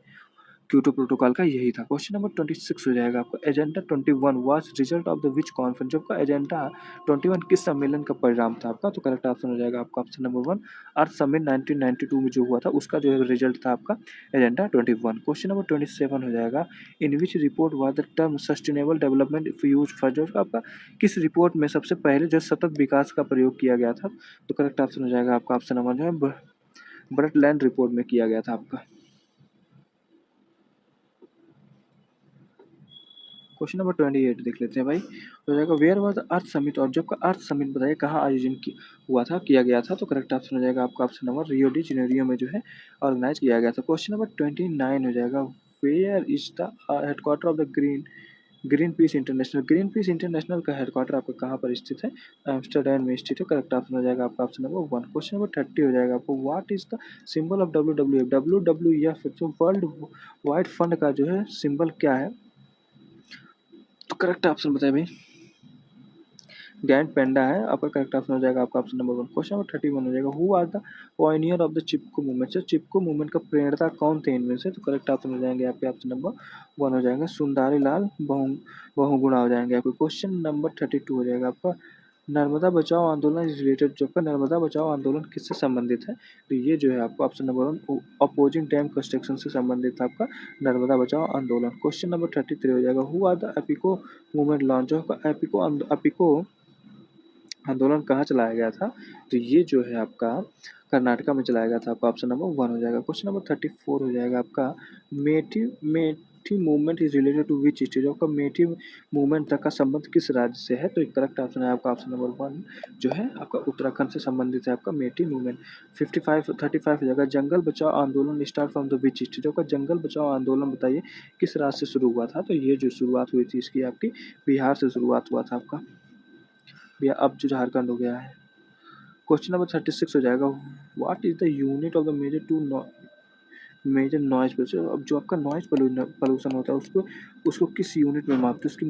क्योटो प्रोटोकॉल का यही था। क्वेश्चन नंबर 26 हो जाएगा आपका, agenda 21 was result of the which conference. जब का एजेंडा 21 किस सम्मेलन का परिणाम था आपका, तो करेक्ट ऑप्शन हो जाएगा आपका ऑप्शन नंबर 1 अर्थ समिट 1992 में जो हुआ था उसका जो है रिजल्ट था आपका एजेंडा 21। क्वेश्चन नंबर 27 हो जाएगा, in which report was the term sustainable development use for. जो आपका किस रिपोर्ट में सबसे पहले जो सतत विकास का प्रयोग किया गया था, तो करेक्ट ऑप्शन हो जाएगा आपका ऑप्शन नंबर जो है ब्रटलैंड रिपोर्ट में किया गया था आपका। क्वेश्चन नंबर 28 देख लेते हैं भाई। तो हो जाएगा where was the earth summit, और जब का अर्थ समिट बताइए कहाँ आयोजन हुआ था, किया गया था। तो करेक्ट ऑप्शन हो जाएगा आपका ऑप्शन नंबर रियो डी जेनेरियो में जो है ऑर्गेनाइज किया गया था। क्वेश्चन नंबर 29 हो जाएगा where is the headquarter of the Greenpeace international. Greenpeace international का हेडक्वार्टर आपका कहाँ पर स्थित है? एम्स्टरडैम में स्थित है। करेक्ट ऑप्शन हो जाएगा आपका ऑप्शन नंबर 1। क्वेश्चन नंबर 30 हो जाएगा आपको what is the symbol of WWF। WWF जो वर्ल्ड वाइड फंड का जो है सिंबल क्या है? तो करेक्ट ऑप्शन बताइए भाई। गैंड पेंडा है आपका। करेक्ट ऑप्शन हो जाएगा आपका ऑप्शन नंबर 1। क्वेश्चन नंबर 31 हो जाएगा who are the pioneer of the Chipko movement. Sir Chipko movement का प्रेरणा कौन थे इनमें से? तो करेक्ट ऑप्शन हो जाएंगे आपके ऑप्शन नंबर 1 हो जाएगा सुंदारी लाल बहुगुणा हो जाएंगे आपके। क्वेश्चन नंबर 32 हो जाएगा आपका नर्मदा बचाओ आंदोलन इज रिलेटेड। जो आपका नर्मदा बचाओ आंदोलन किससे संबंधित है? तो ये जो है आपका option number 1 opposing dam construction से संबंधित है आपका नर्मदा बचाओ आंदोलन। क्वेश्चन नंबर 33 हो जाएगा who are the Appiko movement launch. जो आपका एपिको आंदोलन कहाँ चलाया गया था? तो ये जो है आपका कर्नाटका में चलाया गया था। आपका ऑप्शन नंबर 1 हो जाएगा। क्वेश्चन नंबर 34 हो जाएगा आपका Maiti Maiti movement is related to which state. आपका मेठी मूवमेंट तक का संबंध किस राज्य से है? तो करेक्ट ऑप्शन है आपका ऑप्शन नंबर 1 जो है आपका उत्तराखंड से संबंधित है आपका मेठी मूवमेंट। 35 हो जाएगा जंगल बचाओ आंदोलन start from the which state. आपका जंगल बचाओ आंदोलन बताइए किस राज्य से शुरू हुआ था? तो ये जो शुरुआत हुई थी इसकी आपकी बिहार से शुरुआत हुआ था आपका। भैया अब जो झारखंड हो गया है। क्वेश्चन नंबर 36 हो जाएगा what is the unit of the measure noise pollution. अब जो आपका नॉइज पोल्यूशन होता है उसको उसको किस यूनिट में मापते हैं? उसकी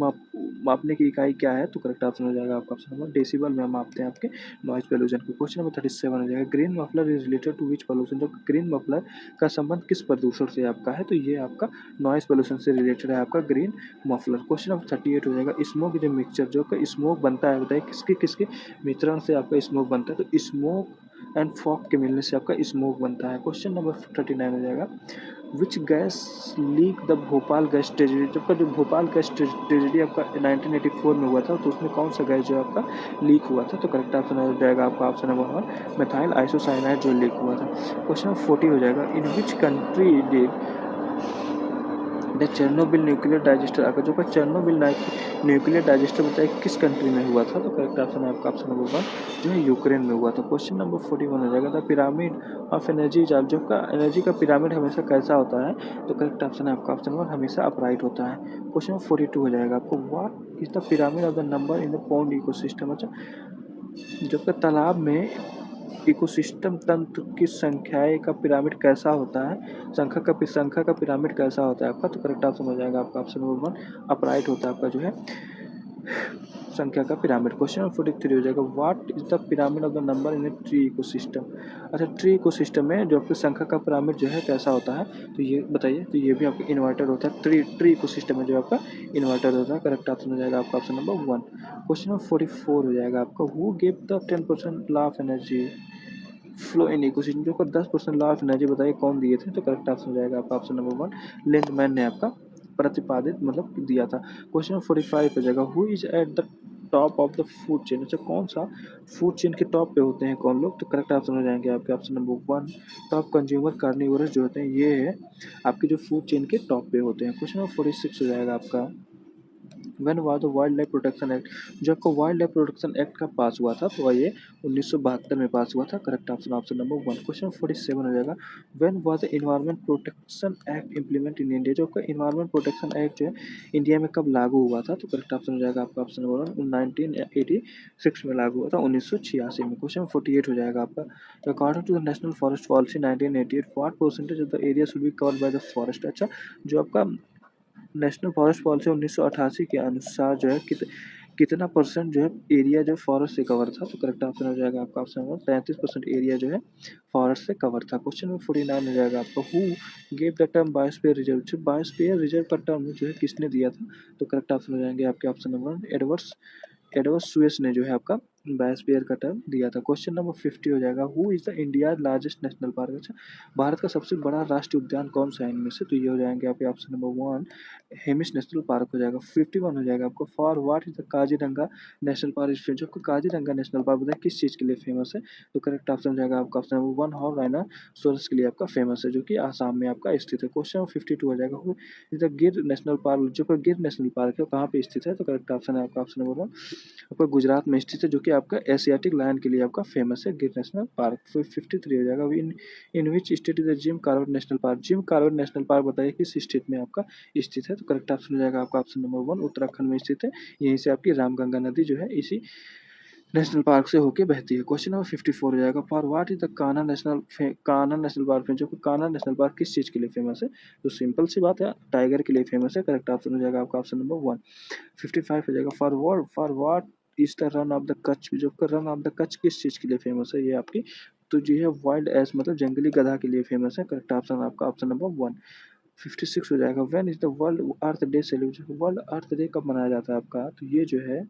मापने की इकाई क्या है? तो करेक्ट ऑप्शन हो जाएगा आपका ऑप्शन नंबर डेसिबल में हम मापते हैं आपके नॉइज पोल्यूशन को। क्वेश्चन नंबर 37 हो जाएगा green muffler is related to which pollution. जो ग्रीन मफलर का संबंध किस प्रदूषण से आपका है? तो ये आपका नॉइज पोल्यूशन से रिलेटेड है आपका ग्रीन मफलर। क्वेश्चन नंबर 38 हो जाएगा स्मोक जो मिक्सचर जो का स्मोक बनता है बताइए किसके किसके मिश्रण से आपका स्मोक बनता है? तो स्मोक एंड फॉग के मिलने से आपका स्मोक बनता है। क्वेश्चन नंबर 39 हो जाएगा which gas leak the Bhopal gas tragedy. जबकि जो भोपाल गैस ट्रेजेडी आपका 1984 में हुआ था तो उसमें कौन सा गैस जो आपका लीक हुआ था? तो करेक्ट ऑप्शन हो जाएगा आपका ऑप्शन नंबर 1 मेथाइल आइसोसाइनाइड जो लीक हुआ था। क्वेश्चन नंबर 40 हो जाएगा in which country did the Chernobyl nuclear disaster. अगर जो का चेरनोबिल न्यूक्लियर डाइजेस्टर बताइए किस कंट्री में हुआ था? तो करेक्ट ऑप्शन है आपका ऑप्शन नंबर 1 जो है यूक्रेन में हुआ था। क्वेश्चन नंबर 41 हो जाएगा द पिरामिड ऑफ एनर्जी। जो का एनर्जी का पिरामिड हमेशा कैसा होता है? तो करेक्ट ऑप्शन है आपका ऑप्शन नंबर हमेशा अपराइट होता है। क्वेश्चन नंबर 42 हो जाएगा आपको what is the pyramid of the number in the pond ecosystem. अच्छा जो का तालाब में इकोसिस्टम तंत्र की संख्याएं का पिरामिड कैसा होता है? संख्या का पिरामिड कैसा होता है आपका? तो करेक्ट ऑप्शन हो जाएगा आपका ऑप्शन नंबर 1 अपराइट होता है आपका जो है संख्या का पिरामिड। क्वेश्चन नंबर 43 हो जाएगा what is the pyramid of the number in a tree ecosystem. अच्छा ट्री इकोसिस्टम में जो आपकी संख्या का पिरामिड जो है कैसा होता है? तो ये बताइए। तो ये भी आपका इन्वर्टर होता है। ट्री इकोसिस्टम में जो आपका इन्वर्टर होता है। करेक्ट ऑप्शन हो जाएगा आपका ऑप्शन नंबर 1। क्वेश्चन नंबर 44 हो जाएगा आपका who give the 10% law of energy flow in ecosystem. जो 10% लॉ ऑफ एनर्जी बताइए कौन दिए थे? तो करेक्ट ऑप्शन हो जाएगा आपका ऑप्शन नंबर 1 लिंडमैन ने आपका प्रतिपादित मतलब दिया था। क्वेश्चन नंबर 45 हो जाएगा who is at the top of the food chain. अच्छा कौन सा फूड चेन के टॉप पे होते हैं कौन लोग? तो करेक्ट ऑप्शन हो जाएंगे आपके option number 1 top consumer carnivorous जो होते हैं ये है आपके जो फूड चेन के टॉप पे होते हैं। क्वेश्चन नंबर 46 हो जाएगा आपका when was the wild life protection act. जो आपका वाइल्ड लाइफ प्रोटेक्शन एक्ट का पास हुआ था तो ये 1972 में पास हुआ था। Correct option option number 1। Question 47 हो जाएगा when was the environment protection act implement in India. जो आपका एनवायरमेंट प्रोटेक्शन एक्ट जो है इंडिया में कब लागू हुआ था? तो करेक्ट ऑप्शन हो जाएगा आपका ऑप्शन नंबर 1 1986 में लागू हुआ था 1986 में। क्वेश्चन 48 हो जाएगा आपका according to the national forest policy 1988 what percentage of the area should be covered by the forest. अच्छा जो आपका नेशनल फॉरेस्ट पॉलिसी 1988 के अनुसार जो है कितना परसेंट जो है एरिया जो फॉरेस्ट से कवर था? तो करेक्ट आंसर हो जाएगा आपका ऑप्शन नंबर 33% एरिया जो है फॉरेस्ट से कवर था। क्वेश्चन नंबर 49 हो जाएगा आपका who gave the term biosphere reserve. जो बायोस्फीयर रिजर्व का टर्म जो है किसने दिया था? तो करेक्ट ऑप्शन हो जाएंगे आपके ऑप्शन नंबर एडवर्ड सुएस ने जो है आपका बायोस्फीयर का टर्म दिया था। क्वेश्चन नंबर 50 हो जाएगा, who is the India largest national park. अच्छा, भारत का सबसे बड़ा राष्ट्रीय उद्यान कौन सा है इनमें से, तो ये हो जाएंगे आपके option number 1 Hemis national park हो जाएगा। 51 हो जाएगा आपको, for what is the Kaziranga national park is famous. आपको काजीरंगा नेशनल पार्क बताए किस चीज़ के लिए फेमस है, तो करेक्ट ऑप्शन हो जाएगा आपका ऑप्शन नंबर 1 हॉर्न राइनासोरस के लिए आपका फेमस है, जो कि आसाम में आपका स्थित है। क्वेश्चन नंबर 52 हो जाएगा, हु इज द गिर नेशनल पार्क, जो कि गिर नेशनल पार्क है वो कहाँ पे स्थित है, तो करेक्ट ऑप्शन है आपका ऑप्शन नंबर 1 आपका गुजरात में स्थित है, जो कि आपका एशियाटिक लायन के लिए आपका फेमस है गिर नेशनल पार्क। फिर 53 हो जाएगा, in in which state is the Jim Corbett national park. Jim Corbett national park बताइए किस स्टेट में आपका स्थित है, तो करेक्ट ऑप्शन हो जाएगा आपका ऑप्शन नंबर 1 उत्तराखंड में स्थित है। यहीं से आपकी रामगंगा नदी जो है इसी नेशनल पार्क से होके बहती है। क्वेश्चन नंबर 54 हो जाएगा, for what is the Kanha national park, जो कि कान्हा नेशनल पार्क किस चीज़ के लिए फेमस है, तो सिंपल सी बात है टाइगर के लिए फेमस है। करेक्ट ऑप्शन हो जाएगा आपका ऑप्शन नंबर 1। 55 हो जाएगा, for what is the run of the Kutch, जो रन ऑफ द कच्छ किस चीज़ के लिए फेमस है, ये आपकी तो जो है वाइल्ड एस मतलब जंगली गधा के लिए फेमस है। करेक्ट ऑप्शन आपका ऑप्शन नंबर 1। 56 हो जाएगा, when is the world earth day celebration. World earth day कब मनाया जाता है आपका, तो ये जो है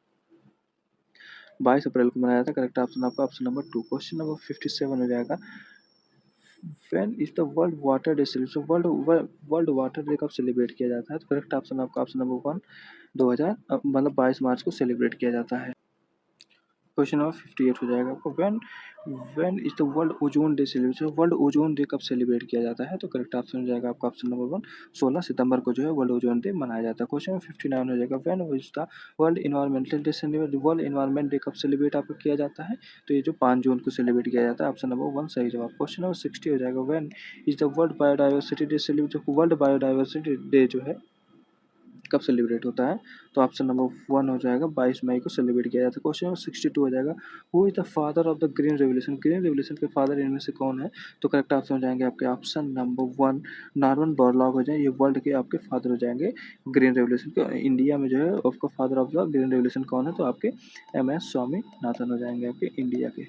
22 अप्रैल को मनाया जाता है। करेक्ट ऑप्शन आपका ऑप्शन नंबर 2। क्वेश्चन नंबर 57 हो जाएगा, when is the world water day celebration. World water day कब सेलिब्रेट किया जाता है, तो करेक्ट ऑप्शन आपका ऑप्शन नंबर 1 2000 मतलब 22 मार्च को सेलिब्रेट किया जाता है। क्वेश्चन नंबर 58 हो जाएगा आपको, when when is the world ozone day celebration. World ozone day कब सेलिब्रेट किया जाता है, तो करेक्ट ऑप्शन हो जाएगा आपका ऑप्शन नंबर 1 16 सितंबर को जो है वर्ल्ड ओजोन डे मनाया जाता है। क्वेश्चन नंबर 59 हो जाएगा, when is the world environmental day celebrate. World environment day कब सेलिब्रेट आपको किया जाता है, तो ये जो 5 जून को सेलिब्रेट किया जाता है। ऑप्शन नंबर 1 सही जवाब। क्वेश्चन नंबर 60 हो जाएगा, when is the world biodiversity day celebrate. World biodiversity day जो है कब सेलिब्रेट होता है, तो ऑप्शन नंबर 1 हो जाएगा 22 मई को सेलिब्रेट किया जाता है। क्वेश्चन नंबर 62 हो जाएगा, who is the father of the green revolution. Green revolution के फादर इनमें से कौन है, तो करेक्ट ऑप्शन हो जाएंगे आपके ऑप्शन नंबर 1 नॉर्मन बोरलॉग हो जाए, ये वर्ल्ड के आपके फादर हो जाएंगे ग्रीन रेवोल्यूशन के। इंडिया में जो है आपका father of the green revolution कौन है, तो आपके MS स्वामीनाथन हो जाएंगे आपके इंडिया के।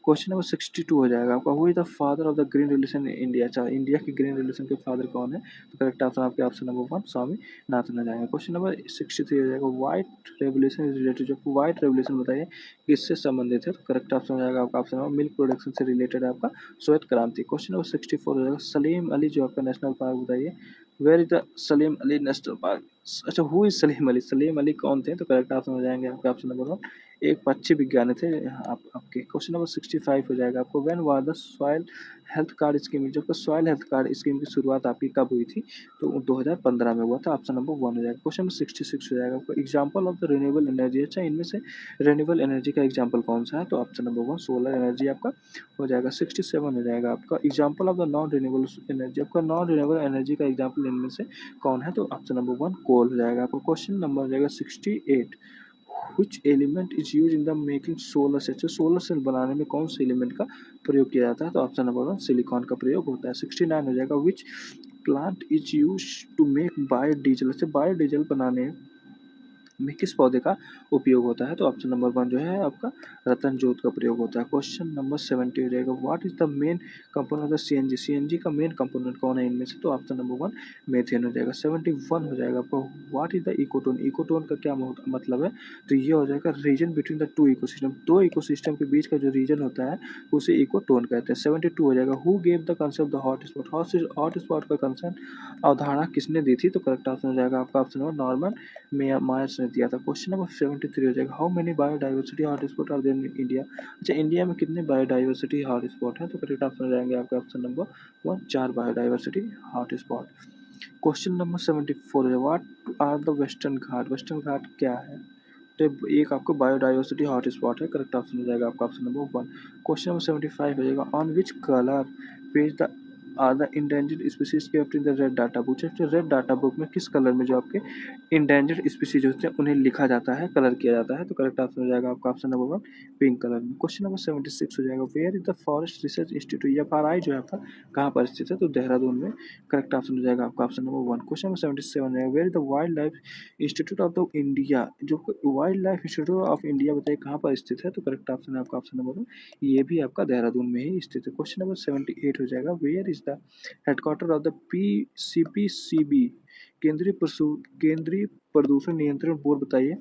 क्वेश्चन नंबर 62 हो जाएगा आपका, who is the father of the green revolution in India. अच्छा, इंडिया की ग्रीन रेवोल्यूशन के फादर कौन है, तो करेक्ट ऑप्शन आपके ऑप्शन नंबर 1 स्वामी नाथन हो जाएगा। क्वेश्चन नंबर 63 हो जाएगा, व्हाइट रेवोल्यूशन इज रिलेटेड। जो व्हाइट रेवोल्यूशन बताइए किससे संबंधित है, तो करेक्ट ऑप्शन हो जाएगा आपका ऑप्शन नंबर मिल्क प्रोडक्शन से रिलेटेड है आपका श्वेत क्रांति। क्वेश्चन नंबर 64 हो जाएगा, सलीम अली जो आपका नेशनल पार्क बताइए, where is the Salim Ali national park. अच्छा, हु इज सलीम अली, सलीम अली कौन थे, तो करेक्ट ऑप्शन हो जाएंगे आपके ऑप्शन नंबर 1 एक पक्षी विज्ञानी थे आपके। क्वेश्चन नंबर 65 हो जाएगा आपको, when was the soil health card scheme. जब सॉइल हेल्थ कार्ड स्कीम की शुरुआत आपकी कब हुई थी, तो 2015 में हुआ था। ऑप्शन नंबर 1 हो जाएगा। क्वेश्चन नंबर 66 हो जाएगा आपको, example of the renewable energy. अच्छा, इनमें से रिन्यूएबल एनर्जी का एग्जाम्पल कौन सा है, तो ऑप्शन नंबर 1 सोलर एनर्जी आपका हो जाएगा। 67 हो जाएगा आपका, example of the non renewable energy. आपका नॉन रिन्यूएबल एनर्जी का एग्जाम्पल इनमें से कौन है, तो ऑप्शन नंबर 1 कोल हो जाएगा आपको। क्वेश्चन नंबर हो जाएगा 68, which element is used in the making solar cell। Solar cell बनाने में कौन से एलिमेंट का प्रयोग किया जाता है, तो ऑप्शन नंबर 1 सिलिकॉन का प्रयोग होता है। 69 हो जाएगा, which plant is use to make biodiesel. से बायोडीजल बनाने में किस पौधे का उपयोग होता है, तो ऑप्शन नंबर 1 जो है आपका रतन जोत का प्रयोग होता है। क्वेश्चन नंबर 70 हो जाएगा, what is the main component of the CNG। CNG का मेन कंपोनेंट कौन है इनमें से, तो ऑप्शन नंबर 1 मेथेन हो जाएगा। 71 हो जाएगा आपका, what is the ecotone. Ecotone का क्या मतलब है, तो ये हो जाएगा region between the two ecosystem. दो इकोसिस्टम के बीच का जो रीजन होता है उसे इकोटोन कहते हैं। 72 हो जाएगा, who gave the concept the hot spot. Hot spot का कंसेप्ट अवधारणा किसने दी थी, तो करेक्ट ऑप्शन हो जाएगा आपका ऑप्शन नंबर नॉर्मन मायर्स ने दिया था। क्वेश्चन नंबर 73 हो जाएगा, how many biodiversity hotspot are there in India. अच्छा, इंडिया में कितने बायोडाइवर्सिटी हॉटस्पॉट है, तो करेक्ट ऑप्शन हो जाएंगे आपके option number 1 4 biodiversity hotspot. Question number 74 है, what are the western Ghat. Western Ghat क्या है, तो एक आपको बायोडाइवर्सिटी हॉटस्पॉट है। करेक्ट ऑप्शन हो जाएगा आपका ऑप्शन नंबर 1। क्वेश्चन नंबर 75 हो जाएगा, on which colour page the are the endangered species kept in the red data book. Red data book में किस कलर में जो आपके इंडेंजर्ड स्पीसीज होते हैं उन्हें लिखा जाता है, कलर किया जाता है, तो करेक्ट ऑप्शन हो जाएगा आपका ऑप्शन नंबर 1 पिंक कलर में। क्वेश्चन नंबर 76 हो जाएगा, where is the forest research institute. FRI जो है आपका कहाँ पर स्थित है, तो देहरादून में। करेक्ट ऑप्शन हो जाएगा आपका ऑप्शन नंबर 1। क्वेश्चन नंबर 77 है, where is the wild life institute of the India. जो wild life institute of India बताइए कहाँ पर स्थित है, तो करेक्ट ऑप्शन है आपका ऑप्शन नंबर 1 ये भी आपका देहरादून में ही स्थित है। क्वेश्चन नंबर 78 हो जाएगा, where is the headquarter of the CPCB। केंद्रीय प्रदूषण नियंत्रण बोर्ड बताइए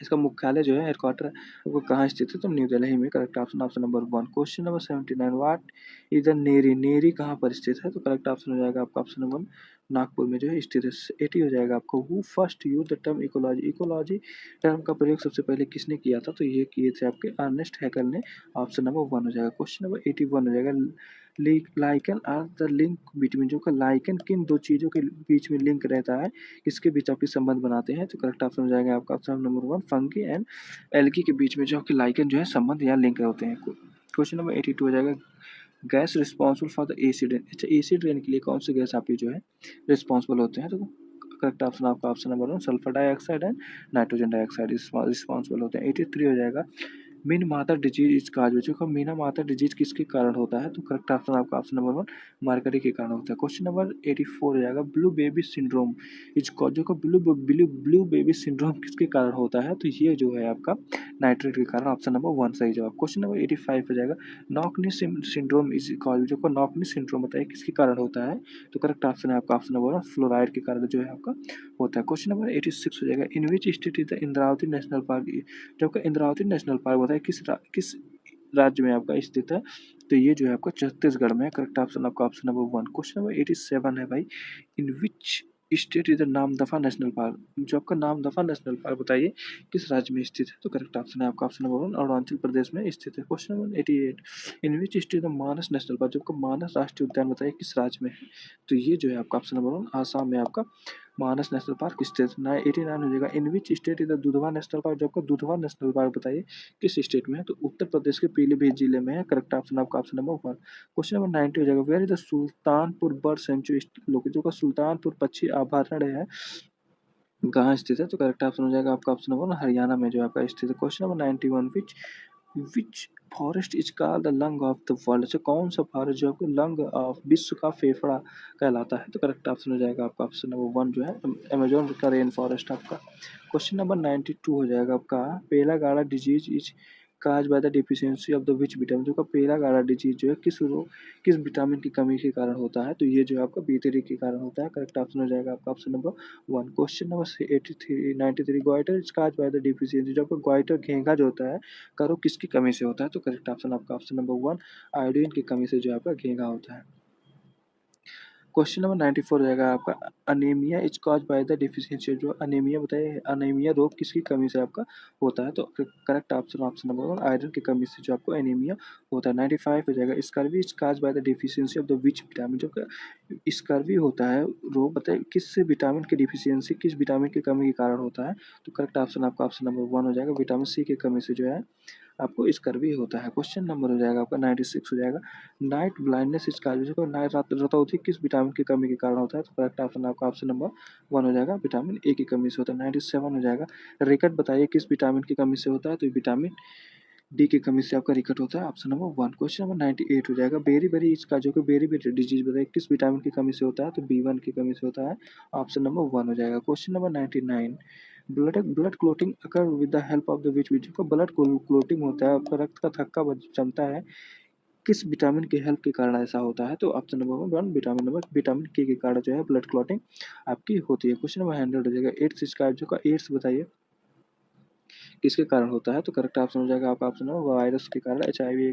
इसका मुख्यालय जो है हेडक्वार्टर वो कहाँ स्थित है, तो न्यू दिल्ली में। Correct option option number 1। Question number 79, what is the NEERI, NEERI कहाँ पर स्थित है, तो करेक्ट ऑप्शन हो जाएगा आपका ऑप्शन नंबर नागपुर में जो है स्थित है। 80 हो जाएगा आपको, who first use the term ecology, ecology term का प्रयोग सबसे पहले किसने किया था, तो ये किए थे आपके अर्नेस्ट हैकेल ने। ऑप्शन नंबर 1 हो जाएगा। क्वेश्चन नंबर 81 हो जाएगा, lichen are the link between, जो का लाइकन किन दो चीज़ों के बीच में लिंक रहता है, किसके बीच आपके संबंध बनाते हैं, तो करेक्ट ऑप्शन हो जाएगा आपका option number 1 fungi and algae के बीच में जो आपके लाइकन जो है संबंध या लिंक होते हैं। क्वेश्चन नंबर 82 हो जाएगा, gas responsible for the acid rain, अच्छा एसिड रेन के लिए कौन से गैस आपके जो है रिस्पॉन्सिबल होते हैं, तो करेक्ट ऑप्शन आपका option number 1 sulphur dioxide and nitrogen dioxide responsible होते हैं। 83 हो जाएगा, मीन माता डिजीज काज, बच्चों का मीना माता डिजीज किसके कारण होता है, तो करेक्ट ऑप्शन आपका ऑप्शन नंबर 1 मार्करी के कारण होता है। क्वेश्चन नंबर 84 हो जाएगा, blue baby syndrome is cause, जो का blue blue blue baby syndrome किसके कारण होता है, तो ये जो है आपका नाइट्रेट के कारण। ऑप्शन नंबर 1 सही जवाब। क्वेश्चन नंबर 85 हो जाएगा, नॉकनी सिंड्रोम इज कॉज, जो को नॉकनी सिंड्रोम बताइए किसके कारण होता है, तो करेक्ट ऑप्शन है आपका ऑप्शन नंबर 1 फ्लोराइड के कारण जो है आपका होता है। क्वेश्चन नंबर 86 हो जाएगा, in which state is the Indravati national park, जबकि इंद्रावती नेशनल पार्क बताइए किस राज्य में आपका स्थित है, तो ये जो है आपका छत्तीसगढ़ में है। करेक्ट ऑप्शन आपका ऑप्शन नंबर 1। क्वेश्चन नंबर 87 है भाई, in which state is the Namdapha national park, जो आपका नामदफा नेशनल पार्क बताइए किस राज्य में स्थित है, तो करेक्ट ऑप्शन है आपका ऑप्शन नंबर 1 अरुणाचल प्रदेश में स्थित है। Question number 88, in which state the Manas national park, जो आपका मानस राष्ट्रीय उद्यान बताइए किस राज्य में है, तो ये जो है आपका ऑप्शन नंबर 1 आसाम में आपका मानस नेशनल पार्क स्थित। 89 हो जाएगा, in which state is the Dudhwa national park, जो आपका दुधवा नेशनल पार्क बताइए किस स्टेट में है, तो उत्तर प्रदेश के पीलीभीत जिले में है। करेक्ट ऑप्शन आपका ऑप्शन नंबर 1। क्वेश्चन नंबर 90 हो जाएगा, where is the Sultanpur bird sanctuary located, जो का सुल्तानपुर पक्षी अभयारण्य है कहाँ स्थित है, तो करेक्ट ऑप्शन हो जाएगा आपका ऑप्शन नंबर 1 हरियाणा में जो आपका स्थित है। Question number 91, which forest is called the lung of the world, अच्छा कौन सा फॉरेस्ट जो आपको लंग ऑफ विश्व का फेफड़ा कहलाता है, तो करेक्ट ऑप्शन हो जाएगा आपका ऑप्शन नंबर 1 जो है अमेजोन का रेन फॉरेस्ट आपका। क्वेश्चन नंबर 92 हो जाएगा आपका, पेला गाड़ा disease is cause by the deficiency of the which vitamin, जो का पेला गाड़ा डिजीज जो है किस विटामिन की कमी के कारण होता है, तो ये जो है आपका B3 के कारण होता है। करेक्ट ऑप्शन हो जाएगा आपका option number 1। Question number 93 goitre is cause by the deficiency, जो आपका गोइटर घेंघा जो होता है करो किसकी कमी से होता है, तो करेक्ट ऑप्शन आपका ऑप्शन नंबर 1 आयोडीन की कमी से जो आपका घेंघा होता है। क्वेश्चन नंबर 94 हो जाएगा आपका, anaemia is cause by the deficiency, जो अनीमिया बताइए अनीमिया रोग किसकी कमी से आपका होता है, तो correct option option number 1 iron की कमी से जो आपको एनीमिया होता है। 95 हो जाएगा, scurvy is cause by the deficiency of the which vitamin, जो स्कर्वी होता है रोग बताइए किस विटामिन की डिफिशियंसी किस विटामिन की कमी के कारण होता है, तो करेक्ट ऑप्शन आपका ऑप्शन नंबर 1 हो जाएगा, विटामिन सी की कमी से जो है आपको स्कर्वी होता है। क्वेश्चन नंबर हो जाएगा आपका 96 हो जाएगा, नाइट ब्लाइंडनेस इस कार्य को नाइट रतौंधी किस विटामिन की कमी के कारण होता है, तो करेक्ट ऑप्शन आपका ऑप्शन नंबर 1 हो जाएगा, विटामिन ए की कमी से होता है। 97 हो जाएगा, रिकट बताइए किस विटामिन की कमी से होता है, तो विटामिन डी की कमी से आपका रिकट होता है, ऑप्शन नंबर 1। क्वेश्चन नंबर 98 हो जाएगा, बेरी बेरी इसका जो कि बेरी बेरी डिजीज बताइए किस विटामिन की कमी से होता है, तो B1 की कमी से होता है, ऑप्शन नंबर 1 हो जाएगा। Question number 99, blood clotting occur with the help of the विच, का ब्लड क्लोटिंग होता है, आपका रक्त का थक्का जमता है किस विटामिन के हेल्प के कारण ऐसा होता है, तो ऑप्शन नंबर 1 विटामिन के कारण जो है ब्लड क्लॉटिंग आपकी होती है। क्वेश्चन नंबर 100 हो जाएगा, एड्स इसका जो का एड्स बताइए किसके कारण होता है, तो करेक्ट ऑप्शन हो जाएगा आपका ऑप्शन नंबर वायरस के कारण HIV